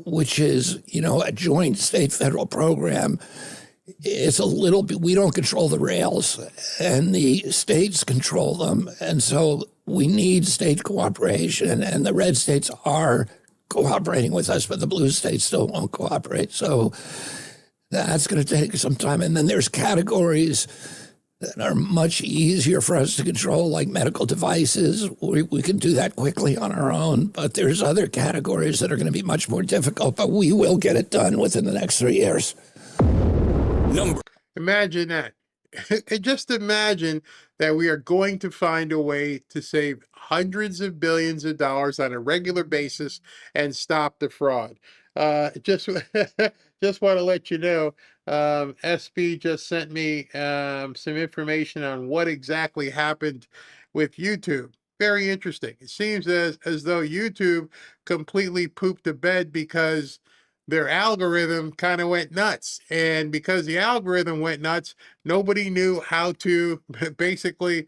which is, a joint state-federal program, it's a little bit, we don't control the rails, and the states control them. And so we need state cooperation, and the red states are cooperating with us, but the blue states still won't cooperate. So that's going to take some time. And then there's categories that are much easier for us to control, like medical devices. We can do that quickly on our own, but there's other categories that are going to be much more difficult, but we will get it done within the next 3 years. Imagine that. Just imagine that we are going to find a way to save hundreds of billions of dollars on a regular basis and stop the fraud. Just want to let you know, SB just sent me some information on what exactly happened with YouTube. Very interesting. It seems as though YouTube completely pooped the bed because their algorithm kind of went nuts. And because the algorithm went nuts, nobody knew how to basically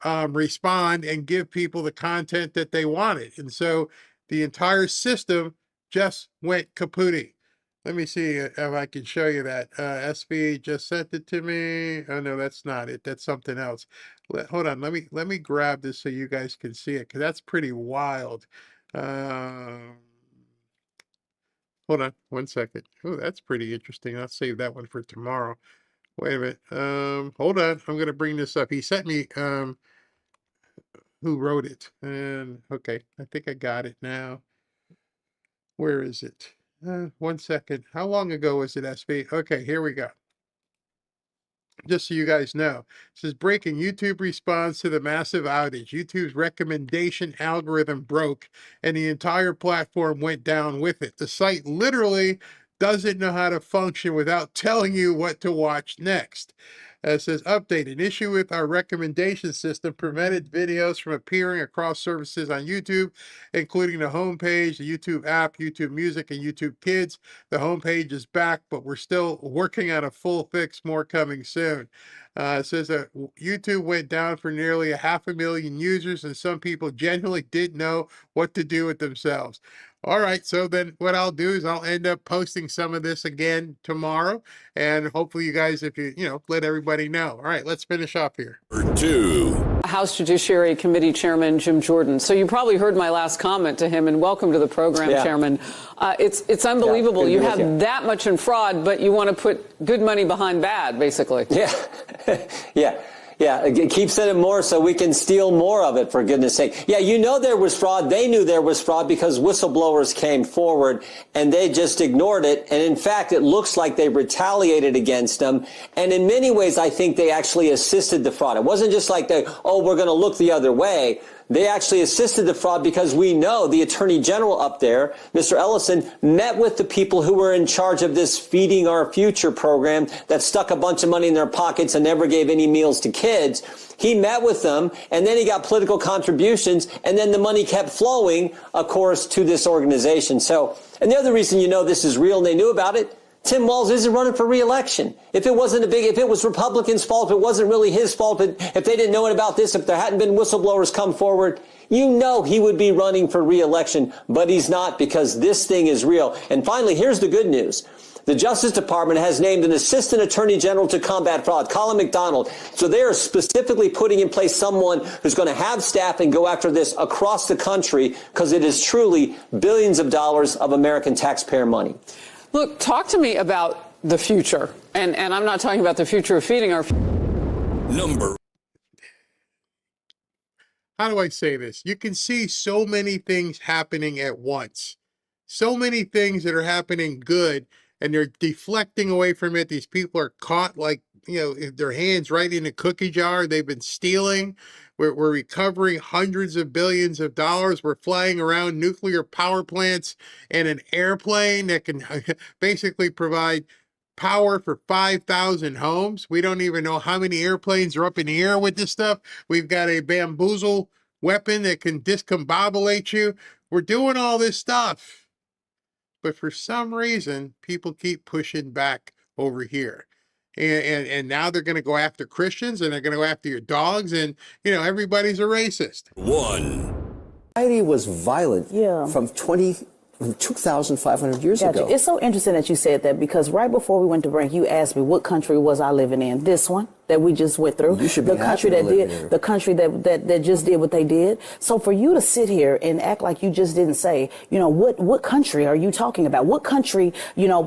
respond and give people the content that they wanted. And so the entire system just went kapooty. Let me see if I can show you that. SB just sent it to me. Oh no, that's not it. That's something else. Hold on. Let me grab this so you guys can see it, because that's pretty wild. Hold on 1 second. Oh, that's pretty interesting. I'll save that one for tomorrow. Wait a minute. Hold on. I'm gonna bring this up. He sent me who wrote it. And okay, I think I got it now. Where is it? 1 second. How long ago was it, SB? Okay, here we go. Just so you guys know, it says breaking: YouTube responds to the massive outage. YouTube's recommendation algorithm broke and the entire platform went down with it. The site literally doesn't know how to function without telling you what to watch next. It says, update, an issue with our recommendation system prevented videos from appearing across services on YouTube, including the homepage, the YouTube app, YouTube Music, and YouTube Kids. The homepage is back, but we're still working on a full fix, more coming soon. It says that YouTube went down for nearly 500,000 users, and some people genuinely didn't know what to do with themselves. All right, so then what I'll do is I'll end up posting some of this again tomorrow, and hopefully you guys, if you let everybody know. All right, let's finish up here. Number 2. House Judiciary Committee Chairman Jim Jordan. So you probably heard my last comment to him, and welcome to the program, Chairman. It's unbelievable. You have that much in fraud, but you want to put good money behind bad, basically. Yeah, keep sending more so we can steal more of it, for goodness sake. Yeah, there was fraud. They knew there was fraud because whistleblowers came forward and they just ignored it. And in fact, it looks like they retaliated against them. And in many ways, I think they actually assisted the fraud. It wasn't just like we're going to look the other way. They actually assisted the fraud because we know the Attorney General up there, Mr. Ellison, met with the people who were in charge of this Feeding Our Future program that stuck a bunch of money in their pockets and never gave any meals to kids. He met with them, and then he got political contributions, and then the money kept flowing, of course, to this organization. So, and the other reason this is real and they knew about it, Tim Walz isn't running for re-election. If it was Republicans' fault, if it wasn't really his fault, if they didn't know about this, if there hadn't been whistleblowers come forward, he would be running for re-election, but he's not because this thing is real. And finally, here's the good news. The Justice Department has named an assistant attorney general to combat fraud, Colin McDonald. So they are specifically putting in place someone who's going to have staff and go after this across the country because it is truly billions of dollars of American taxpayer money. Look, talk to me about the future. And I'm not talking about the future of feeding our... Number. How do I say this? You can see so many things happening at once. So many things that are happening good, and they're deflecting away from it. These people are caught their hands right in a cookie jar. They've been stealing. We're recovering hundreds of billions of dollars. We're flying around nuclear power plants in an airplane that can basically provide power for 5,000 homes. We don't even know how many airplanes are up in the air with this stuff. We've got a bamboozle weapon that can discombobulate you. We're doing all this stuff. But for some reason, people keep pushing back over here. And now they're going to go after Christians, and they're going to go after your dogs, and everybody's a racist. 1. Society was violent from 2,500 years ago. It's so interesting that you said that, because right before we went to break, you asked me what country was I living in. This one that we just went through. You should be the country that did here. The country that just did what they did. So for you to sit here and act like you just didn't say, what country are you talking about? What country,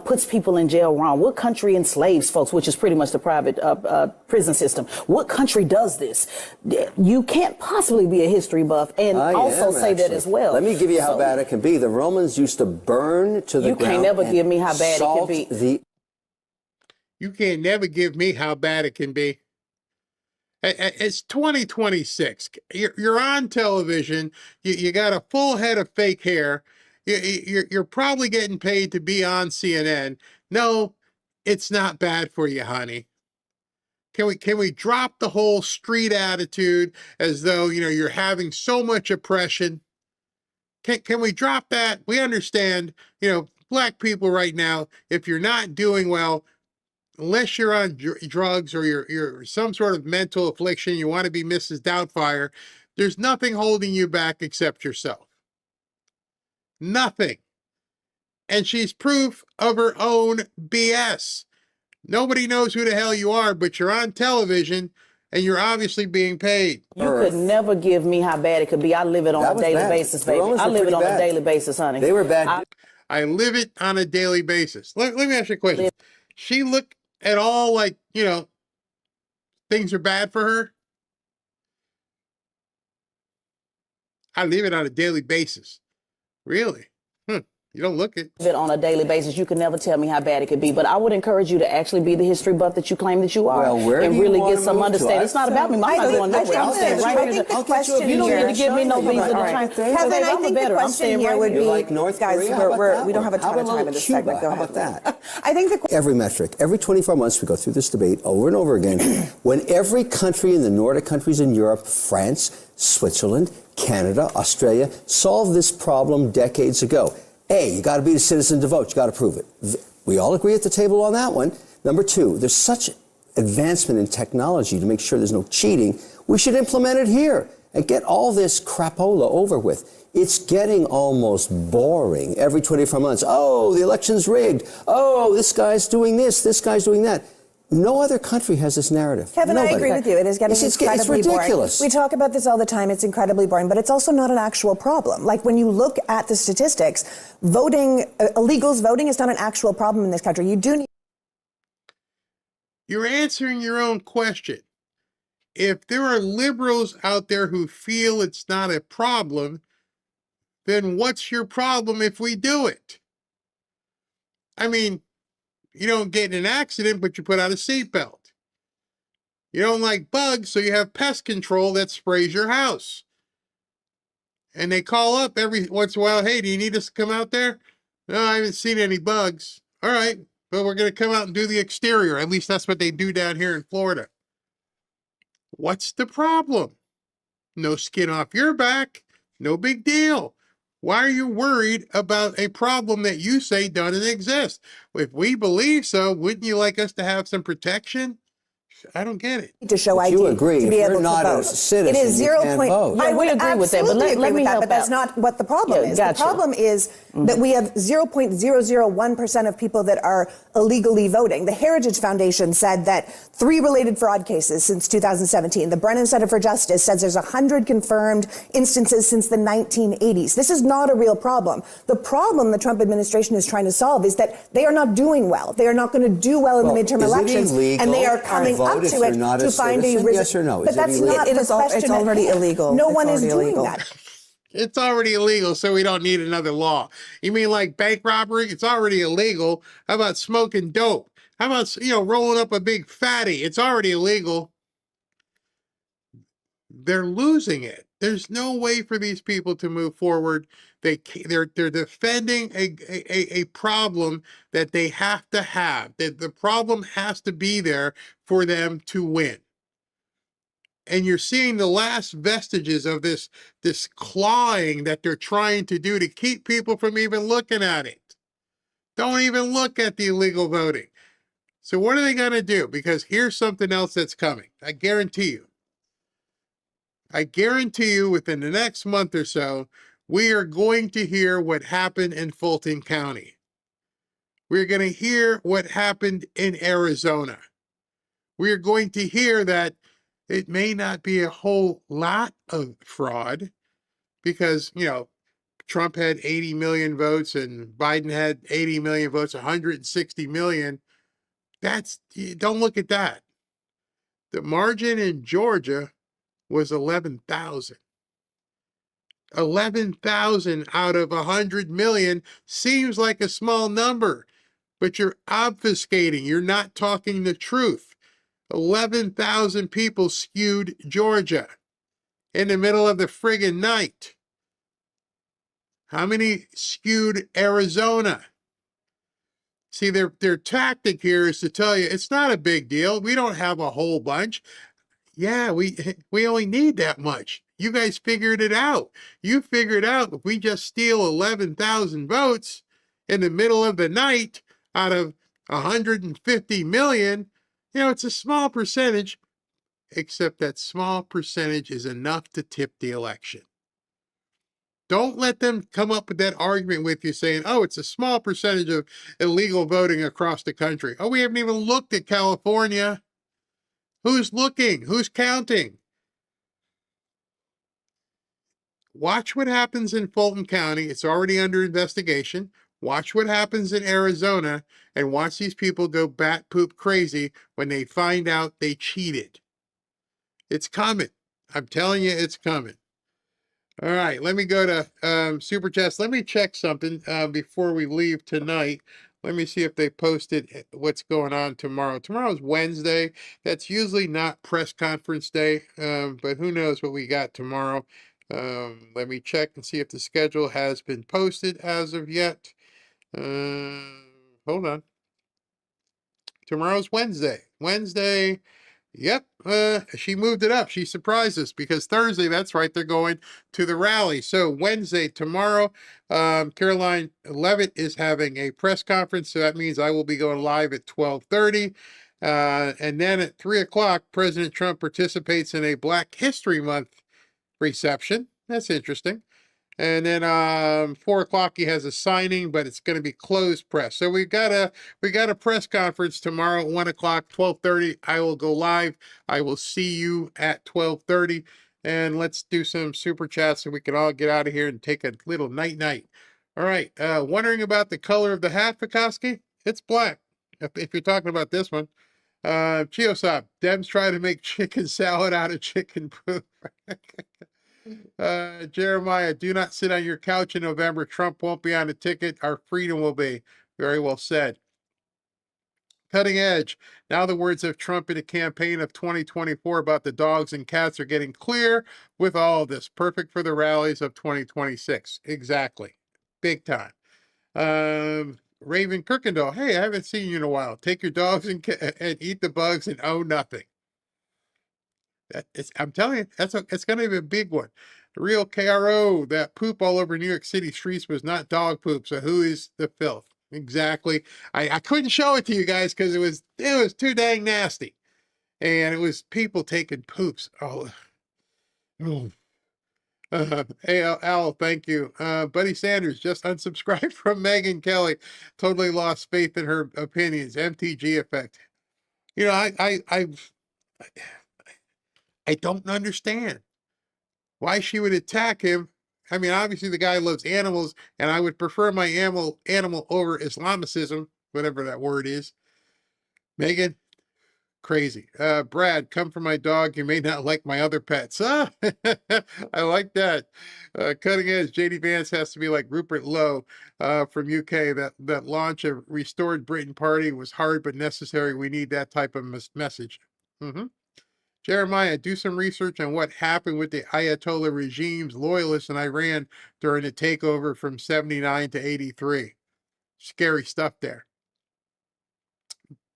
puts people in jail wrong? What country enslaves folks, which is pretty much the private prison system? What country does this? You can't possibly be a history buff and say that as well. Let me give you how bad it can be. The Romans used to burn to the ground. You can't never give me how bad it can be. You can't never give me how bad it can be. It's 2026. You're on television. You got a full head of fake hair. You're probably getting paid to be on CNN. No, it's not bad for you, honey. Can we drop the whole street attitude as though you're having so much oppression? Can we drop that? We understand, black people right now, if you're not doing well, unless you're on drugs or you're some sort of mental affliction, you want to be Mrs. Doubtfire, there's nothing holding you back except yourself. Nothing. And she's proof of her own BS. Nobody knows who the hell you are, but you're on television and you're obviously being paid. You could never give me how bad it could be. I live it on a daily basis, baby. I live it on a daily basis, honey. They were bad. I live it on a daily basis. Let me ask you a question. She look at all like, things are bad for her? I live it on a daily basis. Really? You don't look it. On a daily basis, you can never tell me how bad it could be. But I would encourage you to actually be the history buff that you claim that you are, and really get some understanding. It's not about me. I'm not going nowhere. I'm staying right here. You don't need to give me no visa to try. Kevin, I think the question here would be, guys, we don't have a ton of time in this segment. Go ahead. That? I think every metric, every 24 months we go through this debate over and over again. When every country in the Nordic countries in Europe, France, Switzerland, Canada, Australia, solved this problem decades ago. You got to be a citizen to vote. You got to prove it. We all agree at the table on that one. Number two, there's such advancement in technology to make sure there's no cheating. We should implement it here and get all this crapola over with. It's getting almost boring every 24 months. Oh, the election's rigged. Oh, this guy's doing this guy's doing that. No other country has this narrative. Kevin, Nobody. I agree with you. It is getting incredibly it's ridiculous. boring. We talk about this all the time. It's incredibly boring, but it's also not an actual problem. Like when you look at the statistics, illegals voting is not an actual problem in this country. You do need. You're answering your own question. If there are liberals out there who feel it's not a problem, then what's your problem if we do it? I mean, you don't get in an accident, but you put on a seatbelt. You don't like bugs, so you have pest control that sprays your house. And they call up every once in a while, hey, do you need us to come out there? No, I haven't seen any bugs. All right, but we're going to come out and do the exterior. At least that's what they do down here in Florida. What's the problem? No skin off your back. No big deal. Why are you worried about a problem that you say doesn't exist? If we believe so, wouldn't you like us to have some protection? I don't get it. To show ID you agree, to be if able you're not to vote. a citizen, it is 0. you can't vote. I would agree with that, but let me help but that's out. not what the problem is. Gotcha. The problem is that we have 0.001% of people that are illegally voting. The Heritage Foundation said that 3 related fraud cases since 2017. The Brennan Center for Justice says there's 100 confirmed instances since the 1980s. This is not a real problem. The problem the Trump administration is trying to solve is that they are not doing well. They are not going to do well in the midterm elections, and they are coming up to it to find a reason. Yes or no? But that's not the question. It's already illegal. No one is doing that. It's already illegal, so we don't need another law. You mean like bank robbery? It's already illegal. How about smoking dope? How about, rolling up a big fatty? It's already illegal. They're losing it. There's no way for these people to move forward. They're defending a problem that they have to have. That the problem has to be there for them to win. And you're seeing the last vestiges of this clawing that they're trying to do to keep people from even looking at it. Don't even look at the illegal voting. So what are they going to do? Because here's something else that's coming. I guarantee you. Within the next month or so, we are going to hear what happened in Fulton County. We're going to hear what happened in Arizona. We're going to hear that it may not be a whole lot of fraud because, Trump had 80 million votes and Biden had 80 million votes, 160 million. Don't look at that. The margin in Georgia was 11,000. 11,000 out of 100 million seems like a small number, but you're obfuscating. You're not talking the truth. 11,000 people skewed Georgia in the middle of the friggin' night. How many skewed Arizona? See, their tactic here is to tell you it's not a big deal. We don't have a whole bunch. Yeah, we only need that much. You guys figured it out. You figured out if we just steal 11,000 votes in the middle of the night out of 150 million, it's a small percentage, except that small percentage is enough to tip the election. Don't let them come up with that argument with you saying, oh, it's a small percentage of illegal voting across the country. Oh, we haven't even looked at California. Who's looking? Who's counting? Watch what happens in Fulton County. It's already under investigation. Watch what happens in Arizona and watch these people go bat poop crazy when they find out they cheated. It's coming. I'm telling you, it's coming. All right, let me go to Super Chats. Let me check something before we leave tonight. Let me see if they posted what's going on tomorrow. Tomorrow's Wednesday. That's usually not press conference day, but who knows what we got tomorrow. Let me check and see if the schedule has been posted as of yet. Hold on. Tomorrow's Wednesday. Wednesday. Yep, she moved it up. She surprised us because Thursday, that's right, they're going to the rally. So Wednesday, tomorrow, Caroline Levitt is having a press conference. So that means I will be going live at 12:30. And then at 3 o'clock, President Trump participates in a Black History Month reception. That's interesting. And then 4 o'clock he has a signing, but it's going to be closed press. So we got a press conference tomorrow at 1 o'clock, 12:30. I will go live. I will see you at 12:30. And let's do some super chats so we can all get out of here and take a little night. All right. Wondering about the color of the hat, Pekoski? It's black. If you're talking about this one. Chiosop, Dems try to make chicken salad out of chicken poop. Jeremiah, do not sit on your couch in November. Trump won't be on the ticket. Our freedom will be. Very well said. Cutting edge. Now the words of Trump in the campaign of 2024 about the dogs and cats are getting clear with all of this. Perfect for the rallies of 2026. Exactly. Big time. Raven Kirkendall. Hey, I haven't seen you in a while. Take your dogs and eat the bugs and owe nothing. I'm telling you, it's going to be a big one. The real KRO, that poop all over New York City streets was not dog poop. So who is the filth? Exactly. I couldn't show it to you guys because it was too dang nasty, and it was people taking poops. Oh, Al, thank you. Buddy Sanders just unsubscribed from Megyn Kelly. Totally lost faith in her opinions. MTG effect. You know, I don't understand why she would attack him. I mean, obviously the guy loves animals, and I would prefer my animal over Islamicism, whatever that word is. Megan, crazy. Brad, come for my dog. You may not like my other pets. Ah, I like that. Cutting edge. JD Vance has to be like Rupert Lowe from UK. That launch of Restored Britain Party was hard but necessary. We need that type of message. Jeremiah, do some research on what happened with the Ayatollah regime's loyalists in Iran during the takeover from 79 to 83. Scary stuff there.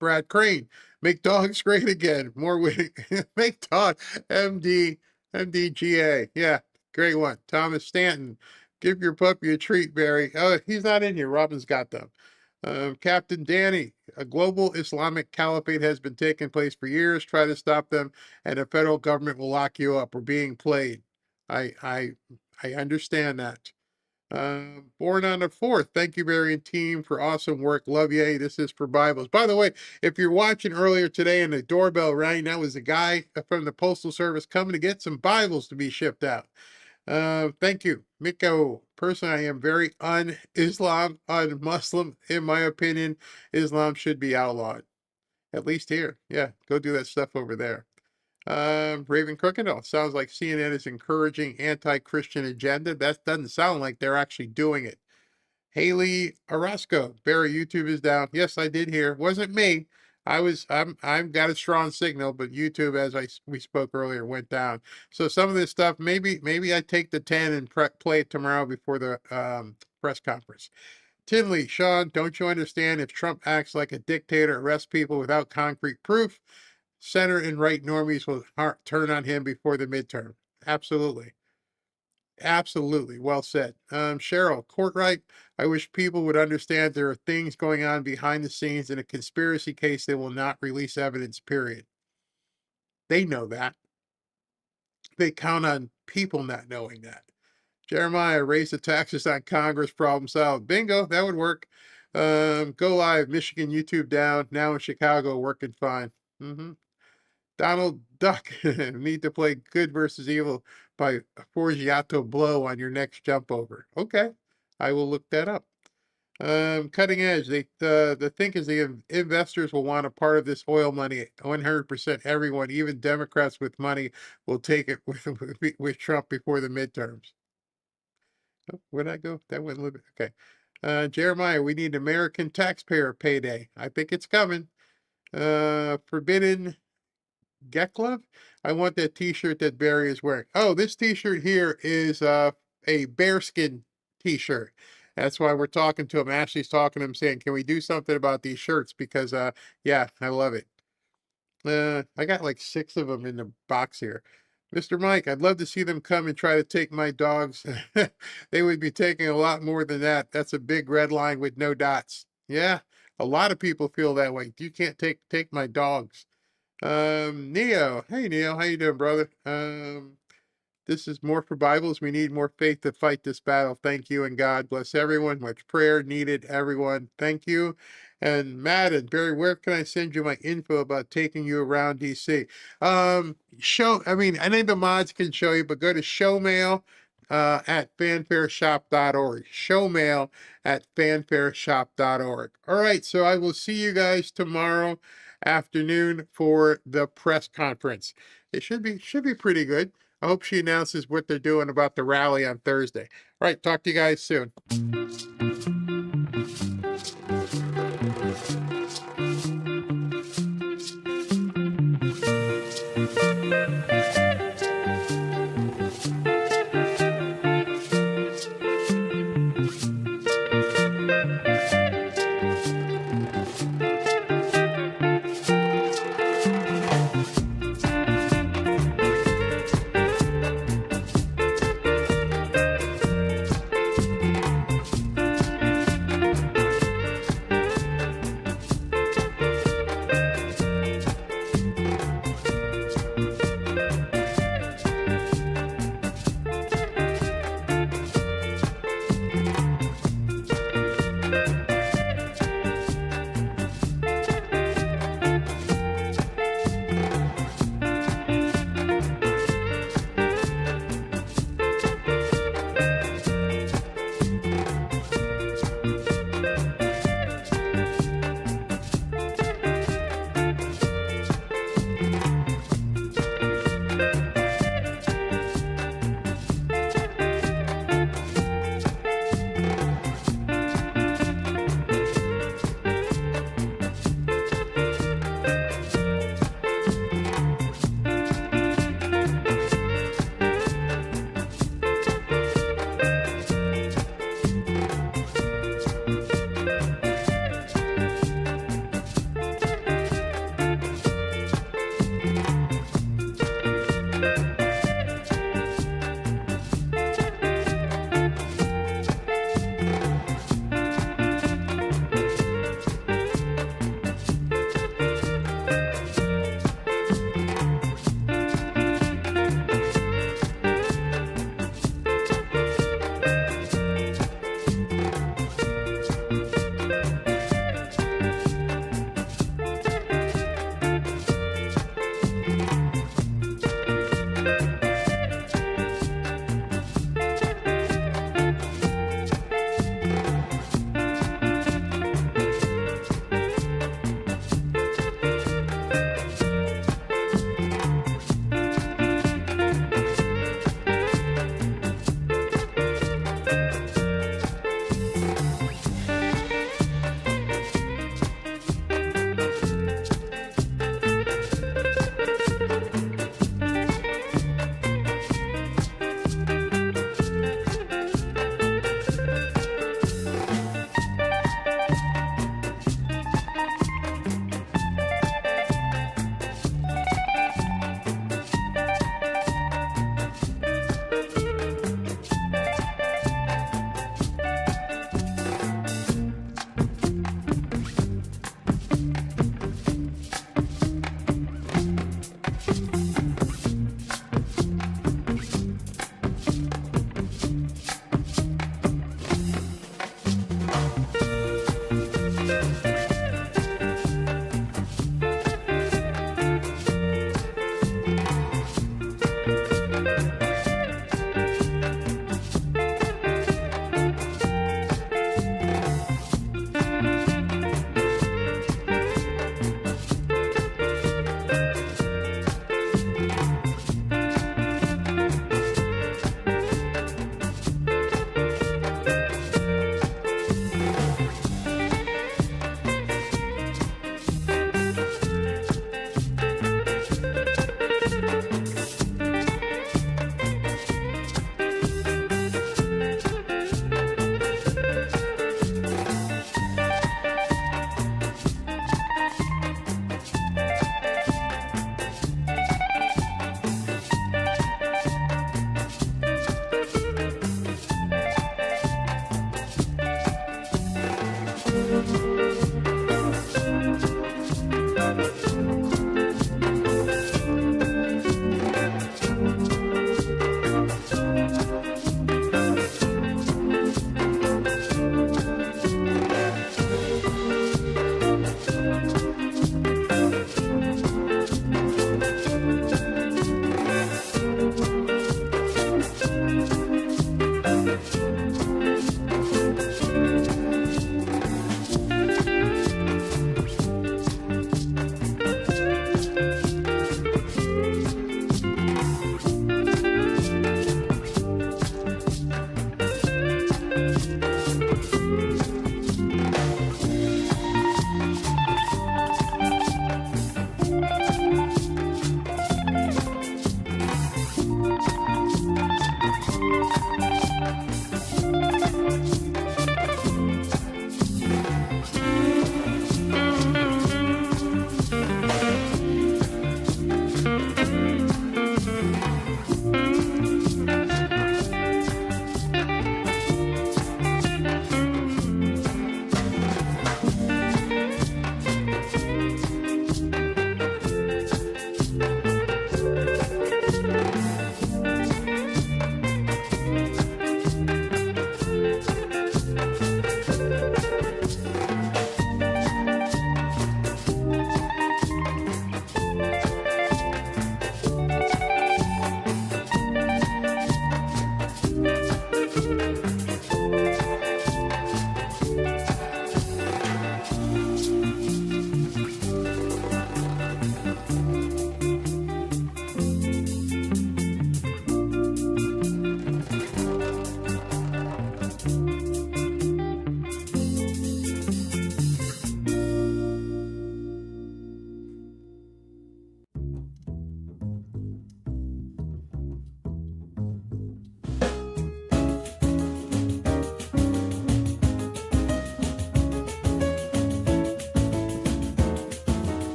Brad Crane, make dogs great again. More winning. Make dog MDGA. Yeah, great one. Thomas Stanton, give your puppy a treat, Barry. Oh, he's not in here. Robin's got them. Captain Danny, a global Islamic caliphate has been taking place for years. Try to stop them, and the federal government will lock you up. We're being played. I understand that. Born on the 4th. Thank you, Barry and team, for awesome work. Love you. This is for Bibles. By the way, if you're watching earlier today and the doorbell rang, that was a guy from the Postal Service coming to get some Bibles to be shipped out. Thank you, Miko. Personally, I am very un-Islam, un-Muslim. In my opinion, Islam should be outlawed. At least here. Yeah, go do that stuff over there. Raven Crookendall. Sounds like CNN is encouraging anti-Christian agenda. That doesn't sound like they're actually doing it. Haley Orozco. Barry, YouTube is down. Yes, I did hear. Wasn't me. I've got a strong signal, but YouTube, as we spoke earlier, went down. So some of this stuff, maybe I take the 10 and play it tomorrow before the press conference. Tinley, Sean, don't you understand? If Trump acts like a dictator, arrests people without concrete proof, center and right normies will turn on him before the midterm. Absolutely. Absolutely. Well said. Cheryl, Courtright, I wish people would understand there are things going on behind the scenes in a conspiracy case. They will not release evidence, period. They know that. They count on people not knowing that. Jeremiah, raise the taxes on Congress, problem solved. Bingo, that would work. Go live, Michigan, YouTube down. Now in Chicago, working fine. Donald Duck, need to play Good versus Evil by Forgiato Blow on your next jump over. Okay, I will look that up. Cutting edge. The thing is the investors will want a part of this oil money. 100%. Everyone, even Democrats with money, will take it with Trump before the midterms. Oh, where'd I go? That went a little bit. Okay. Jeremiah, we need American taxpayer payday. I think it's coming. Forbidden Geklove. I want that t-shirt that Barry is wearing. Oh, this t-shirt here is a bearskin t-shirt. That's why we're talking to him. Ashley's talking to him saying, can we do something about these shirts? Because, yeah, I love it. I got like 6 of them in the box here. Mr. Mike, I'd love to see them come and try to take my dogs. They would be taking a lot more than that. That's a big red line with no dots. Yeah, a lot of people feel that way. You can't take my dogs. Neo. Hey, Neo. How you doing, brother? This is more for Bibles. We need more faith to fight this battle. Thank you, and God bless everyone. Much prayer needed, everyone. Thank you. And Matt and Barry, where can I send you my info about taking you around DC? Any of the mods can show you, but go to showmail at fanfareshop.org. Showmail at fanfareshop.org. All right, so I will see you guys tomorrow afternoon for the press conference. It should be pretty good. I hope she announces what they're doing about the rally on Thursday. All right, talk to you guys soon.